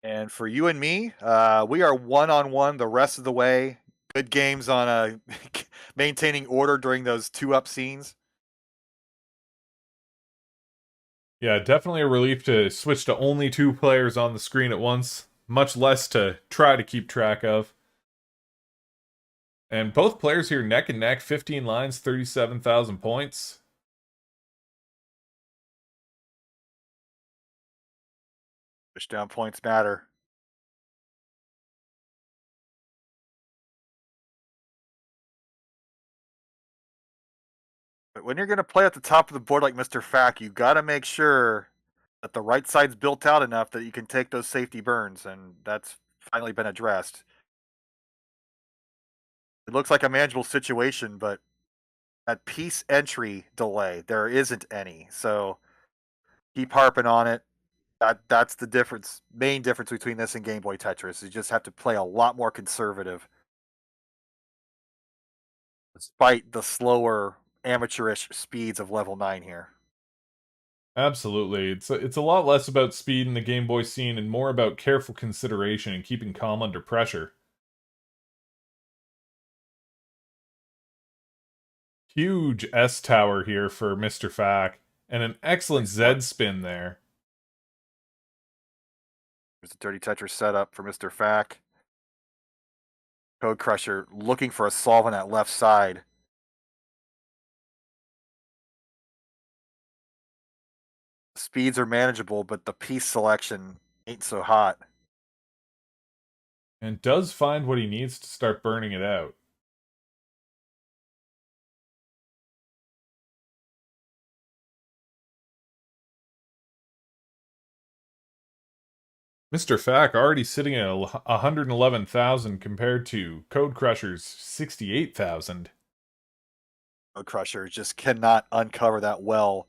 And for you and me, we are 1-on-1 the rest of the way. Good games on maintaining order during those 2-up scenes. Yeah, definitely a relief to switch to only 2 players on the screen at once. Much less to try to keep track of. And both players here neck and neck, 15 lines, 37,000 points. Pushdown points matter. But when you're going to play at the top of the board like Mr. Fack, you got to make sure that the right side's built out enough that you can take those safety burns, and that's finally been addressed. It looks like a manageable situation, but that piece entry delay, there isn't any. So keep harping on it. That's the difference, main difference between this and Game Boy Tetris. You just have to play a lot more conservative, despite the slower amateurish speeds of level 9 here. Absolutely. It's a lot less about speed in the Game Boy scene and more about careful consideration and keeping calm under pressure. Huge S tower here for Mr. Fack, and an excellent Z spin there. There's a dirty Tetris setup for Mr. Fack. Code Crusher looking for a solve on that left side. Speeds are manageable, but the piece selection ain't so hot. And does find what he needs to start burning it out. Mr. Fack already sitting at 111,000 compared to Code Crusher's 68,000. Code Crusher just cannot uncover that well.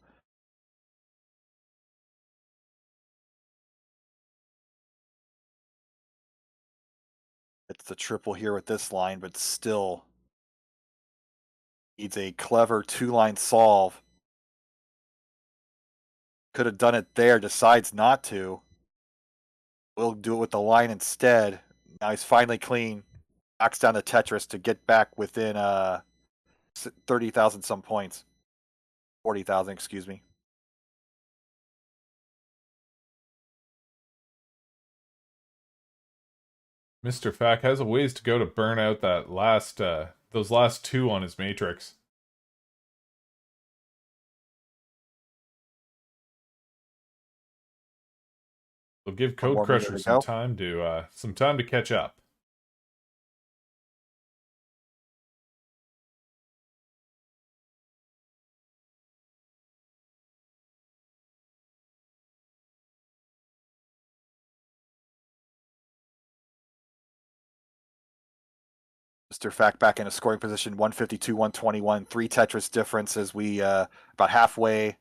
It's the triple here with this line, but still needs a clever 2-line solve. Could have done it there, decides not to. We'll do it with the line instead. Now he's finally clean. Knocks down the Tetris to get back within 30,000 some points. 40,000, excuse me. Mr. Fack has a ways to go to burn out that those last 2 on his matrix. We'll give One Code more meter Crusher to some go. time to catch up. Mr. Fact back in a scoring position, 152, 121, 3 Tetris difference as we about halfway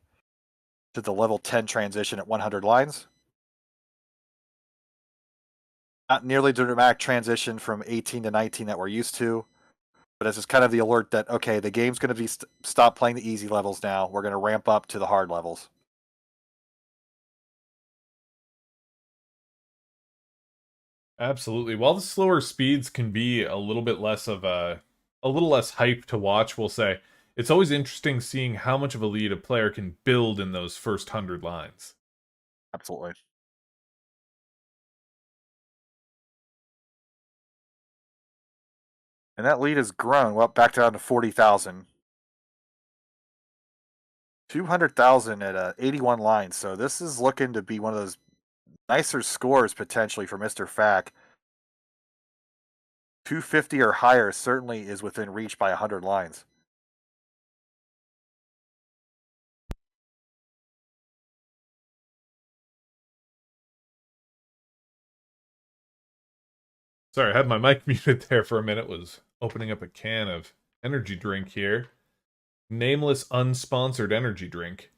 to the level 10 transition at 100 lines. Not nearly the dramatic transition from 18 to 19 that we're used to, but this is kind of the alert that, okay, the game's going to be stop playing the easy levels now. We're going to ramp up to the hard levels. Absolutely. While the slower speeds can be a little less hype to watch, we'll say, it's always interesting seeing how much of a lead a player can build in those first 100 lines. Absolutely. And that lead has grown, well, back down to 40,000. 200,000 at 81 lines. So this is looking to be one of those nicer scores potentially for Mr. Fack. 250 or higher certainly is within reach by 100 lines. Sorry, I had my mic muted there for a minute. Was opening up a can of energy drink here. Nameless, unsponsored energy drink.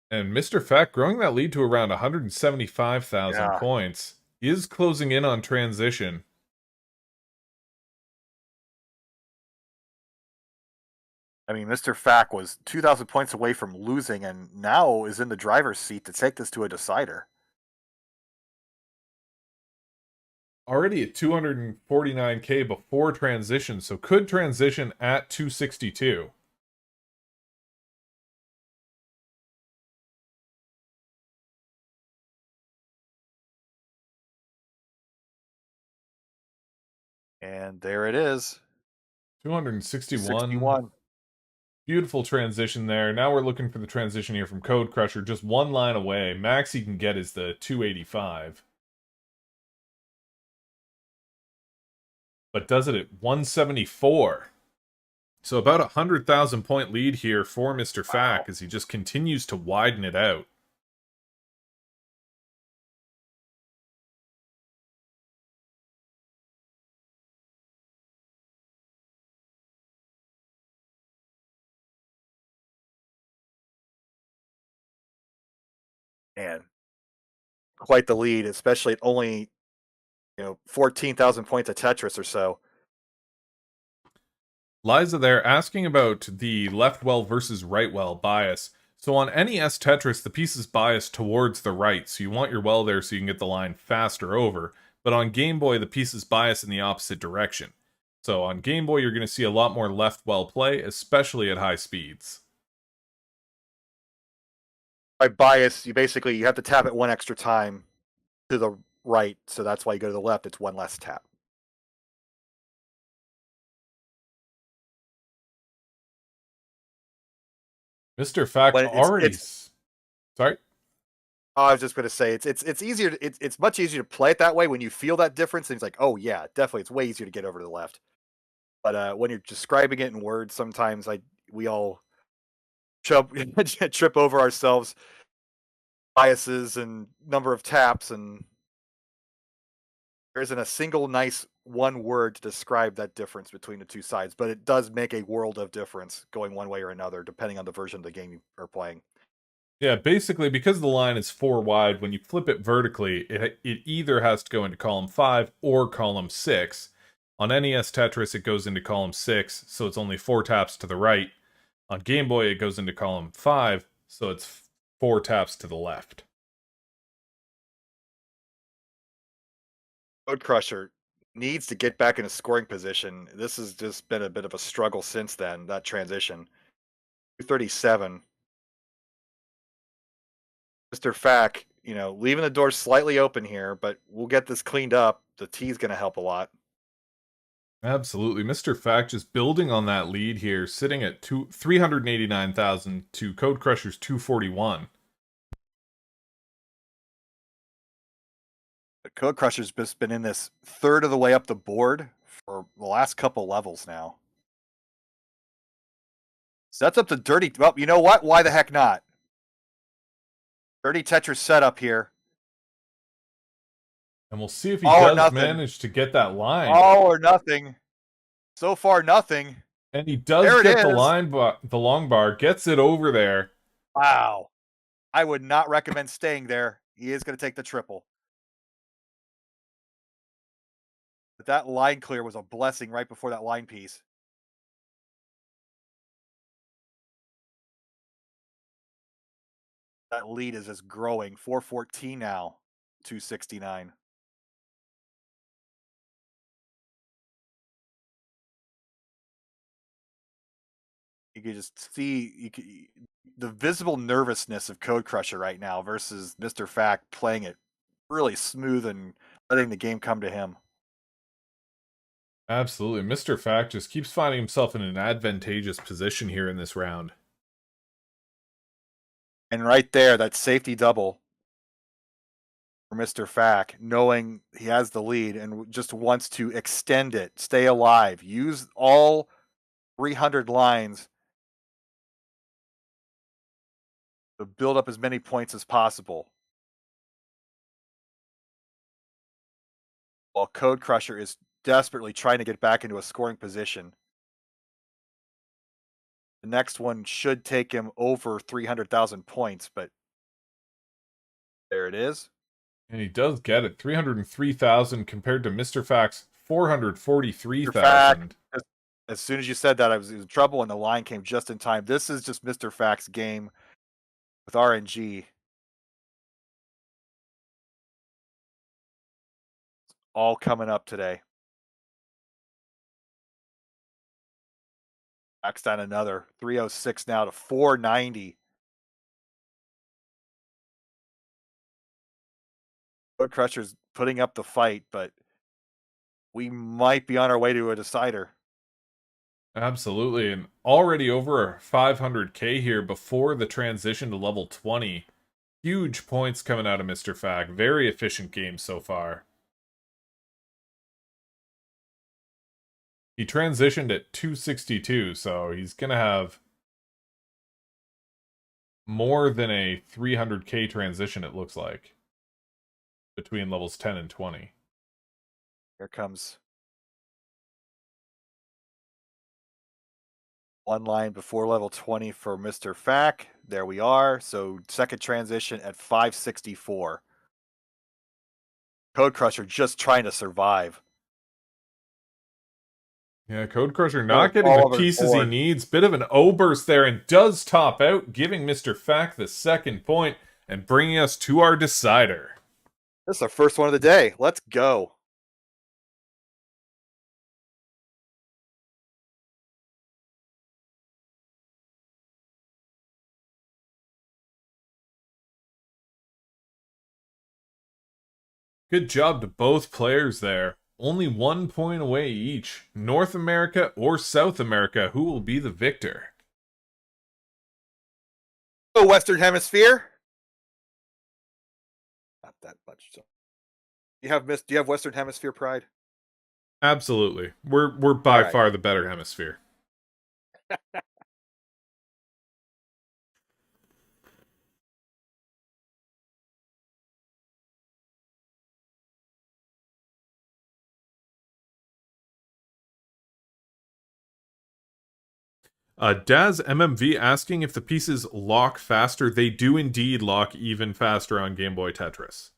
And Mr. Fact growing that lead to around 175,000 points. He is closing in on transition. I mean, Mr. Fack was 2,000 points away from losing and now is in the driver's seat to take this to a decider. Already at 249k before transition, so could transition at 262. And there it is. 261. 61. Beautiful transition there. Now we're looking for the transition here from Code Crusher, just one line away. Max he can get is the 285. But does it at 174. So about 100,000 point lead here for Mr. Fack as he just continues to widen it out. And quite the lead, especially at only 14,000 points of Tetris or so. Liza there asking about the left well versus right well bias. So on NES Tetris, the piece is biased towards the right, so you want your well there so you can get the line faster over. But on Game Boy, the piece is biased in the opposite direction. So on Game Boy, you're going to see a lot more left well play, especially at high speeds. By bias, you have to tap it one extra time to the right, so that's why you go to the left. It's one less tap. Mr. Fact already... Sorry? I was just going to say it's easier. It's much easier to play it that way when you feel that difference. And it's like, oh yeah, definitely, it's way easier to get over to the left. But when you're describing it in words, sometimes we all trip over ourselves, biases and number of taps, and there isn't a single nice one word to describe that difference between the two sides. But it does make a world of difference going one way or another, depending on the version of the game you are playing. Yeah, basically, because the line is 4 wide, when you flip it vertically, it either has to go into column 5 or column 6. On NES Tetris, it goes into column 6, so it's only 4 taps to the right. On Game Boy, it goes into column 5, so it's 4 taps to the left. Code Crusher needs to get back in a scoring position. This has just been a bit of a struggle since then, that transition. 237. Mr. Fack, leaving the door slightly open here, but we'll get this cleaned up. The T's going to help a lot. Absolutely. Mr. Fact just building on that lead here, sitting at 389,000 to Code Crusher's 241. The Code Crusher's just been in this third of the way up the board for the last couple levels now. Sets up the dirty. Well, you know what? Why the heck not? Dirty Tetris setup here. And we'll see if he All or does nothing. manage to get that line. All or nothing. So far, nothing. And he does There it get the is. line, the long bar, gets it over there. Wow. I would not recommend staying there. He is going to take the triple. But that line clear was a blessing right before that line piece. That lead is just growing. 414 now. 269. You can just see the visible nervousness of Code Crusher right now versus Mr. Fact playing it really smooth and letting the game come to him. Absolutely. Mr. Fact just keeps finding himself in an advantageous position here in this round. And right there, that safety double for Mr. Fact, knowing he has the lead and just wants to extend it, stay alive, use all 300 lines to build up as many points as possible. While Code Crusher is desperately trying to get back into a scoring position. The next one should take him over 300,000 points, but there it is. And he does get it. 303,000 compared to Mr. Fact's 443,000. As soon as you said that, I was in trouble, and the line came just in time. This is just Mr. Fact's game with RNG. It's all coming up today. Fact's down another 306 now to 490. Code Crusher's putting up the fight, but we might be on our way to a decider. Absolutely, and already over 500k here before the transition to level 20. Huge points coming out of Mr. Fact. Very efficient game so far. He transitioned at 262, so he's going to have more than a 300k transition, it looks like, between levels 10 and 20. Here comes one line before level 20 for Mr. Fact. There we are. So second transition at 564. Code Crusher just trying to survive. Yeah, Code Crusher not getting the pieces he needs. Bit of an O-burst there, and does top out, giving Mr. Fact the second point and bringing us to our decider. This is our first one of the day. Let's go. Good job to both players there. Only 1 point away each. North America or South America, who will be the victor? Oh, Western Hemisphere. Not that much. So. Do you have Western Hemisphere pride? Absolutely. We're by far the better hemisphere. Daz MMV asking if the pieces lock faster. They do indeed lock even faster on Game Boy Tetris.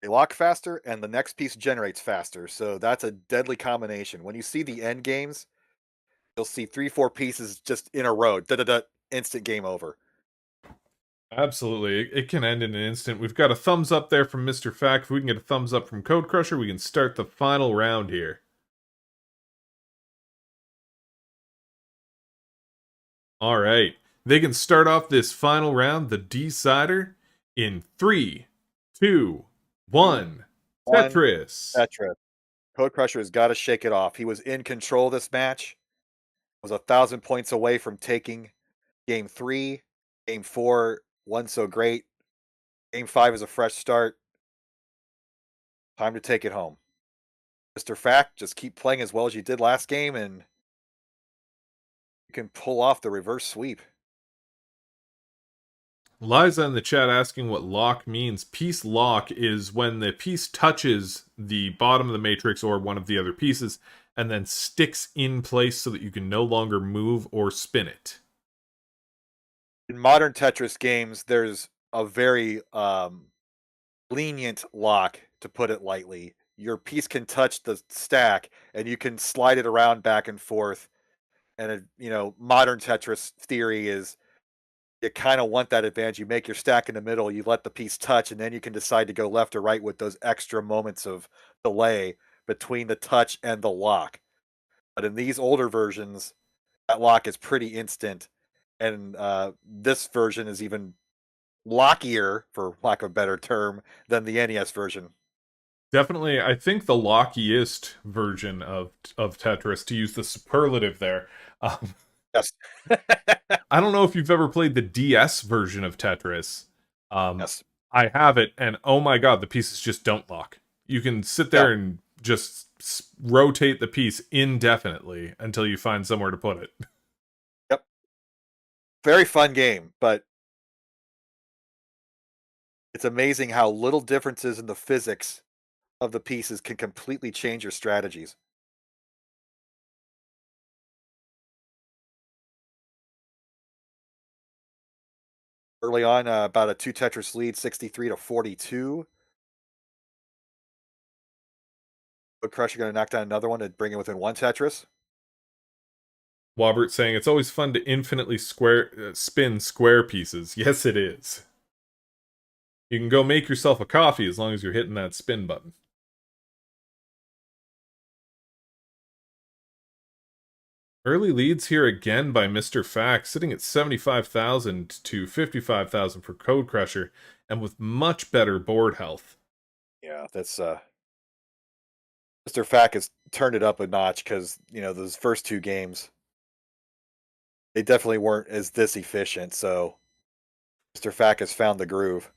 They lock faster, and the next piece generates faster. So that's a deadly combination. When you see the end games, you'll see 3-4 pieces just in a row. Instant game over. Absolutely. It can end in an instant. We've got a thumbs up there from Mr. Fact. If we can get a thumbs up from Code Crusher, we can start the final round here. All right. They can start off this final round, the decider, in 3, 2, 1. Tetris. Tetris. Code Crusher has got to shake it off. He was in control of this match. Was 1,000 points away from taking game 3. Game 4 wasn't so great. Game 5 is a fresh start. Time to take it home. Mr. Fact, just keep playing as well as you did last game, and you can pull off the reverse sweep. Liza in the chat asking what lock means. Piece lock is when the piece touches the bottom of the matrix or one of the other pieces and then sticks in place so that you can no longer move or spin it. In modern Tetris games, there's a very lenient lock, to put it lightly. Your piece can touch the stack, and you can slide it around back and forth. And modern Tetris theory is you kind of want that advantage. You make your stack in the middle, you let the piece touch, and then you can decide to go left or right with those extra moments of delay between the touch and the lock. But in these older versions, that lock is pretty instant, and this version is even lockier, for lack of a better term, than the NES version. Definitely, I think the lockiest version of Tetris, to use the superlative there. Yes. I don't know if you've ever played the DS version of Tetris. Yes. I have it, and oh my god, the pieces just don't lock. You can sit there and just rotate the piece indefinitely until you find somewhere to put it. Yep. Very fun game, but it's amazing how little differences in the physics of the pieces can completely change your strategies. Early on, about a 2 Tetris lead, 63-42. Code Crusher going to knock down another one to bring it within 1 Tetris. Wobert saying, it's always fun to infinitely spin square pieces. Yes, it is. You can go make yourself a coffee as long as you're hitting that spin button. Early leads here again by Mr. Fact, sitting at 75,000 to 55,000 for Code Crusher, and with much better board health. Yeah, that's Mr. Fact has turned it up a notch because, those first 2 games, they definitely weren't as this efficient, so Mr. Fact has found the groove.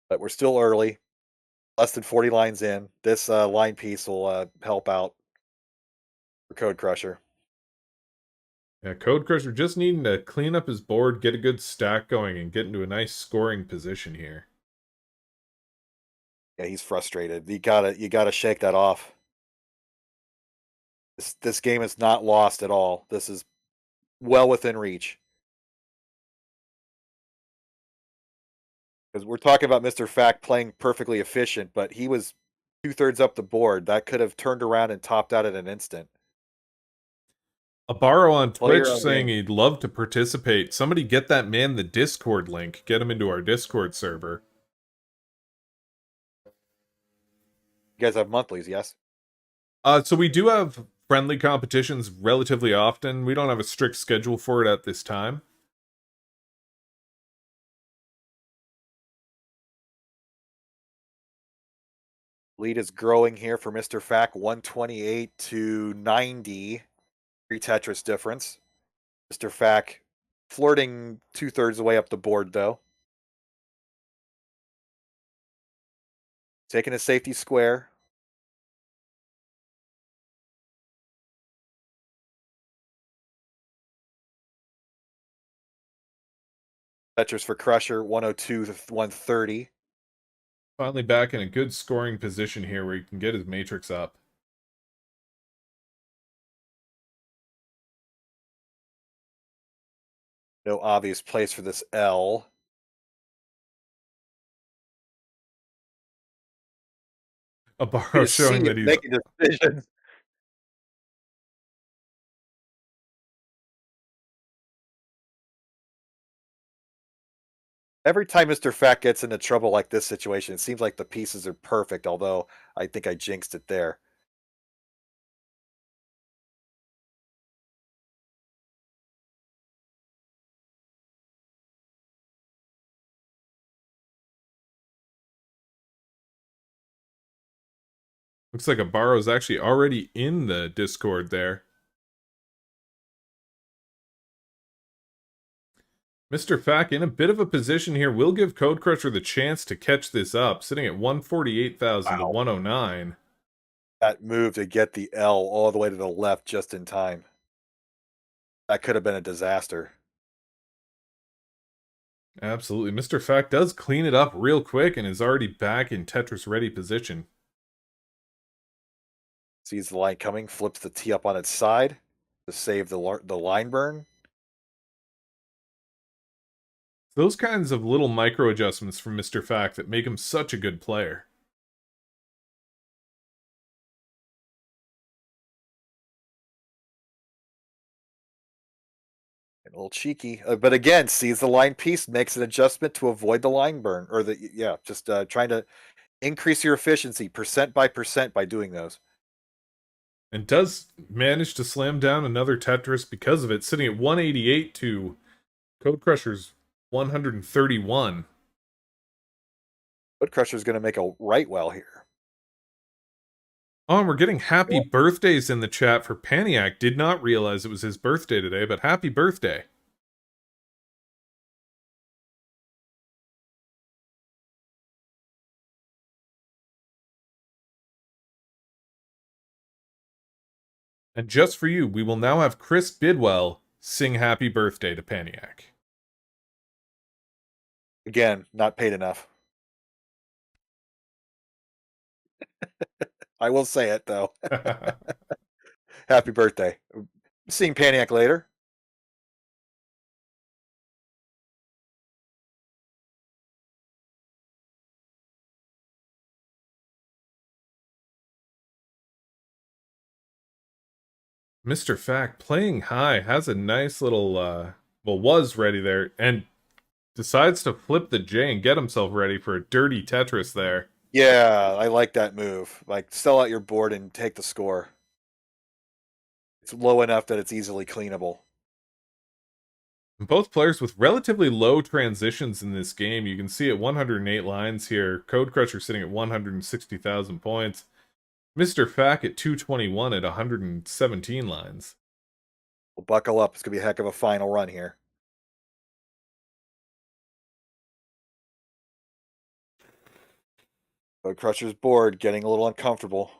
But we're still early. Less than 40 lines in. This line piece will help out for Code Crusher. Yeah, Code Crusher just needing to clean up his board, get a good stack going, and get into a nice scoring position here. Yeah, he's frustrated. You gotta shake that off. This game is not lost at all. This is well within reach. Because we're talking about Mr. Fact playing perfectly efficient, but he was 2/3 up the board. That could have turned around and topped out in an instant. Abaro on Play your Twitch own saying game. he'd love to participate. Somebody get that man the Discord link. Get him into our Discord server. You guys have monthlies, yes? So we do have friendly competitions relatively often. We don't have a strict schedule for it at this time. Lead is growing here for Mr. Fact, 128 to 90. 3 Tetris difference. Mr. Fact flirting 2/3 the way up the board, though. Taking a safety square. Tetris for Crusher, 102 to 130. Finally back in a good scoring position here where he can get his matrix up. No obvious place for this L. Abaro showing that he's making decisions. Every time Mr. Fact gets into trouble like this situation, it seems like the pieces are perfect, although I think I jinxed it there. Looks like Abaro's actually already in the Discord there. Mr. Fack in a bit of a position here. Will give Code Crusher the chance to catch this up, sitting at 148,000 to Wow. 109. That move to get the L all the way to the left just in time. That could have been a disaster. Absolutely. Mr. Fack does clean it up real quick and is already back in Tetris ready position. Sees the line coming, flips the T up on its side to save the line burn. Those kinds of little micro adjustments from Mr. Fack that make him such a good player. A little cheeky, but again, sees the line piece, makes an adjustment to avoid the line burn, or just trying to increase your efficiency percent by doing those. And does manage to slam down another Tetris because of it, sitting at 188 to Code Crusher's 131. Code Crusher's going to make a right well here. Oh, and we're getting happy birthdays in the chat for Paniac. Did not realize it was his birthday today, but happy birthday. And just for you, we will now have Chris Bidwell sing happy birthday to Paniac. Again, not paid enough. I will say it, though. Happy birthday. Seeing Paniac later. Mr. Fack playing high, has a nice little, was ready there, and decides to flip the J and get himself ready for a dirty Tetris there. Yeah, I like that move. Like, sell out your board and take the score. It's low enough that it's easily cleanable. Both players with relatively low transitions in this game. You can see at 108 lines here. Code Crusher sitting at 160,000 points. Mr. Fack at 221 at 117 lines. Well, buckle up. It's going to be a heck of a final run here. Code Crusher's board getting a little uncomfortable.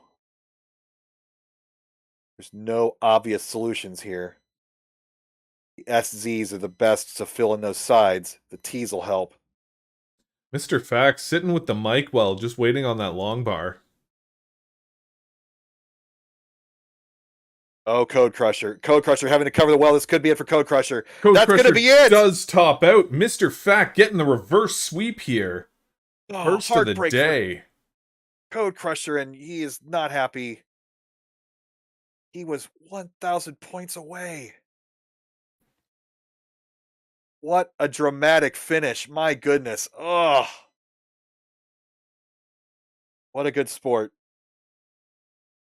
There's no obvious solutions here. The SZs are the best to fill in those sides. The Ts will help. Mr. Fack sitting with the mic well, just waiting on that long bar. Oh, Code Crusher. Code Crusher having to cover the well. This could be it for Code Crusher. Code That's Crusher going to be it. Does top out. Mr. Fack getting the reverse sweep here. First of the day. Code Crusher, and he is not happy. He was 1,000 points away. What a dramatic finish. My goodness. Oh. What a good sport.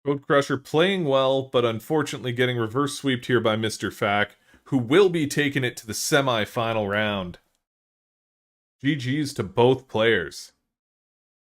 Code Crusher playing well, but unfortunately getting reverse sweeped here by Mr. Fack, who will be taking it to the semi-final round. GG's to both players.